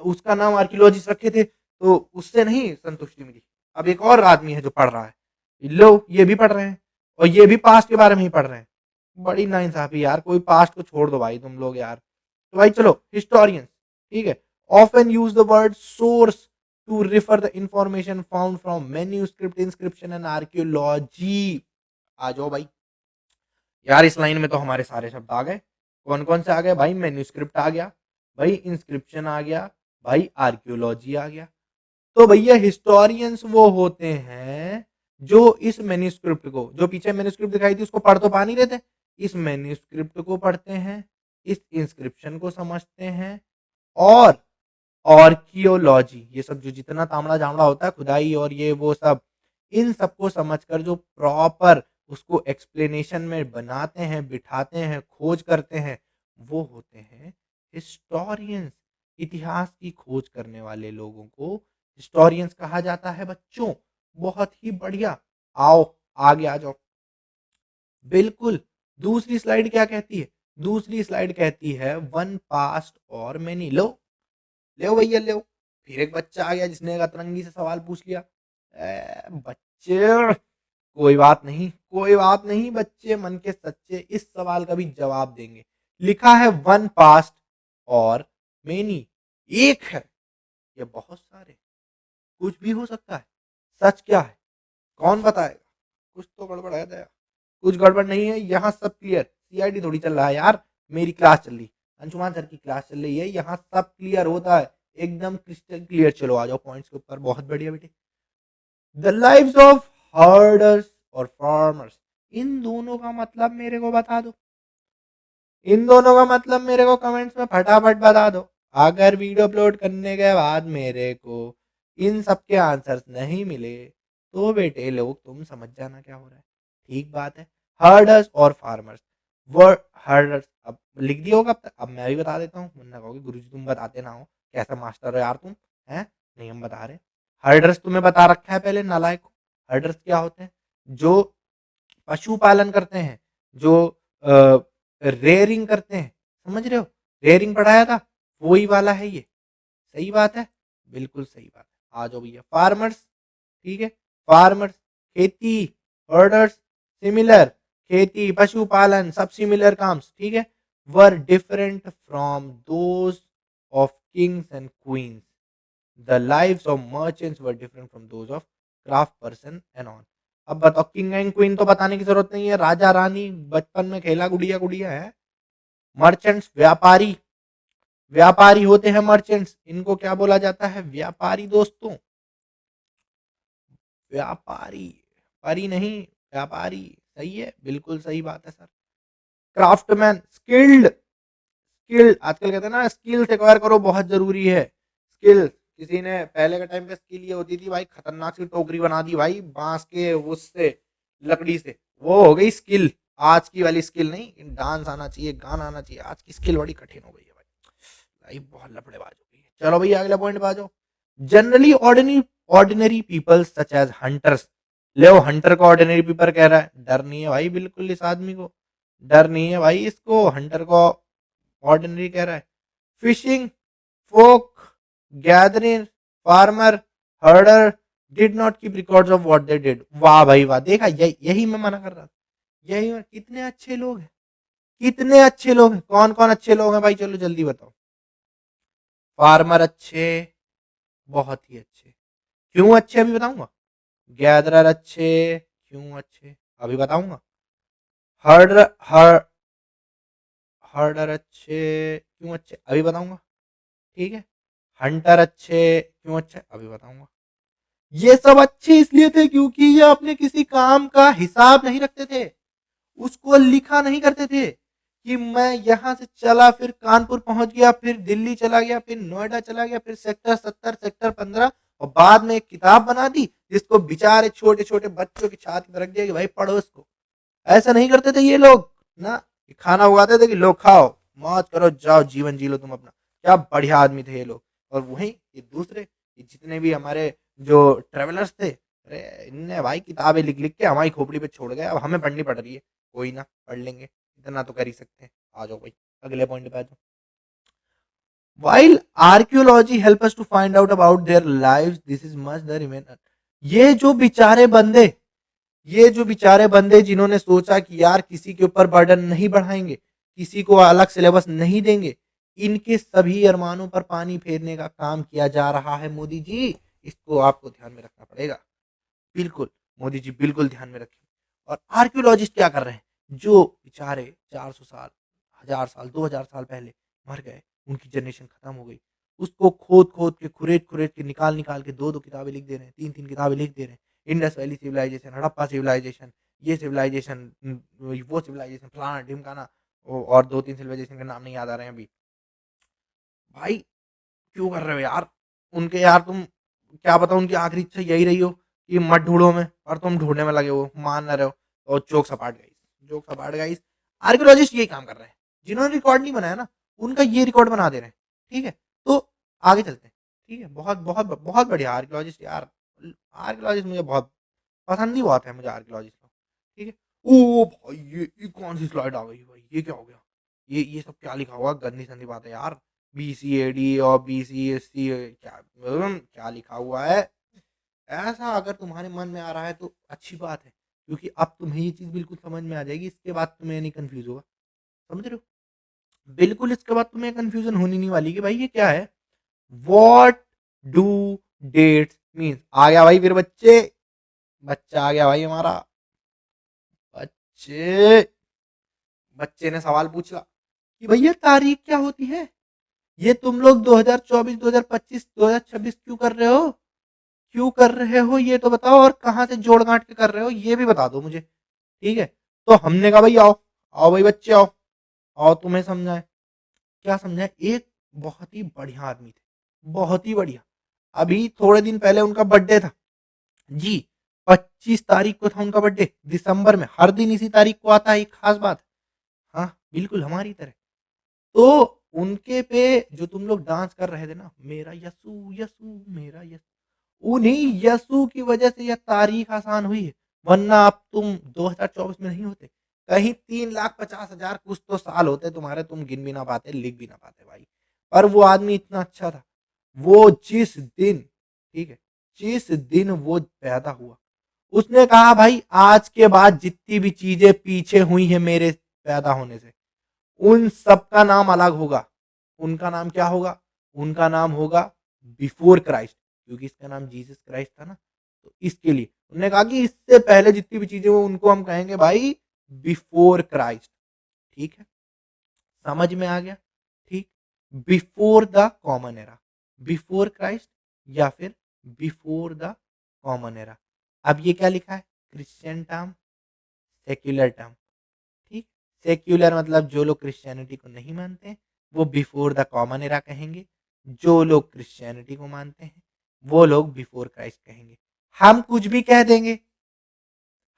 उसका नाम आर्कियोलॉजिस्ट रखे थे तो उससे नहीं संतुष्टि मिली। अब एक और आदमी है जो पढ़ रहा है, लो ये भी पढ़ रहे हैं, और ये भी पास्ट के बारे में ही पढ़ रहे हैं। बड़ी नाइंसाफी यार, कोई पास्ट को छोड़ दो भाई तुम लोग यार। तो भाई चलो, हिस्टोरियंस, ठीक है, often use the word source to refer the information found from manuscript, inscription and archaeology. आ जाओ भाई। यार इस लाइन में तो हमारे सारे शब्द आ गए। कौन कौन से आ गए भाई? मैन्यूस्क्रिप्ट आ गया भाई, इंस्क्रिप्शन आ गया भाई, आर्कियोलॉजी आ गया। तो भैया हिस्टोरियंस वो होते हैं जो इस मैन्यूस्क्रिप्ट को, जो पीछे मैन्यूस्क्रिप्ट दिखाई थी उसको पढ़ तो पा नहीं रहे थे, इस मैन्यूस्क्रिप्ट को पढ़ते हैं, इस इंस्क्रिप्शन को समझते हैं, और आर्कियोलॉजी, ये सब जो जितना तामड़ा जामड़ा होता है खुदाई और ये वो सब, इन सबको समझकर जो प्रॉपर उसको एक्सप्लेनेशन में बनाते हैं, बिठाते हैं, खोज करते हैं, वो होते हैं हिस्टोरियंस। इतिहास की खोज करने वाले लोगों को हिस्टोरियंस कहा जाता है बच्चों। बहुत ही बढ़िया। आओ आगे आ जाओ। बिल्कुल। दूसरी स्लाइड क्या कहती है? दूसरी स्लाइड कहती है वन पास्ट और मेनी। लो ले भैया ले। फिर एक बच्चा आ गया जिसने एक अतरंगी से सवाल पूछ लिया। बच्चे कोई बात नहीं, कोई बात नहीं, बच्चे मन के सच्चे इस सवाल का भी जवाब देंगे। लिखा है वन पास्ट और मेनी। एक है या बहुत सारे? कुछ भी हो सकता है। सच क्या है? कौन बताएगा? कुछ तो गड़बड़ है दया। कुछ गड़बड़ नहीं है, यहाँ सब क्लियर। सीआईडी थोड़ी चल रहा है यार, मेरी क्लास चल रही, अंशुमान सर की क्लास चल रही है, यहाँ सब क्लियर होता है, एकदम क्रिस्टल क्लियर। चलो आ जाओ पॉइंट्स के ऊपर। बहुत बढ़िया बेटे। द लाइव्स ऑफ हर्डर्स और फार्मर्स, इन दोनों का मतलब मेरे को बता दो। इन दोनों का मतलब मेरे को कमेंट्स में फटाफट बता दो। अगर वीडियो अपलोड करने के बाद मेरे को इन सब के आंसर्स नहीं मिले तो बेटे लोग तुम समझ जाना क्या हो रहा है। ठीक बात है। हर्डर्स और फार्मर्स। वर्ड हर्डर्स अब लिख दिया होगा अब तक। अब मैं भी बता देता हूँ, वरना कहोगे गुरुजी तुम बताते ना हो, कैसा मास्टर हो यार तुम, हैं? नहीं हम बता रहे। हर्डर्स तुम्हें बता रखा है पहले नालायक। हर्डर्स क्या होते हैं? जो पशुपालन करते हैं, जो रेयरिंग करते हैं, समझ रहे हो? रेयरिंग पढ़ाया था, वही वाला है ये। सही बात है, बिल्कुल सही बात है। आ जाओ भैया फार्मर्स। ठीक है, फार्मर्स खेती, हर्डर्स सिमिलर, खेती पशुपालन सब सिमिलर काम्स। ठीक है, were different from those of Kings and queen's. The lives of merchants were different from those of craft person and on. अब बताओ, किंग एंड क्वीन तो बताने की जरूरत नहीं है, राजा रानी बचपन में खेला गुड़िया गुड़िया है। मर्चेंट्स व्यापारी, व्यापारी होते हैं मर्चेंट्स, इनको क्या बोला जाता है? व्यापारी दोस्तों, व्यापारी, परी नहीं, व्यापारी। सही है, बिल्कुल सही बात है सर। क्राफ्टमैन स्किल्ड, स्किल आजकल कहते हैं ना स्किल्स एक्वायर करो बहुत जरूरी है। स्किल, किसी ने पहले के टाइम पे स्किल ये होती थी भाई, खतरनाक सी टोकरी बना दी भाई बांस के उससे, लकड़ी से, वो हो गई स्किल। आज की वाली स्किल नहीं, डांस आना चाहिए, गाना आना चाहिए। आज की स्किल बड़ी कठिन हो गई है भाई, लाइफ बहुत लफड़ेबाज हो गई है। चलो भैया अगला पॉइंट पे आ जाओ। Generally ordinary, ordinary people such as hunters. ले हंटर को ऑर्डिनरी पीपल कह रहा है, डर नहीं है भाई बिल्कुल इस आदमी को, डर नहीं है भाई इसको, हंटर को ऑर्डिनरी कह रहा है। Fishing folk gathering farmer herder did not keep records of what they did। वाह भाई वाह, देखा यही मैं मना कर रहा था। यही कितने अच्छे लोग हैं, कितने अच्छे लोग हैं। कौन कौन अच्छे लोग हैं भाई? चलो जल्दी बताओ। फार्मर अच्छे, बहुत ही अच्छे। क्यों अच्छे अभी बताऊंगा। गैदरर अच्छे, क्यों अच्छे अभी बताऊंगा। हर्डर हर्डर अच्छे, क्यों अच्छे अभी बताऊंगा। ठीक है, हंटर अच्छे, क्यों अच्छे अभी बताऊंगा। ये सब अच्छे इसलिए थे क्योंकि ये अपने किसी काम का हिसाब नहीं रखते थे, उसको लिखा नहीं करते थे कि मैं यहां से चला फिर कानपुर पहुंच गया, फिर दिल्ली चला गया, फिर नोएडा चला गया, फिर सेक्टर 70 सेक्टर 15, और बाद में एक किताब बना दी जिसको बेचारे छोटे छोटे बच्चों की छाती पर रख दिया कि भाई पढ़ो इसको। ऐसा नहीं करते थे ये लोग ना, खाना उगाते थे कि लो खाओ मौज करो जाओ जीवन जी लो तुम अपना। क्या बढ़िया आदमी थे ये लोग। और वहीं ये दूसरे, ये जितने भी हमारे जो ट्रेवलर्स थे, अरे इनने भाई किताबें लिख लिख के हमारी खोपड़ी पे छोड़ गए, अब हमें पढ़नी पड़ रही है। कोई ना, पढ़ लेंगे, इतना तो कर ही सकते हैं। आ जाओ भाई अगले पॉइंट पे आ जाओ। While archaeology help us to find out about their lives, this is much the remainder। ये जो बेचारे बंदे, ये जो बेचारे बंदे जिन्होंने सोचा कि यार किसी के ऊपर बर्डन नहीं बढ़ाएंगे, किसी को अलग सिलेबस नहीं देंगे, इनके सभी अरमानों पर पानी फेरने का काम किया जा रहा है मोदी जी। इसको आपको ध्यान में रखना पड़ेगा। बिल्कुल मोदी जी, बिल्कुल ध्यान में रखें। और आर्कियोलॉजिस्ट क्या कर रहे हैं, जो बेचारे 400 साल, 1000 साल, 2000 साल पहले मर गए, उनकी जनरेशन खत्म हो गई, उसको खोद-खोद के, खुरेद-खुरेद के, निकाल-निकाल के 2-2 किताबें लिख दे रहे हैं, 3-3 किताबें लिख दे रहे हैं। Indus valley civilisation, Harappa civilisation, ये सिविलाइजेशन, वो सिविलाइजेशन, फलाना-ढिमकाना, और 2-3 सिविलाइजेशन के नाम नहीं याद आ रहे हैं अभी। भाई क्यों कर रहे हो यार? उनके यार तुम, क्या पता उनकी आखिरी इच्छा यही रही हो कि मत ढूँढो हमें, और तुम ढूँढने में लगे हो, मान ना रहे हो। और जोक सपाट गाइस। आर्कियोलॉजिस्ट यही काम कर रहे हैं। जिन्होंने रिकॉर्ड नहीं बनाया ना, उनका ये रिकॉर्ड बना दे रहे हैं। ठीक है? तो आगे चलते हैं। ठीक है? बहुत बहुत बहुत बढ़िया आर्कियोलॉजिस्ट यार। आर्कियोलॉजिस्ट मुझे बहुत पसंद ही बहुत है मुझे आर्कियोलॉजिस्ट लोग। ठीक है? ओह भाई ये कौन-सी स्लाइड आ गई भाई? ये क्या हो गया? ये सब क्या लिखा हुआ है? गंदी-संदी बातें यार। बीसीएडी और बीसीएससी क्या क्या लिखा हुआ है? ऐसा अगर तुम्हारे मन में आ रहा है तो अच्छी बात है, क्योंकि अब तुम्हें ये चीज़ बिल्कुल समझ में आ जाएगी, इसके बाद तुम्हें नहीं कन्फ्यूज़ होगा, समझ रहे हो? बिल्कुल इसके बाद तुम्हें कन्फ्यूज़न होनी नहीं वाली कि भाई ये क्या है? What do dates means? आ गया भाई फिर बच्चे, बच्चा आ गया भाई हमारा। बच्चे बच्चे ने सवाल पूछा कि भैया तारीख क्या होती है? ये तुम लोग 2024, 2025, 2026 क्यों कर रहे हो? क्यों कर रहे हो ये तो बताओ, और कहाँ से जोड़ गांठ के कर रहे हो ये भी बता दो मुझे। ठीक है? तो हमने कहा भाई आओ, आओ भाई बच्चे आओ, आओ तुम्हें समझाए। क्या समझाए? एक बहुत ही बढ़िया आदमी थे, बहुत ही बढ़िया। अभी थोड़े दिन पहले उनका बर्थडे था जी। 25 तारीख को था उनका बर्थडे, दिसंबर में। हर दिन इसी तारीख को आता है, एक खास बात। हाँ बिल्कुल हमारी तरह। तो उनके पे जो तुम लोग डांस कर रहे थे ना, मेरा यसु यसु मेरा यसु, उन्हीं यसु की वजह से यह तारीख आसान हुई है। वरना अब तुम 2024 में नहीं होते, कहीं 3,50,000 कुछ तो साल होते तुम्हारे, तुम गिन भी ना पाते, लिख भी ना पाते भाई। पर वो आदमी इतना अच्छा था, वो जिस दिन, ठीक है, जिस दिन वो पैदा हुआ, उसने कहा भाई आज के बाद जितनी भी चीजें पीछे हुई है मेरे पैदा होने से, उन सबका नाम अलग होगा। उनका नाम क्या होगा? उनका नाम होगा बिफोर क्राइस्ट, क्योंकि इसका नाम जीसस क्राइस्ट था ना। तो इसके लिए उन्होंने कहा कि इससे पहले जितनी भी चीजें हो उनको हम कहेंगे भाई बिफोर क्राइस्ट। ठीक है? समझ में आ गया? ठीक। Before the common era, before Christ या फिर बिफोर द कॉमन एरा। अब ये क्या लिखा है? Christian term, secular term. ठीक। सेक्युलर मतलब जो लोग क्रिश्चियनिटी को नहीं मानते वो बिफोर द कॉमन एरा कहेंगे, जो लोग क्रिश्चियनिटी को मानते हैं वो लोग बिफोर क्राइस्ट कहेंगे। हम कुछ भी कह देंगे,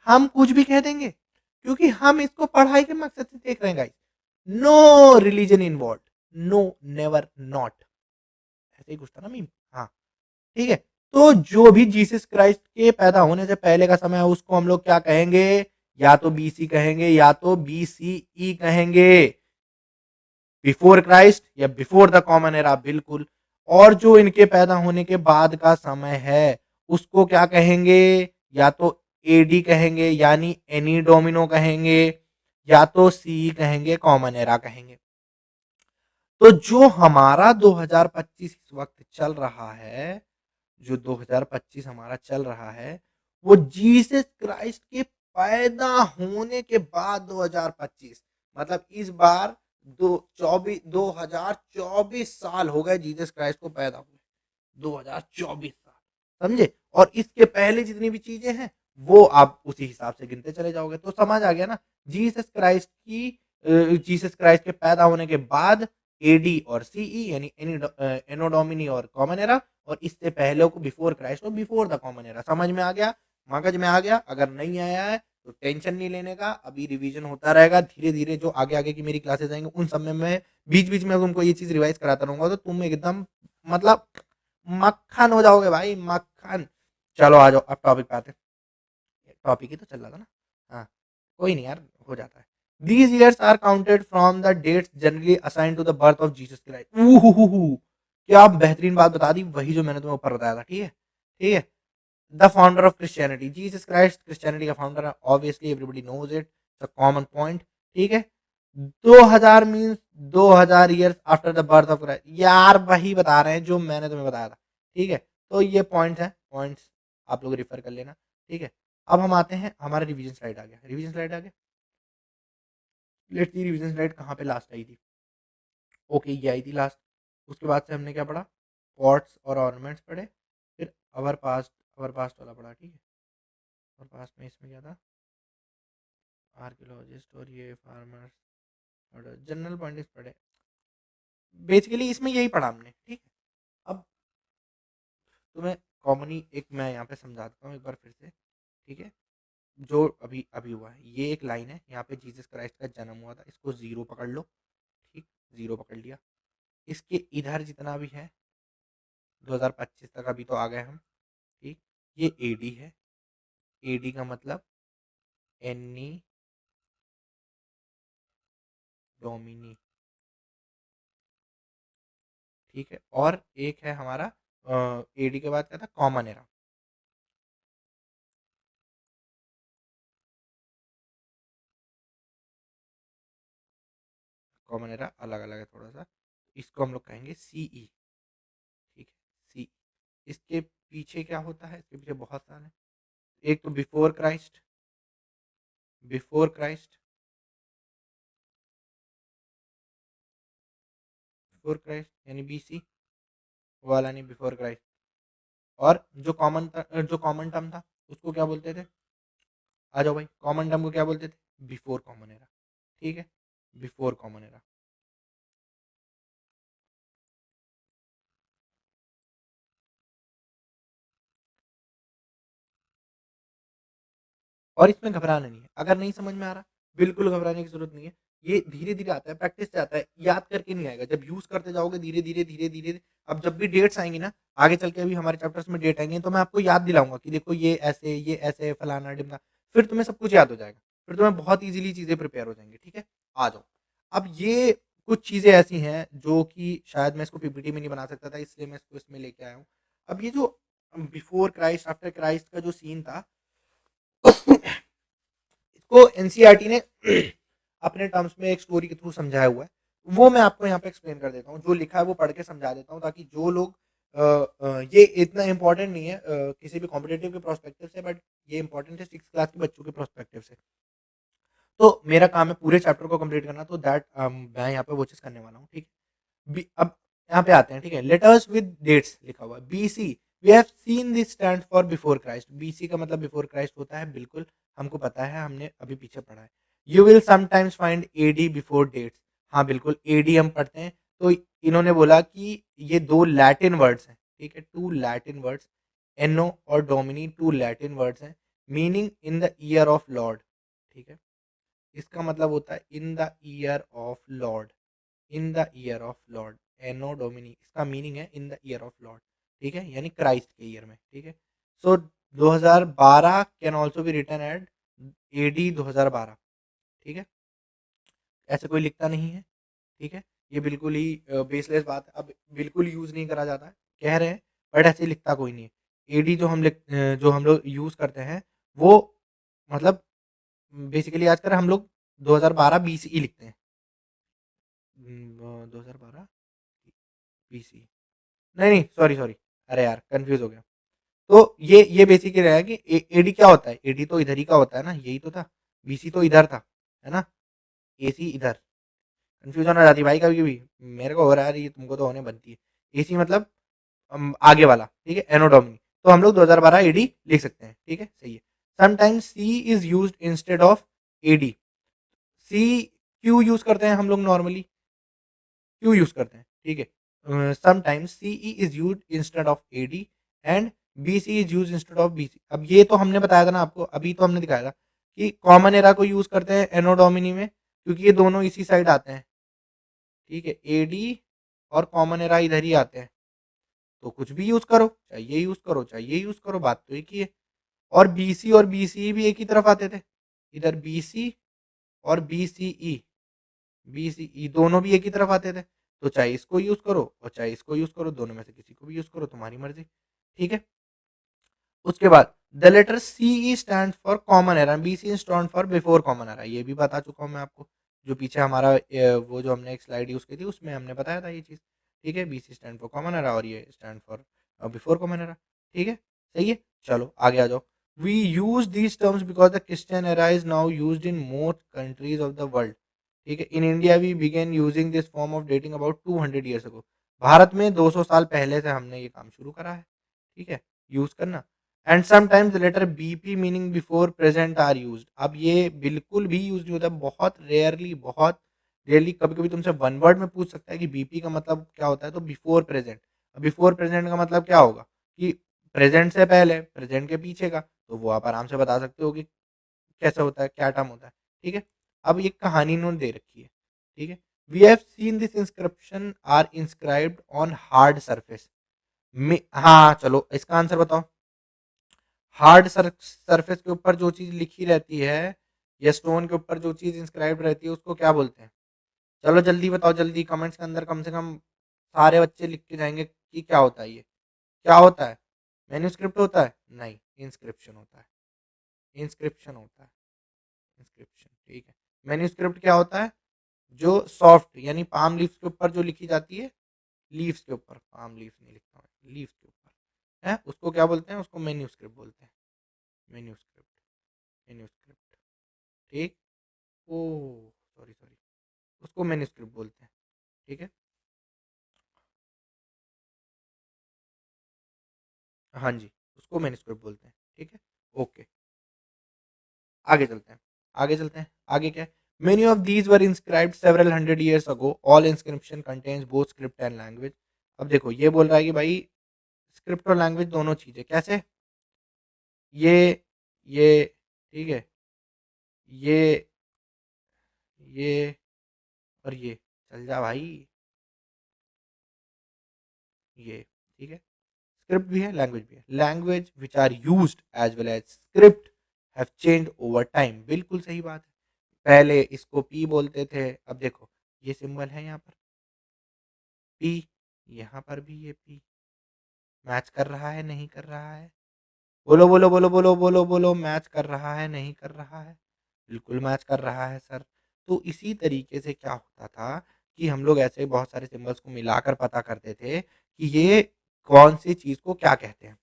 हम कुछ भी कह देंगे, क्योंकि हम इसको पढ़ाई के मकसद से देख रहे हैं guys. No religion involve, no, never, not, ऐसे ही कुछ था ना मीम। हाँ ठीक है। तो जो भी जीसस क्राइस्ट के पैदा होने से पहले का समय है उसको हम लोग क्या कहेंगे? या तो बीसी कहेंगे या तो बीसीई कहेंगे, बिफोर क्राइस्ट या बिफोर द कॉमन एरा, बिल्कुल। और जो इनके पैदा होने के बाद का समय है उसको क्या कहेंगे? या तो एडी कहेंगे यानी एनी डोमिनो कहेंगे, या तो सी कहेंगे, कॉमन एरा कहेंगे। तो जो हमारा 2025 इस वक्त चल रहा है, जो 2025 हमारा चल रहा है, वो जीसस क्राइस्ट के पैदा होने के बाद 2025, मतलब इस बार 2024 साल हो गए जीसस क्राइस्ट को पैदा हुए, 2024 साल, समझे? और इसके पहले जितनी भी चीजें हैं वो आप उसी हिसाब से गिनते चले जाओगे, तो समझ आ गया ना। जीसस क्राइस्ट के पैदा होने के बाद एडी और सीई यानी एनो डोमिनी और कॉमन एरा, और इससे पहले को बिफोर क्राइस्ट और बिफोर द कॉमन एरा। समझ में आ गया? मगज में आ गया? अगर नहीं आया है तो टेंशन नहीं लेने का, अभी रिवीजन होता रहेगा धीरे धीरे। जो आगे आगे की मेरी क्लासेस आएंगे उन सब में मैं बीच बीच में तुमको ये चीज रिवाइज कराता रहूंगा, तो तुम एकदम मतलब मक्खन हो जाओगे भाई, मक्खन। चलो आ जाओ अब टॉपिक पे आते हैं। टॉपिक ही तो चल रहा था ना। हाँ कोई नहीं यार, हो जाता है। These years are counted from the dates generally assigned to the birth of Jesus Christ. क्या बेहतरीन बात बता दी, वही जो मैंने तुम्हें ऊपर बताया था। ठीक है? ठीक है। The founder of Christianity, Jesus Christ Christianity का फाउंडर है, obviously everybody knows it, it's a common point. ठीक है? 2000 means 2000 years after the birth of Christ, यार वही बता रहे हैं जो मैंने तुम्हें बताया था। ठीक है? तो ये पॉइंट्स हैं, पॉइंट्स आप लोग रेफर कर लेना। ठीक है? अब हम आते हैं, हमारा रिवीजन स्लाइड आ गया, रिवीजन स्लाइड आ गया। लेट्स सी रिवीजन स्लाइड कहाँ पे लास्ट आई थी। ओके, ये आई थी लास्ट। उसके बाद से हमने क्या पढ़ा, पॉट्स और ऑर्नामेंट्स पढ़े, फिर अवर पास्ट वाला पढ़ा, ठीक है। और पास्ट में इसमें क्या था, आर्कियोलॉजिस्ट और ये फार्मर्स और जनरल पॉइंट्स पढ़े। बेसिकली इसमें यही पढ़ा हमने, ठीक है। अब तुम्हें कॉमनली एक मैं यहाँ पे समझा देता हूँ एक बार फिर से, ठीक है। जो अभी अभी हुआ है, ये एक लाइन है, यहाँ पे जीसस क्राइस्ट का जन्म हुआ था, इसको जीरो पकड़ लो, ठीक, जीरो पकड़ लिया। इसके इधर जितना भी है 2025 तक अभी तो आ गए हम, ठीक। ये एडी है, एडी का मतलब एनी डोमिनी, ठीक है। और एक है हमारा एडी के बाद क्या था, कॉमन एरा। कॉमन एरा अलग अलग है थोड़ा सा, इसको हम लोग कहेंगे सीई, ठीक है, सी। इसके पीछे क्या होता है, इसके पीछे बहुत सारे हैं। एक तो before Christ, before Christ, before Christ यानी बीसी वाला, नहीं बिफोर क्राइस्ट। और जो कॉमन टर्म था उसको क्या बोलते थे, आ जाओ भाई, कॉमन टर्म को क्या बोलते थे, बिफोर कॉमन एरा, ठीक है, बिफोर कॉमन एरा। और इसमें घबराना नहीं है, अगर नहीं समझ में आ रहा, बिल्कुल घबराने की जरूरत नहीं है। ये धीरे धीरे आता है, प्रैक्टिस से आता है, याद करके नहीं आएगा, जब यूज करते जाओगे धीरे धीरे धीरे धीरे। अब जब भी डेट्स आएंगी ना, आगे चल के अभी हमारे चैप्टर्स में डेट आएंगे, तो मैं आपको याद दिलाऊंगा कि देखो ये ऐसे फलाना डिमना, फिर तुम्हें सब कुछ याद हो जाएगा, फिर तुम्हें बहुत इजीली चीजें प्रिपेयर हो जाएंगी, ठीक है। आ जाओ। अब ये कुछ चीजें ऐसी हैं जो कि शायद मैं इसको पीपीटी में नहीं बना सकता था, इसलिए मैं इसको इसमें लेके आया हूँ। अब ये जो बिफोर क्राइस्ट आफ्टर क्राइस्ट का जो सीन था, इसको एनसीईआरटी ने अपने टर्म्स में एक स्टोरी के थ्रू समझाया हुआ है, वो मैं आपको यहाँ पे एक्सप्लेन कर देता हूँ, जो लिखा है वो पढ़ के समझा देता हूँ, ताकि जो लोग ये इतना इंपॉर्टेंट नहीं है किसी भी कॉम्पिटेटिव के प्रोस्पेक्टिव से, बट ये इंपॉर्टेंट है 6th क्लास के बच्चों के प्रोस्पेक्टिव से। तो मेरा काम है पूरे चैप्टर को कंप्लीट करना, तो दैट मैं यहाँ पे वो चीज़ करने वाला हूँ, ठीक है। अब यहाँ पे आते हैं, ठीक है। लेटर्स विद डेट्स लिखा हुआ है, BC, we have seen this stand for before Christ. BC का मतलब बिफोर क्राइस्ट होता है, बिल्कुल हमको पता है, हमने अभी पीछे पढ़ा है। You will sometimes find AD before dates, हाँ बिल्कुल, एडी हम पढ़ते हैं। तो इन्होंने बोला कि ये दो लैटिन वर्ड्स हैं, ठीक है, टू लैटिन वर्ड्स, एनो और डोमिनी, टू लैटिन वर्ड्स हैं, meaning in the year of lord, ठीक है। इसका मतलब होता है in the year of lord, in the year of lord, anno domini, इसका मीनिंग है in the year of lord, ठीक है, यानी क्राइस्ट के ईयर में, ठीक है। So 2012 can also be written at AD 2012, ठीक है। ऐसे कोई लिखता नहीं है, ठीक है। ये बिल्कुल ही बेसलेस बात है, अब बिल्कुल यूज नहीं करा जाता है, कह रहे हैं, बट ऐसे लिखता कोई नहीं है। एडी जो हम लोग यूज करते हैं, वो मतलब बेसिकली आजकल हम लोग 2012 बीसीई लिखते हैं, 2012 बीसी, नहीं नहीं, सॉरी सॉरी, अरे यार कंफ्यूज हो गया। तो ये बेसिकली रहेगा कि एडी क्या होता है, एडी तो इधर ही का होता है ना, यही तो था, बीसी तो इधर था, है ना, एसी इधर। कंफ्यूजन हो जाती है भाई कभी कभी, मेरे को हो रहा है, ये तुमको तो होने बनती है। एसी मतलब आगे वाला, ठीक है, एनोडोमिनी। तो हम लोग 2012 एडी लिख सकते हैं, ठीक है, सही है। Sometimes C is use instead of AD, C Q use करते हैं हम लोग नॉर्मली, क्यू यूज करते हैं, ठीक है। Sometimes CE is use instead of AD and BC is use instead of BC. अब ये तो हमने बताया था ना आपको, अभी तो हमने दिखाया था कि कॉमन एरा को यूज करते हैं एनोडोमिनी में, क्योंकि ये दोनों इसी साइड आते हैं, ठीक है, एडी और कॉमन एरा इधर ही आते हैं। तो कुछ भी यूज करो, चाहे ये यूज करो चाहे ये यूज करो, बात तो एक ही है। और बीसी भी एक ही तरफ आते थे, इधर बीसी और बीसीई, बीसीई दोनों भी एक ही तरफ आते थे। तो चाहे इसको यूज करो और चाहे इसको यूज करो, दोनों में से किसी को भी यूज करो, तुम्हारी मर्जी, ठीक है। उसके बाद the letter C stand for common era, B C stand for before common era, ये भी बता चुका हूँ मैं आपको, जो पीछे हमारा वो जो हमने एक स्लाइड यूज की थी उसमें हमने बताया था ये चीज़, ठीक है। B C stand for common era और ये stand for before common era, ठीक है, सही है। चलो आगे आ जाओ। We use these terms because the Christian era is now used in most countries of the world. ठीक है, in India we began using this form of dating about 200 years ago. Bharat में 200 साल पहले से हमने ये काम शुरू करा है, ठीक है, यूज करना। And sometimes the letter BP meaning before present are used. अब ये बिल्कुल भी यूज नहीं होता, बहुत रेयरली, बहुत रेयरली, कभी कभी तुमसे वन वर्ड में पूछ सकता है कि बीपी का मतलब क्या होता है, तो बिफोर प्रेजेंट। बिफोर प्रेजेंट का मतलब क्या होगा कि प्रेजेंट से पहले, प्रेजेंट के पीछे का, तो वो आप आराम से बता सकते हो कि कैसे होता है, क्या टर्म होता है। ठीक है, अब ये कहानी इन्होंने दे रखी है। ठीक है, we have seen this inscription are inscribed on hard surface में। हाँ चलो, इसका आंसर बताओ। हार्ड सरफेस के ऊपर जो चीज लिखी रहती है, या स्टोन के ऊपर जो चीज इंस्क्राइब रहती है, उसको क्या बोलते हैं? चलो जल्दी बताओ, जल्दी कमेंट्स के अंदर कम से कम सारे बच्चे लिख के जाएंगे कि क्या होता है ये। क्या होता है? मैन्यूस्क्रिप्ट होता है? नहीं, इंस्क्रिप्शन होता है। इंस्क्रिप्शन होता है, इंस्क्रिप्शन। ठीक है, मैन्यूस्क्रिप्ट क्या होता है? जो सॉफ्ट यानी पाम लीव्स के ऊपर जो लिखी जाती है, लीव्स के ऊपर, पाम लीव्स नहीं लिखता हूँ, लीव्स के ऊपर है, उसको क्या बोलते हैं? उसको मैन्यूस्क्रिप्ट बोलते हैं। Manuscript, manuscript. ठीक। ओ, सॉरी सॉरी, उसको मैन्यूस्क्रिप्ट बोलते हैं। ठीक है, हाँ जी, उसको मैन्यूस्क्रिप्ट बोलते हैं। ठीक है, ओके, आगे चलते हैं। आगे चलते हैं, आगे क्या है? Many of these were inscribed several hundred years ago, all inscription contains both script and language. अब देखो, ये बोल रहा है कि भाई स्क्रिप्ट और लैंग्वेज दोनों चीजें कैसे? ये ठीक है, ये ये और ये, चल जा भाई, ये। ठीक है, स्क्रिप्ट भी है, लैंग्वेज भी है। Language which are used as well as script have changed over time. बिल्कुल सही बात है। पहले इसको पी बोलते थे, अब देखो ये सिंबल है यहाँ पर पी, यहाँ पर भी ये पी। मैच कर रहा है, नहीं कर रहा है? बोलो बोलो बोलो बोलो बोलो बोलो, मैच कर रहा है, नहीं कर रहा है? बिल्कुल मैच कर रहा है सर। तो इसी तरीके से क्या होता था कि हम लोग ऐसे बहुत सारे सिंबल्स को मिलाकर पता करते थे कि ये कौन सी चीज को क्या कहते हैं,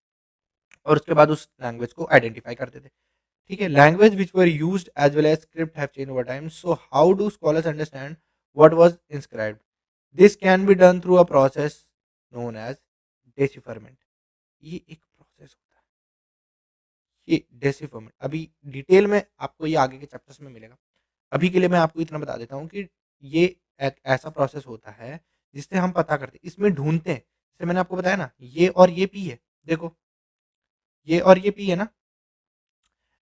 और उसके बाद उस लैंग्वेज को आइडेंटिफाई करते थे। ठीक है, language which were used as well as script have change over time, so how do scholars understand what was inscribed? This can be done through a process known as decipherment. ये एक process होता है, ये डेसिफरमेंट। अभी detail में आपको ये आगे के चैप्टर्स में मिलेगा। अभी के लिए मैं आपको इतना बता देता हूँ कि ये एक ऐसा प्रोसेस होता है जिससे हम पता करते हैं, इसमें ढूंढते हैं। जैसे मैंने आपको बताया ना, ये और ये पी है, देखो ये और ये पी है ना,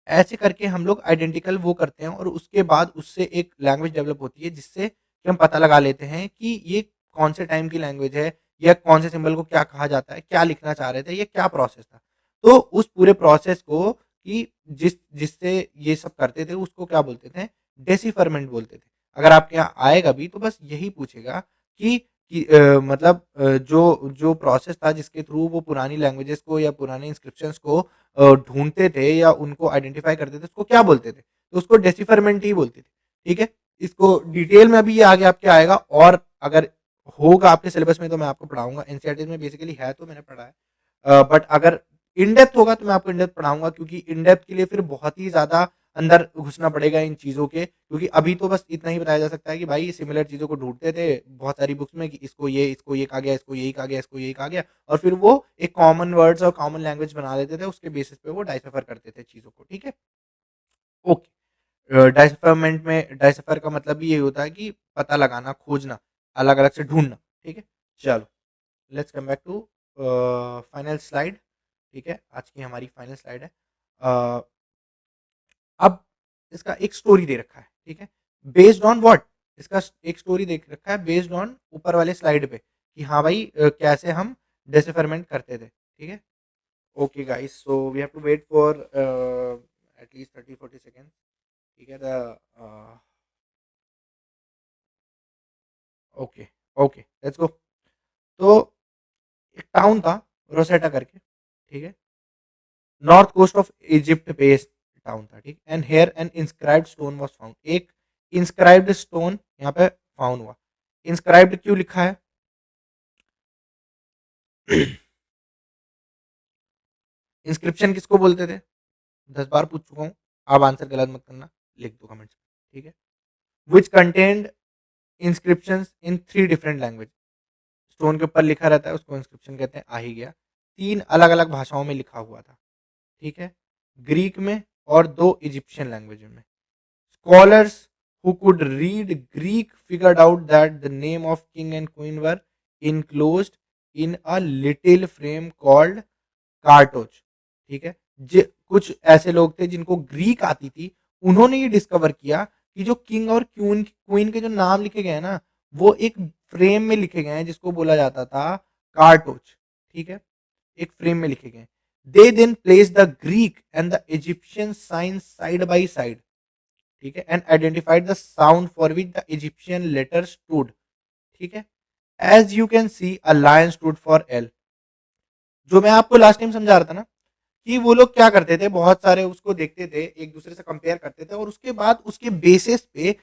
ऐसे करके हम लोग आइडेंटिकल वो करते हैं, और उसके बाद उससे एक लैंग्वेज डेवलप होती है जिससे कि हम पता लगा लेते हैं कि ये कौन से टाइम की लैंग्वेज है, या कौन से सिंबल को क्या कहा जाता है, क्या लिखना चाह रहे थे, ये क्या प्रोसेस था। तो उस पूरे प्रोसेस को कि जिससे ये सब करते थे, उसको क्या बोलते थे? डेसिफरमेंट बोलते थे। अगर आपके यहाँ आएगा भी तो बस यही पूछेगा कि मतलब जो जो प्रोसेस था जिसके थ्रू वो पुरानी लैंग्वेजेस को या पुराने इंस्क्रिप्शंस को ढूँढते थे या उनको आइडेंटिफ़ाई करते थे, उसको क्या बोलते थे? तो उसको डेसिफरमेंट ही बोलते थे, ठीक है? इसको डिटेल में अभी ये आगे आपके आएगा, और अगर होगा आपके सिलेबस में तो मैं आपको पढ़ाऊँगा। एनसीईआरटी में बेसिकली है तो मैंने पढ़ा है। बट अगर इन डेप्थ होगा तो मैं आपको इन डेप्थ पढ़ाऊँगा, क्योंकि इन डेप्थ के लिए फिर बहुत ही ज़्यादा अंदर घुसना पड़ेगा इन चीज़ों के, क्योंकि अभी तो बस इतना ही बताया जा सकता है कि भाई सिमिलर चीज़ों को ढूँढते थे बहुत सारी बुक्स में कि इसको ये कहा गया, इसको यही कहा गया, इसको यही कहा गया, और फिर वो एक कॉमन वर्ड्स और कॉमन लैंग्वेज बना लेते थे, उसके बेसिस पे वो डाइसेफर करते थे चीज़ों को, ठीक है? ओके। डाइसेफरमेंट में डाइसेफर का मतलब भी यही होता है कि पता लगाना, खोजना, अलग-अलग से ढूँढना, ठीक है? चलो, let's come back to final slide. ठीक है, आज की हमारी फाइनल स्लाइड है। अ, अब इसका एक स्टोरी दे रखा है, ठीक है? Based on what? इसका एक स्टोरी दे रखा है बेस्ड ऑन ऊपर वाले स्लाइड पे, कि हाँ भाई कैसे हम डेसिफरमेंट करते थे, ठीक है? Okay guys, so we have to wait for at least 30-40 seconds. ठीक है, ओके, ओके, लेट्स गो। तो एक टाउन था रोसेटा करके, ठीक है? North coast of Egypt based town था, ठीक? And here an inscribed stone was found. एक इंस्क्राइब्ड स्टोन यहाँ पे फाउंड हुआ। इंस्क्राइब्ड क्यों लिखा है? इंस्क्रिप्शन किसको बोलते थे? 10 बार पूछ चुका हूँ, आप आंसर गलत मत करना, लिख दो कमेंट्स में, ठीक है। विच कंटेंट इंस्क्रिप्शंस इन 3 डिफरेंट लैंग्वेज। स्टोन के ऊपर लिखा रहता है, उसको इंस्क्रिप्शन कहते हैं, आ ही गया। 3 अलग-अलग भाषाओं में लिखा हुआ था, ठीक है। ग्रीक में और 2 इजिप्शियन लैंग्वेज में। Scholars who could read Greek figured out that the name of king and queen were enclosed in a little frame called कार्टोज, ठीक है। कुछ ऐसे लोग थे जिनको ग्रीक आती थी, उन्होंने ये डिस्कवर किया कि जो किंग और क्वीन क्वीन के जो नाम लिखे गए हैं ना, वो एक फ्रेम में लिखे गए हैं जिसको बोला जाता था कार्टोज, ठीक है। एक फ्रेम में लिखे गए। They then place the Greek and the Egyptian signs side by side, ठीक है, and identified the sound for which the Egyptian letter stood, ठीक है। As you can see a lion stood for L. जो मैं आपको last time समझा रहा था ना, कि वो लोग क्या करते थे, बहुत सारे उसको देखते थे, एक दूसरे से कंपेयर करते थे और उसके बाद उसके बेसिस पे,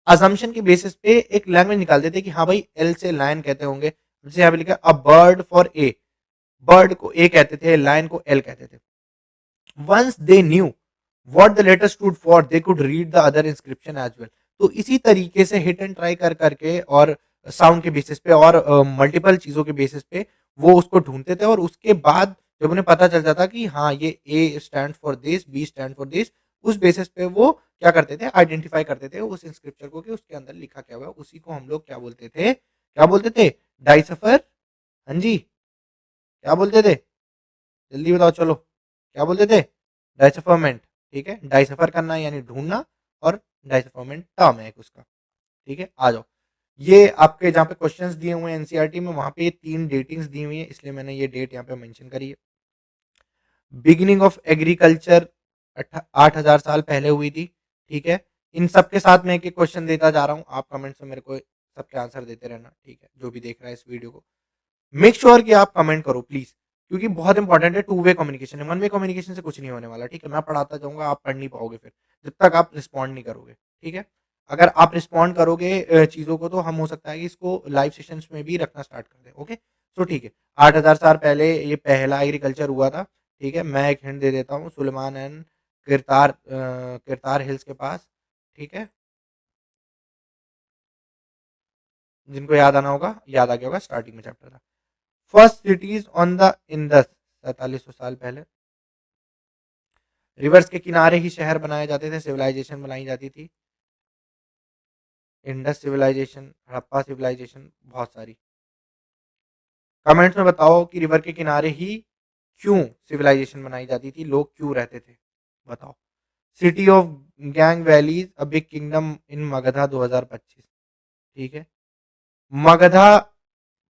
अजम्पशन के बेसिस पे एक लैंग्वेज निकालते थे कि हाँ भाई एल से लायन कहते होंगे। जैसे यहाँ पे लिखा a bird for A, bird को ए कहते थे, लायन को एल कहते थे। Once they knew what the letter stood for they could read the other inscription as well. तो इसी तरीके से हिट एंड ट्राई कर करके और साउंड के बेसिस पे और मल्टीपल चीजों के बेसिस पे वो उसको ढूंढते थे, और उसके बाद जब उन्हें पता चल जाता कि हाँ ये A stand for this, B stand for this, उस बेसिस पे वो क्या करते थे, आइडेंटिफाई करते थे उस इंस्क्रिप्चर को कि उसके अंदर लिखा क्या हुआ है। उसी को हम लोग क्या बोलते थे, क्या बोलते थे, डाइसफर। हाँ जी, क्या बोलते थे, जल्दी बताओ चलो, क्या बोलते थे, डाइसफरमेंट, ठीक है। डाइसफर करना यानी ढूंढना, और डाइसफरमेंट टर्म है एक उसका, ठीक है। आ जाओ, ये आपके जहाँ पे क्वेश्चंस दिए हुए हैं एनसीईआरटी में, वहां पे ये 3 डेटिंग्स दी हुई है, इसलिए मैंने ये डेट यहाँ पे मेंशन करी है। बिगिनिंग ऑफ एग्रीकल्चर 8,000 साल पहले हुई थी, ठीक है। इन सब के साथ मैं एक एक क्वेश्चन देता जा रहा हूँ, आप कमेंट्स में मेरे को सबके आंसर देते रहना, ठीक है, जो भी देख रहा है इस वीडियो को। मेक श्योर कि आप कमेंट करो प्लीज, क्योंकि बहुत इंपॉर्टेंट है। 2 वे कम्युनिकेशन है, 1 वे कम्युनिकेशन से कुछ नहीं होने वाला, ठीक है। मैं पढ़ाता जाऊंगा, आप पढ़ नहीं पाओगे फिर, जब तक आप रिस्पॉन्ड नहीं करोगे, ठीक है। अगर आप रिस्पॉन्ड करोगे चीजों को, तो हम हो सकता है कि इसको लाइव सेशंस में भी रखना स्टार्ट कर दें, ओके। तो ठीक है, 8,000 साल पहले ये पहला एग्रीकल्चर हुआ था, ठीक है। मैं एक हिंट दे देता हूँ, सुलेमान एंड किरतार हिल्स के पास, ठीक है। जिनको याद आना होगा, याद आ गया होगा, स्टार्टिंग में चैप्टर था। First CTs on the Indus, 4700 साल पहले। रिवर्स के किनारे ही शहर बनाए जाते थे, सिविलाइजेशन बनाई जाती थी। इंडस सिविलाइजेशन, हड़प्पा सिविलाइजेशन, बहुत सारी। कमेंट्स में बताओ कि रिवर के किनारे ही क्यों सिविलाइजेशन बनाई जाती थी, लोग क्यों रहते थे, बताओ। City of gang valleys a big kingdom in Magadha 2025, ठीक है। मगधा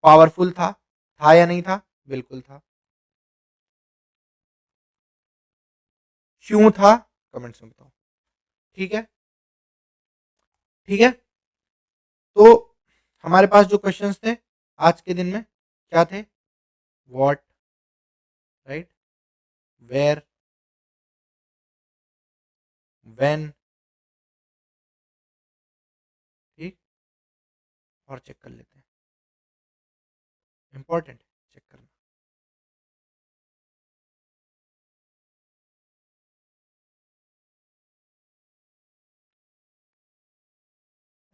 पावरफुल था या नहीं था, बिल्कुल था। क्यों था, कमेंट्स में बताओ, ठीक है, ठीक है। तो हमारे पास जो क्वेश्चंस थे आज के दिन में, क्या थे, व्हाट, राइट, वेयर, व्हेन, ठीक, और चेक कर लेते हैं, इंपॉर्टेंट चेक करना,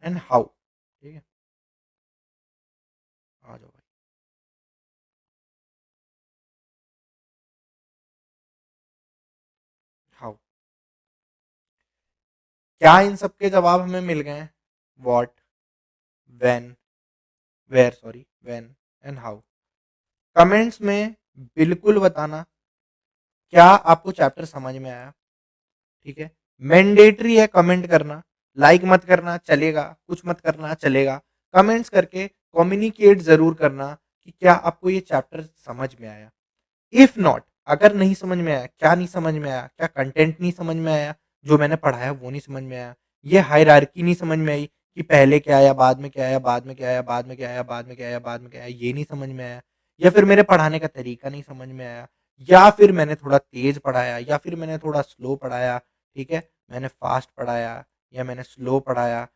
एंड हाउ, ठीक है। आ जाओ भाई, हाउ, क्या इन सब के जवाब हमें मिल गए हैं, what, when, where, sorry, when and how. Comments में बिल्कुल बताना क्या आपको चैप्टर समझ में आया, ठीक है। मैंडेटरी है कमेंट करना, लाइक मत करना चलेगा, कुछ मत करना चलेगा, कमेंट्स करके कम्युनिकेट जरूर करना कि क्या आपको ये चैप्टर समझ में आया। इफ नॉट, अगर नहीं समझ में आया, क्या नहीं समझ में आया, क्या कंटेंट नहीं समझ में आया, जो मैंने पढ़ाया वो नहीं समझ में आया, ये हायरार्की नहीं समझ में आई कि पहले क्या आया, बाद में क्या आया, बाद में क्या आया, बाद में क्या आया, बाद में क्या आया, बाद में क्या आया, ये नहीं समझ में आया, या फिर मेरे पढ़ाने का तरीका नहीं समझ में आया, या फिर मैंने थोड़ा तेज पढ़ाया, या फिर मैंने थोड़ा स्लो पढ़ाया, ठीक है, मैंने फास्ट पढ़ाया या मैंने स्लो पढ़ाया,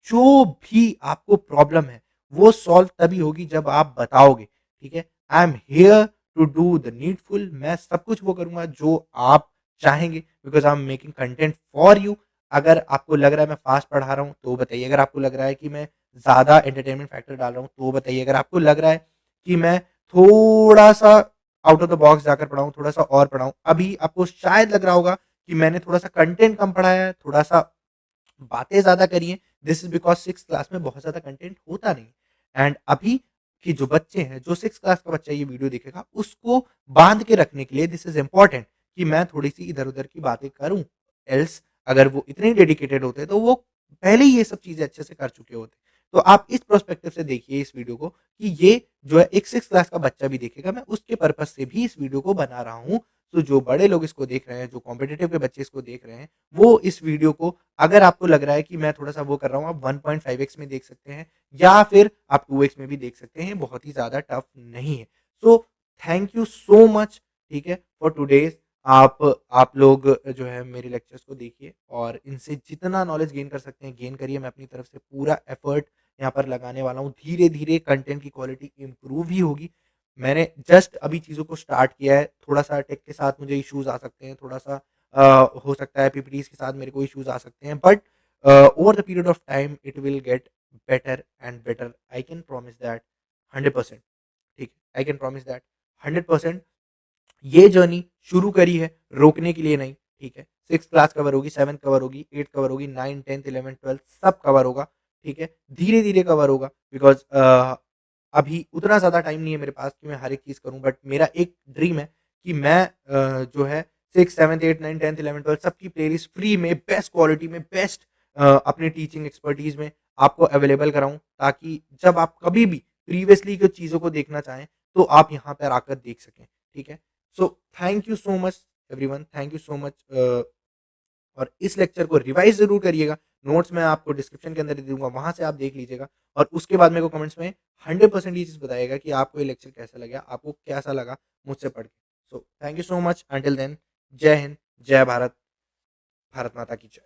जो भी आपको प्रॉब्लम है वो सॉल्व तभी होगी जब आप बताओगे, ठीक है। I am here to do the needful, मैं सब कुछ वो करूंगा जो आप चाहेंगे, because I am making content for you. अगर आपको लग रहा है मैं फ़ास्ट पढ़ा रहा हूँ, तो बताइए। अगर आपको लग रहा है कि मैं ज़्यादा एंटरटेनमेंट फैक्टर डाल रहा हूँ, तो बताइए। अगर आपको लग रहा है कि मैं थोड़ा-सा आउट ऑफ द बॉक्स जाकर पढ़ाऊँ, थोड़ा-सा और पढ़ाऊँ। अभी आपको शायद लग रहा होगा कि मैंने थोड़ा-सा कंटेंट कम पढ़ाया है, थोड़ा-सा बातें ज़्यादा करी हैं। This is because 6th class में बहुत ज़्यादा कंटेंट होता नहीं। एंड अभी के जो बच्चे हैं, जो 6th क्लास का बच्चा ये वीडियो देखेगा, उसको बाँध के रखने के लिए दिस इज़ इम्पोर्टेंट कि मैं थोड़ी-सी इधर-उधर की बातें करूँ। एल्स अगर वो इतने डेडिकेटेड होते, तो वो पहले ही ये सब चीज़ें अच्छे से कर चुके होते। तो आप इस पर्सपेक्टिव से देखिए इस वीडियो को कि ये जो है एक 6th क्लास का बच्चा भी देखेगा, मैं उसके पर्पज़ से भी इस वीडियो को बना रहा हूँ। तो जो बड़े लोग इसको देख रहे हैं, जो कॉम्पिटिटिव के बच्चे इसको देख रहे हैं, वो इस वीडियो को, अगर आपको लग रहा है कि मैं थोड़ा-सा वो कर रहा हूँ, आप 1.5x में देख सकते हैं या फिर आप 2x में भी देख सकते हैं, बहुत ही ज़्यादा टफ नहीं है। सो थैंक यू सो मच, ठीक है, फॉर टुडेज़। आप आप लोग जो है मेरे लेक्चर्स को देखिए और इनसे जितना नॉलेज गेन कर सकते हैं, गेन करिए। मैं अपनी तरफ से पूरा एफर्ट यहाँ पर लगाने वाला हूँ। धीरे-धीरे कंटेंट की क्वालिटी इम्प्रूव ही होगी। मैंने जस्ट अभी चीज़ों को स्टार्ट किया है, थोड़ा-सा टेक के साथ मुझे इश्यूज़ आ सकते हैं, थोड़ा-सा हो सकता है पीपीटीज़ के साथ मेरे को इश्यूज़ आ सकते हैं, but over the period of time it will get better and better. I can promise that 100%। ठीक है, आई कैन प्रॉमिस दैट 100%। ये जर्नी शुरू करी है, रोकने के लिए नहीं, ठीक है। 6th क्लास कवर होगी, 7th कवर होगी, 8th कवर होगी, 9, 10th, 11th, 12th सब कवर होगा, ठीक है। धीरे-धीरे कवर होगा, बिकॉज़ अभी उतना ज़्यादा टाइम नहीं है मेरे पास कि मैं हर एक चीज़ करूँ, बट मेरा एक ड्रीम है कि मैं जो है 6, 7, 8, 9, 10, 11, 12 सबकी प्लेलिस्ट फ्री में, बेस्ट क्वालिटी में, बेस्ट अपने टीचिंग एक्सपर्टीज़ में आपको अवेलेबल कराऊँ, ताकि जब आप कभी भी प्रीवियसली की चीज़ों को देखना चाहें, तो आप यहाँ पर आकर देख सकें, ठीक है। सो thank you so much everyone, thank you so much. और इस लेक्चर को रिवाइज़ ज़रूर करिएगा। नोट्स मैं आपको डिस्क्रिप्शन के अंदर दे दूँगा, वहाँ से आप देख लीजिएगा और उसके बाद मेरे को कमेंट्स में 100% ये चीज़ बताइएगा कि आपको ये लेक्चर कैसा लगा, आपको कैसा लगा मुझसे पढ़ के। So thank you so much, until then, जय हिंद, जय भारत, भारत माता की जय।